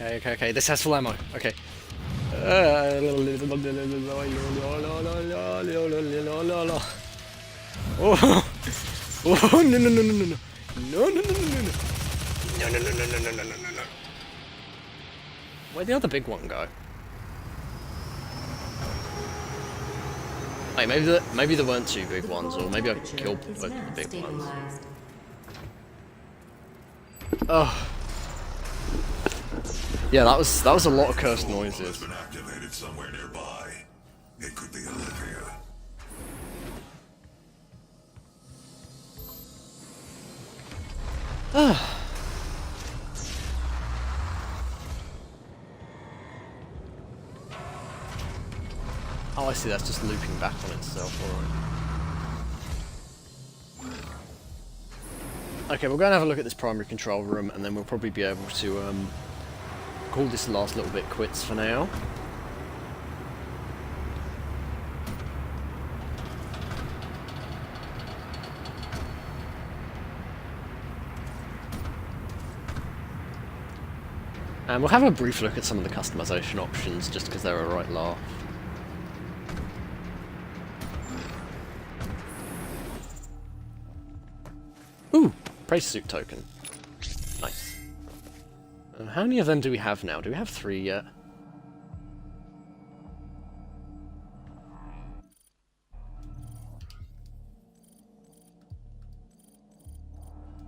Okay, this has full ammo. Okay. Oh! Oh, no, no, no, no, no, no. No, no, no, no, no, no. No, no, no, no, no, no, no, no, no. Where'd the other big one go? Hey, maybe there weren't two big ones, or maybe I killed both of the big ones. Oh. Yeah, that was a lot of cursed noises. Has been activated somewhere nearby. It could be Olivia. Oh, I see, that's just looping back on itself, alright. Okay, we're going to have a look at this primary control room, and then we'll probably be able to call this last little bit quits for now. And we'll have a brief look at some of the customization options, just because they're a right laugh. Ooh! Praise suit token. Nice. How many of them do we have now? Do we have 3 yet?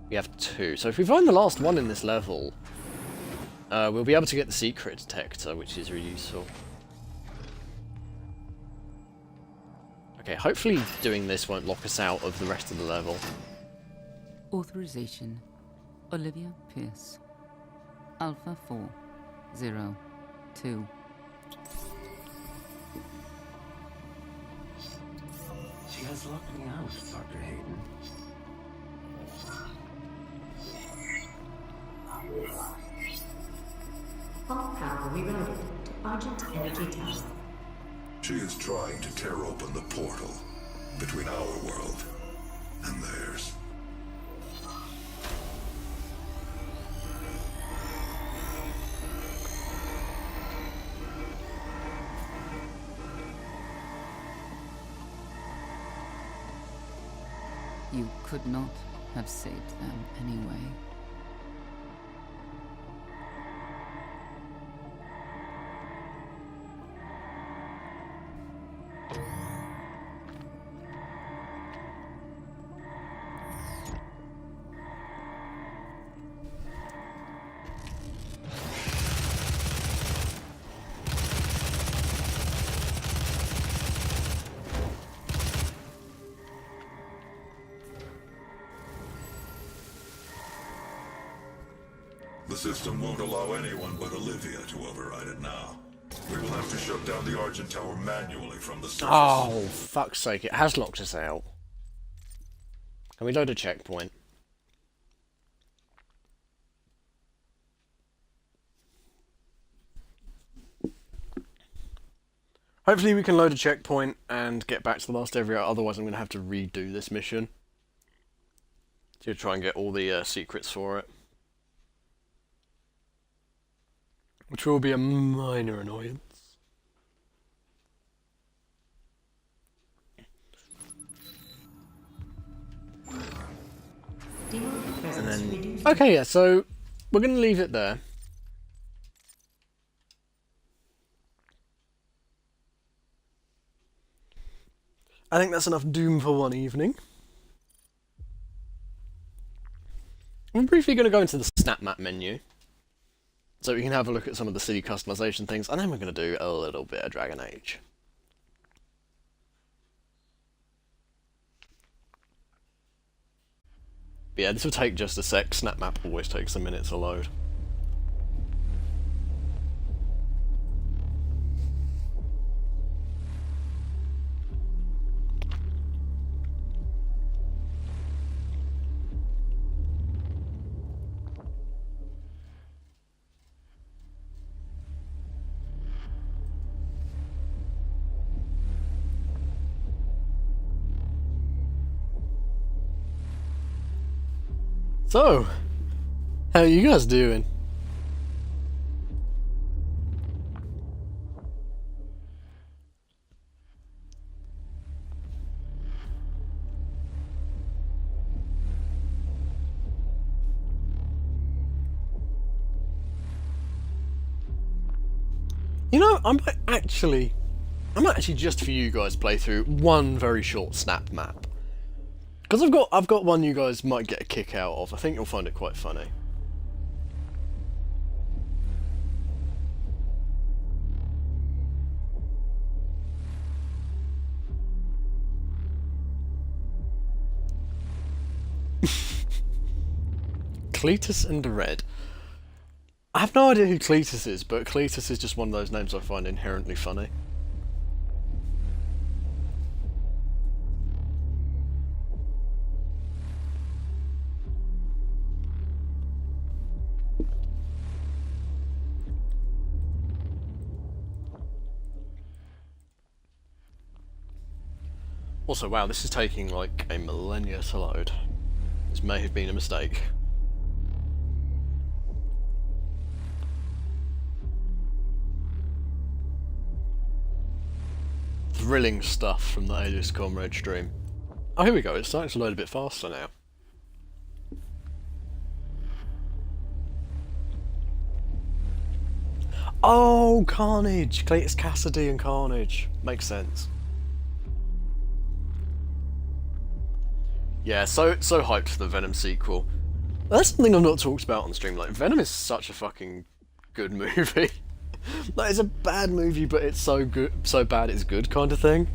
We have 2. So if we find the last one in this level, we'll be able to get the secret detector, which is really useful. Okay, hopefully doing this won't lock us out of the rest of the level. Authorization. Olivia Pierce. Alpha 402. She has locked me out, Dr. Hayden. All power rerouted to Argent Energy Tower. She is trying to tear open the portal between our world and theirs. You could not have saved them anyway. The system won't allow anyone but Olivia to override it now. We will have to shut down the Argent Tower manually from the surface. Oh, fuck's sake, it has locked us out. Can we load a checkpoint? Hopefully we can load a checkpoint and get back to the last area, otherwise I'm going to have to redo this mission. To try and get all the secrets for it. Which will be a minor annoyance. And then, okay, yeah, so we're going to leave it there. I think that's enough Doom for one evening. I'm briefly going to go into the snap map menu, so we can have a look at some of the city customization things, and then we're going to do a little bit of Dragon Age. But yeah, this will take just a sec. Snap map always takes a minute to load. So, how are you guys doing? You know, I might actually just for you guys play through one very short snap map. Because I've got one you guys might get a kick out of. I think you'll find it quite funny. Cletus and Red. I have no idea who Cletus is, but Cletus is just one of those names I find inherently funny. Also, wow, this is taking like a millennia to load. This may have been a mistake. Thrilling stuff from the AliasComrade stream. Oh, here we go, it's starting to load a bit faster now. Oh, Carnage! Cletus Cassidy and Carnage. Makes sense. Yeah, so hyped for the Venom sequel. That's something I've not talked about on stream. Like, Venom is such a fucking good movie. Like, it's a bad movie, but it's so good, so bad it's good kind of thing.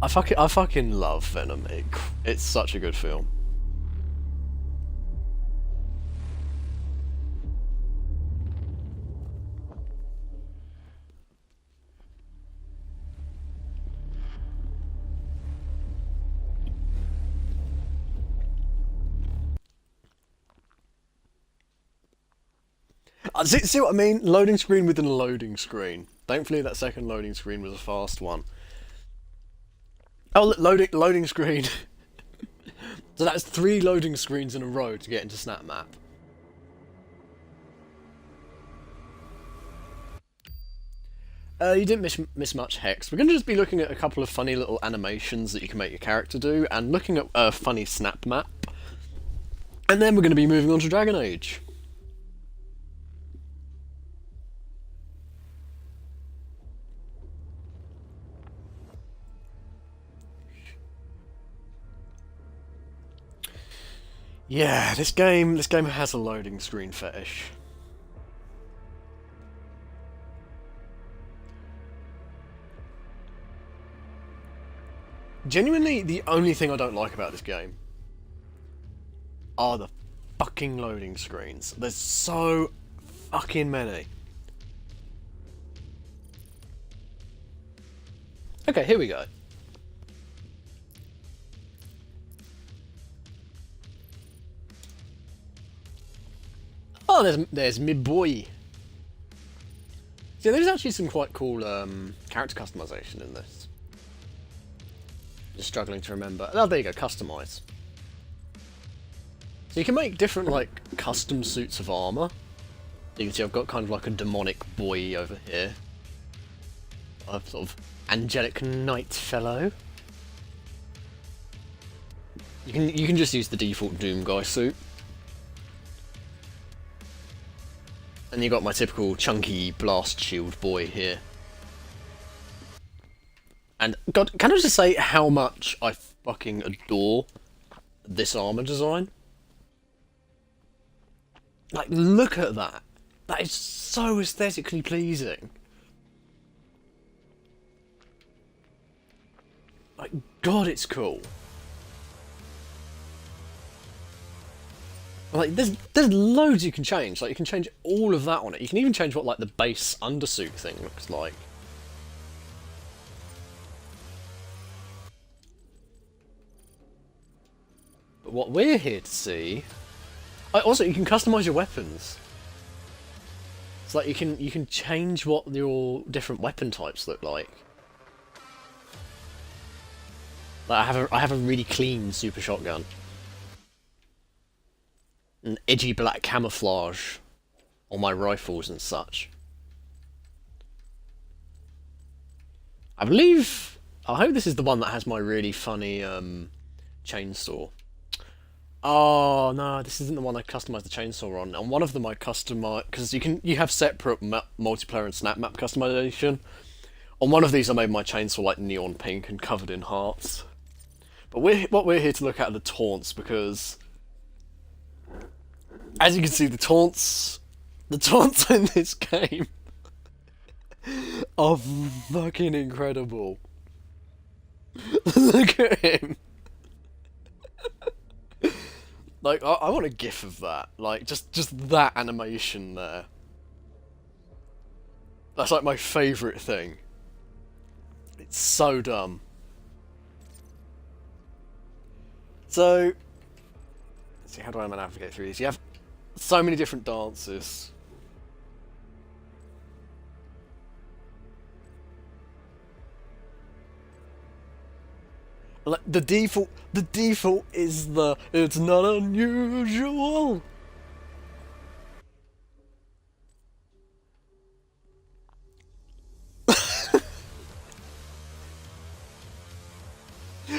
I fucking love Venom. It's such a good film. See what I mean? Loading screen within a loading screen. Thankfully that second loading screen was a fast one. Oh, loading screen. So that's 3 loading screens in a row to get into Snap Map. You didn't miss much, Hex. We're going to just be looking at a couple of funny little animations that you can make your character do, and looking at a funny Snap Map. And then we're going to be moving on to Dragon Age. Yeah, this game has a loading screen fetish. Genuinely, the only thing I don't like about this game are the fucking loading screens. There's so fucking many. Okay, here we go. Oh, there's me boy. Yeah, there's actually some quite cool character customization in this. Just struggling to remember. Oh, there you go, customize. So you can make different, like, custom suits of armour. You can see I've got kind of like a demonic boy over here. A sort of angelic knight fellow. You can just use the default Doom guy suit. And you got my typical chunky blast shield boy here. And God, can I just say how much I fucking adore this armor design? Like, look at that. That is so aesthetically pleasing. Like, God, it's cool. Like, there's loads you can change. Like, you can change all of that on it. You can even change what, like, the base undersuit thing looks like. But what we're here to see... Also, you can customise your weapons. It's like you can change what your different weapon types look like. Like I have a really clean super shotgun. An edgy black camouflage on my rifles and such. I hope this is the one that has my really funny chainsaw. Oh no, this isn't the one I customised the chainsaw on. On one of them I customised, because you have separate multiplayer and snap map customization. On one of these I made my chainsaw like neon pink and covered in hearts. But what we're here to look at are the taunts, because as you can see, the taunts in this game are fucking incredible. Look at him. Like, I want a gif of that. Like, just that animation there. That's like my favourite thing. It's so dumb. So, let's see, how do I navigate through these? You have so many different dances. Like, the default is it's not unusual.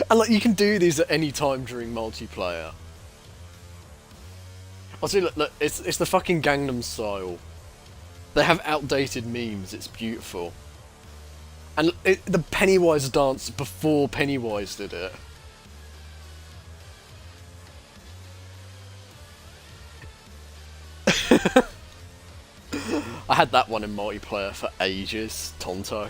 And like, you can do these at any time during multiplayer. Also, look, it's the fucking Gangnam Style. They have outdated memes, it's beautiful. And the Pennywise dance before Pennywise did it. I had that one in multiplayer for ages, Tonto.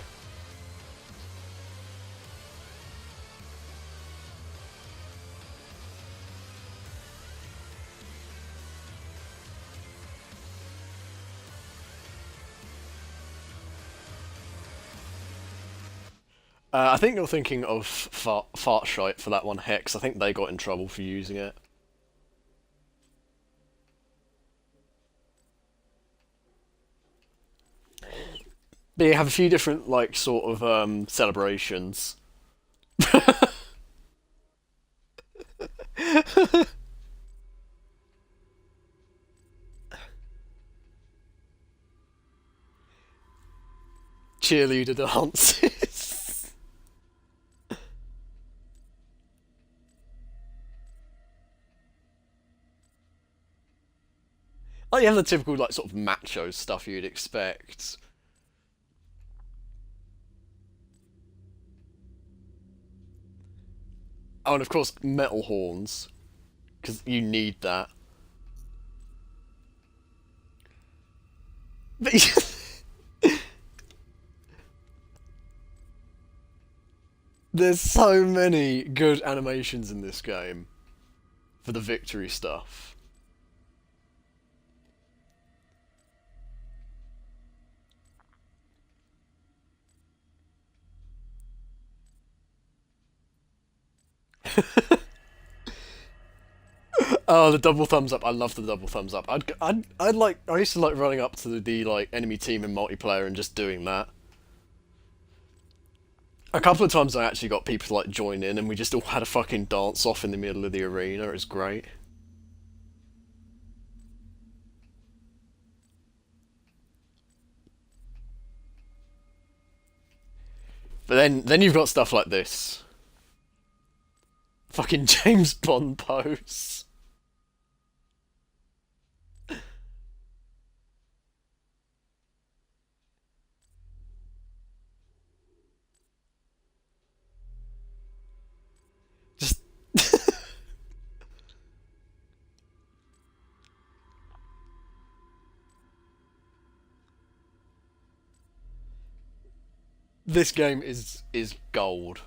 I think you're thinking of Fart Shite for that one, Hex. I think they got in trouble for using it. But you have a few different, like, sort of, celebrations. Cheerleader dances. Oh, you have the typical, like, sort of macho stuff you'd expect. Oh, and of course, metal horns. Because you need that. But there's so many good animations in this game. For the victory stuff. Oh, the double thumbs up! I love the double thumbs up. I used to like running up to the like enemy team in multiplayer and just doing that. A couple of times I actually got people to like join in, and we just all had a fucking dance off in the middle of the arena. It was great. But then you've got stuff like this. Fucking James Bond pose. Just this game is gold.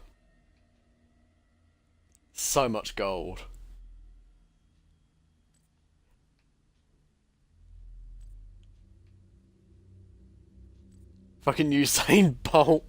So much gold. Fucking Usain Bolt.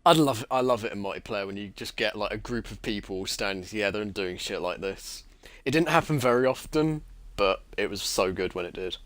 I love it in multiplayer when you just get like a group of people standing together and doing shit like this. It didn't happen very often, but it was so good when it did.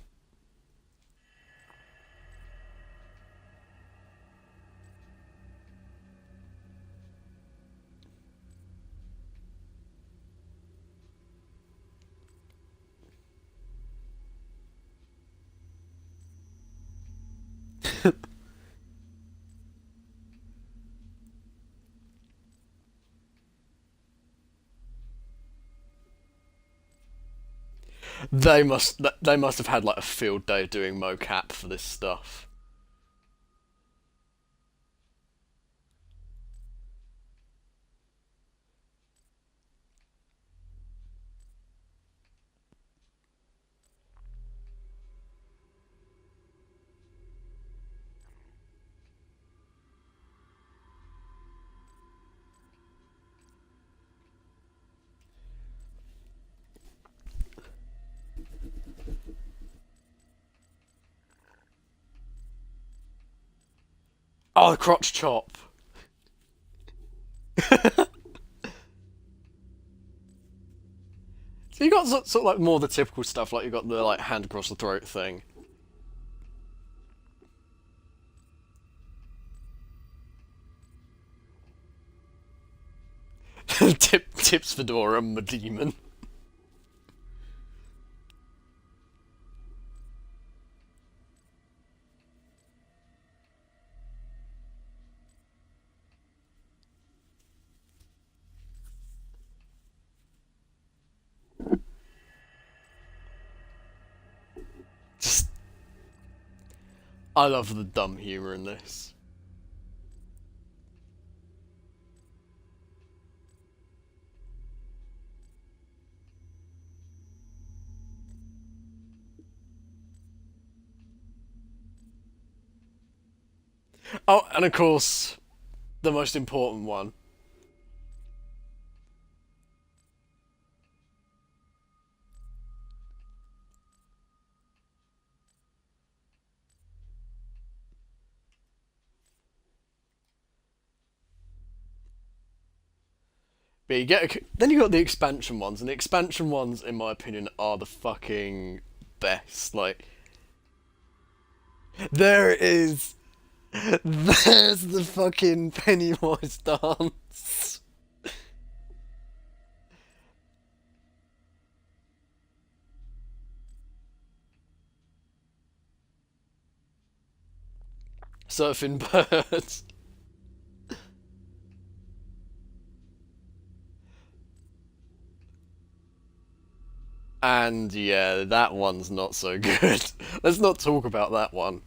They must have had like a field day doing mocap for this stuff. Oh, the crotch chop. So you got sort of like more the typical stuff, like you got the like hand across the throat thing. Tips Fedora, my demon. Just, I love the dumb humour in this. Oh, and of course, the most important one. But then you got the expansion ones, and the expansion ones, in my opinion, are the fucking best. Like, there it is. There's the fucking Pennywise dance. Surfing birds. And yeah, that one's not so good. Let's not talk about that one.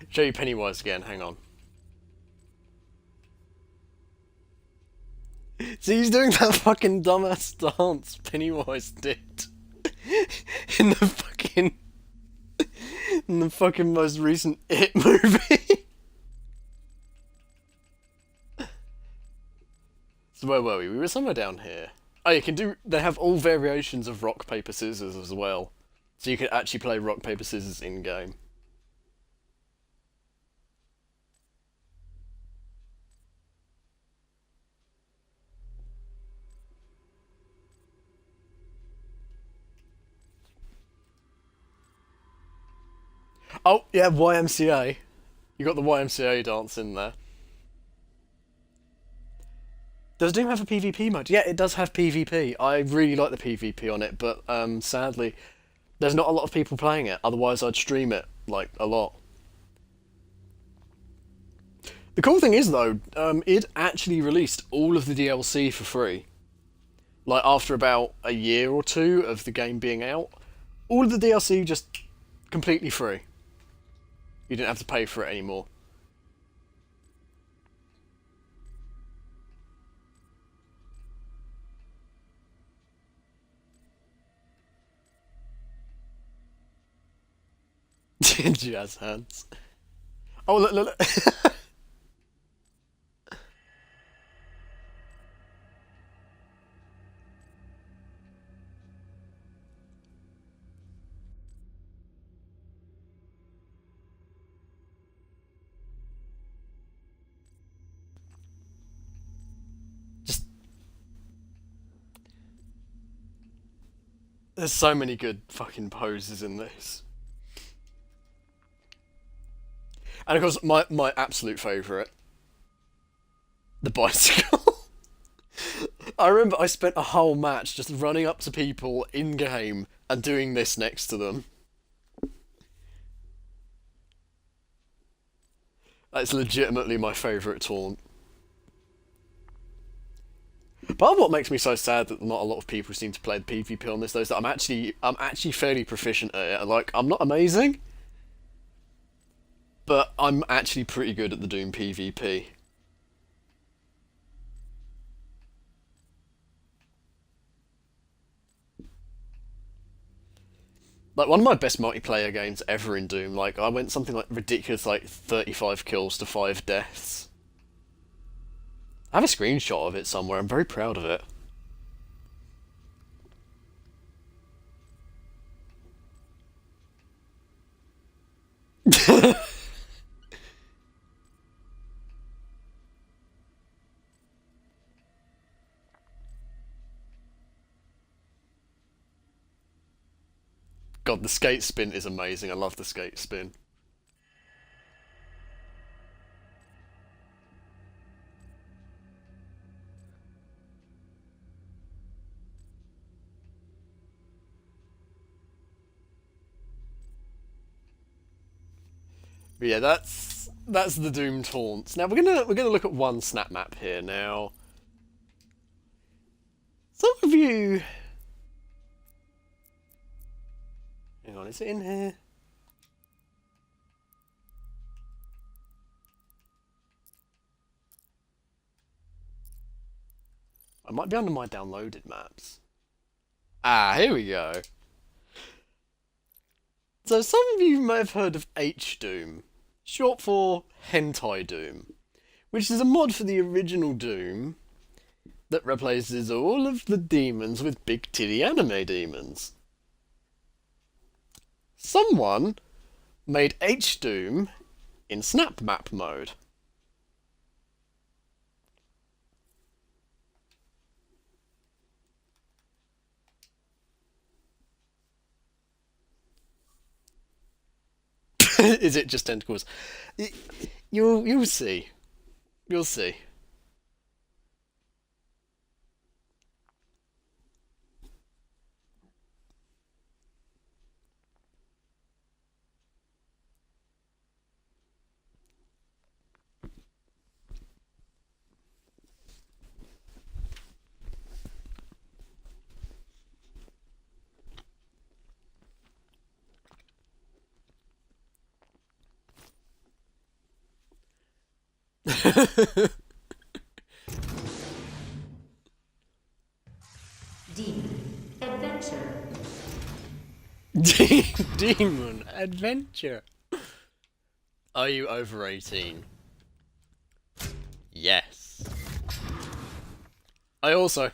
Show you Pennywise again, hang on. See, he's doing that fucking dumbass dance Pennywise did in the fucking most recent It movie. So where were we? We were somewhere down here. Oh, you can do. They have all variations of rock paper scissors as well, so you can actually play rock paper scissors in game. Oh, yeah, YMCA. You got the YMCA dance in there. Does Doom have a PvP mode? Yeah, it does have PvP. I really like the PvP on it, but sadly, there's not a lot of people playing it. Otherwise, I'd stream it, like, a lot. The cool thing is, though, it actually released all of the DLC for free. Like, after about a year or two of the game being out, all of the DLC just completely free. You didn't have to pay for it anymore. Jazz hands. Oh, look, look, look. Just... There's so many good fucking poses in this. And of course, my absolute favourite. The bicycle. I remember I spent a whole match just running up to people in-game and doing this next to them. That's legitimately my favourite taunt. Part of what makes me so sad that not a lot of people seem to play the PvP on this, though, is that I'm actually fairly proficient at it. Like, I'm not amazing, but I'm actually pretty good at the Doom PvP. Like, one of my best multiplayer games ever in Doom, like, I went something like ridiculous, like 35 kills to 5 deaths. I have a screenshot of it somewhere, I'm very proud of it. God, the skate spin is amazing. I love the skate spin. But yeah, that's the Doom taunts. Now we're gonna look at one snap map here. Now, some of you, hang on, is it in here? I might be under my downloaded maps. Ah, here we go. So some of you may have heard of H-Doom, short for Hentai Doom, which is a mod for the original Doom that replaces all of the demons with big titty anime demons. Someone made H-Doom in snap map mode. Is it just tentacles? You'll see. You'll see. adventure. Demon adventure. Are you over 18? Yes. I also.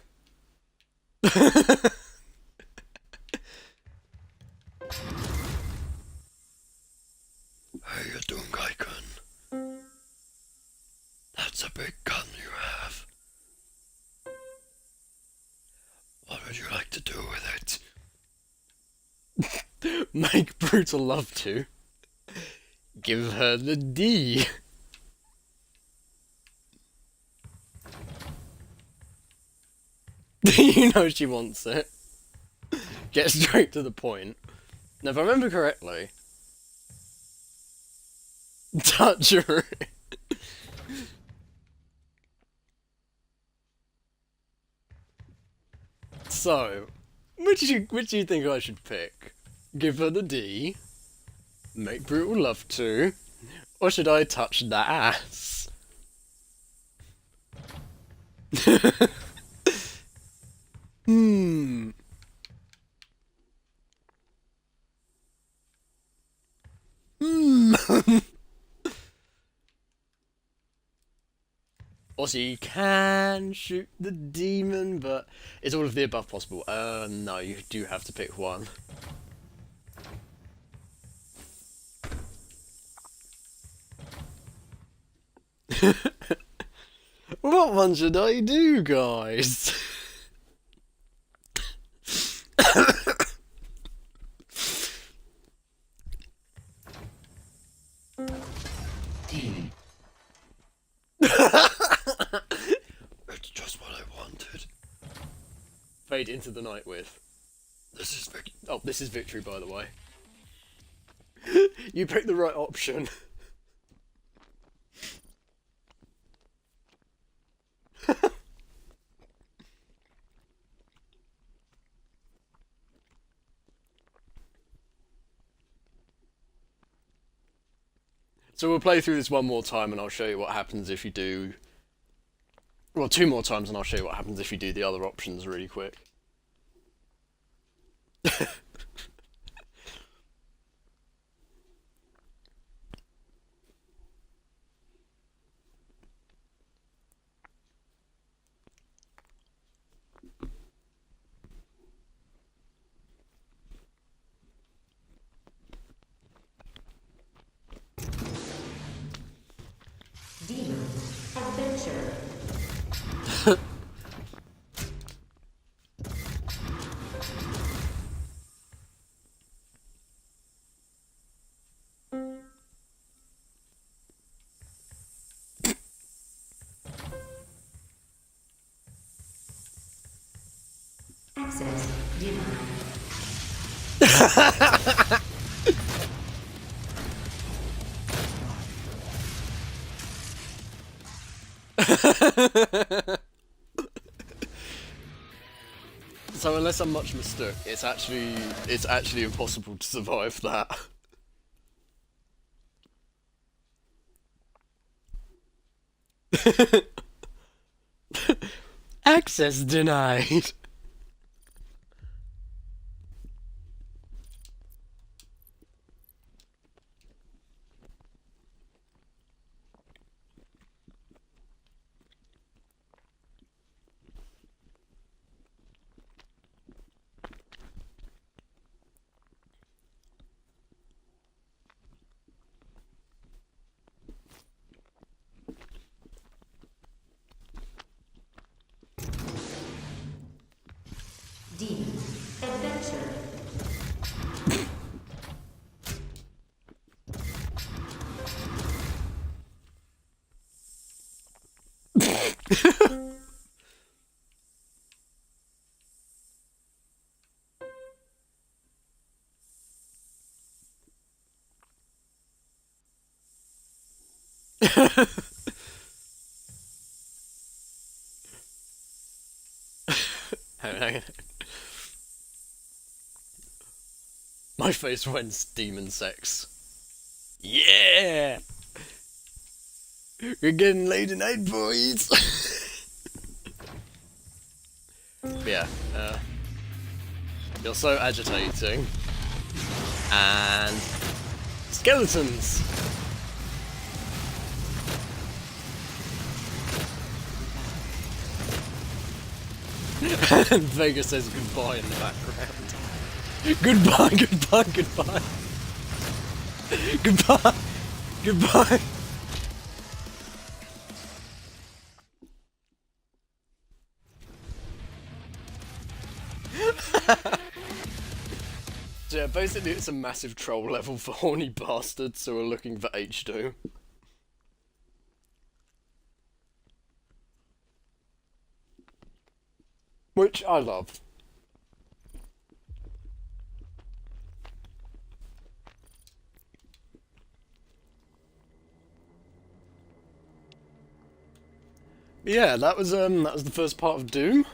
How you doing, Icon? That's a big gun you have. What would you like to do with it? Make brutal love to. Give her the D. You know she wants it. Get straight to the point. Now, if I remember correctly, touch her. So, which do you think I should pick? Give her the D, make brutal love to, or should I touch that ass? Hmm. Also, you can shoot the demon, but is all of the above possible? No, you do have to pick one. What one should I do, guys? It's just what I wanted. Fade into the night with. This is this is victory, by the way. You picked the right option. So we'll play through this one more time and I'll show you what happens if you do... Well, two more times and I'll show you what happens if you do the other options really quick. Demon adventure. Access denied. So unless I'm much mistook, it's actually impossible to survive that. Access denied. Demon adventure. Hang on. My face went demon sex. Yeah! We're getting late tonight, boys! Yeah, You're so agitating. And skeletons. And Vega says goodbye in the background. Goodbye, goodbye, goodbye. Goodbye. Goodbye. So yeah, basically it's a massive troll level for horny bastards who are looking for H2. Which I love. Yeah, that was the first part of Doom.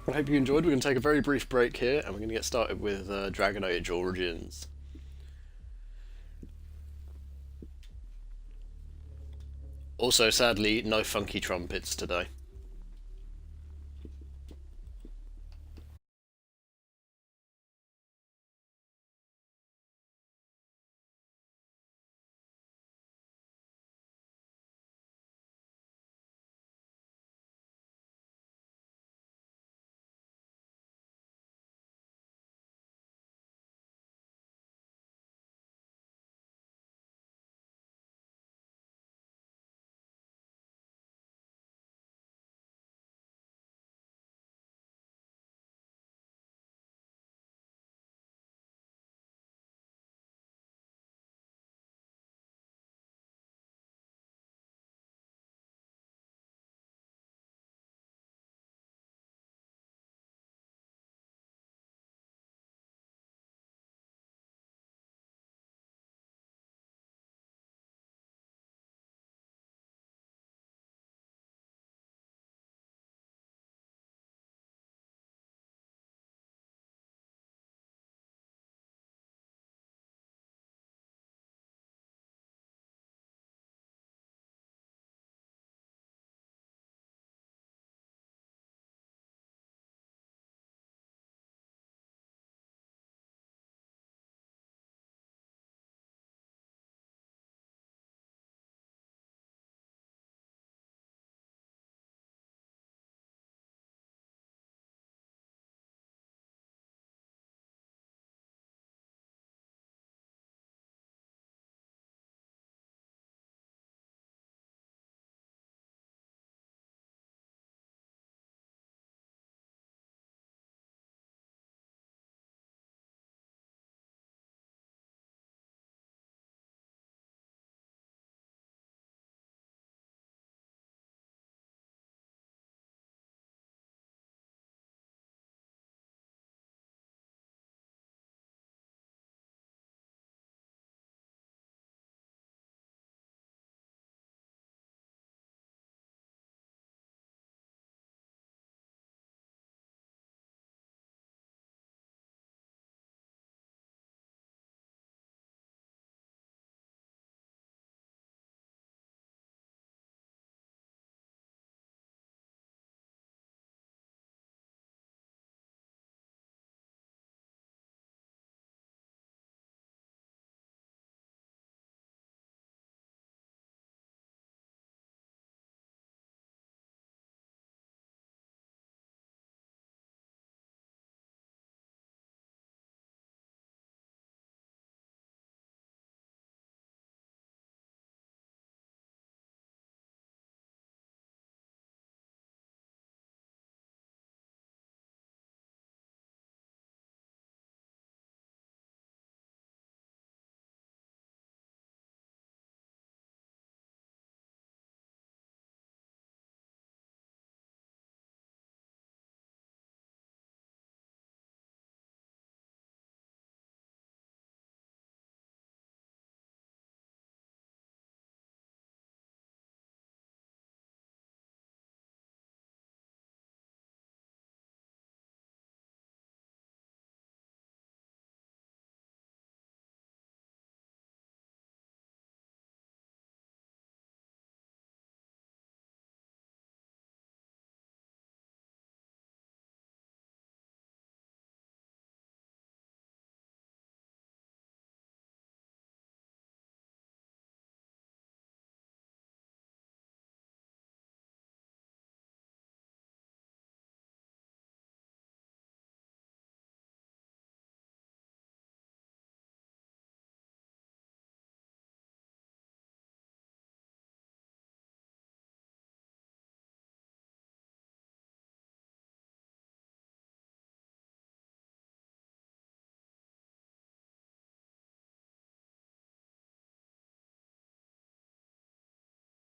I hope you enjoyed. We're going to take a very brief break here, and we're going to get started with Dragon Age Origins. Also, sadly, no funky trumpets today.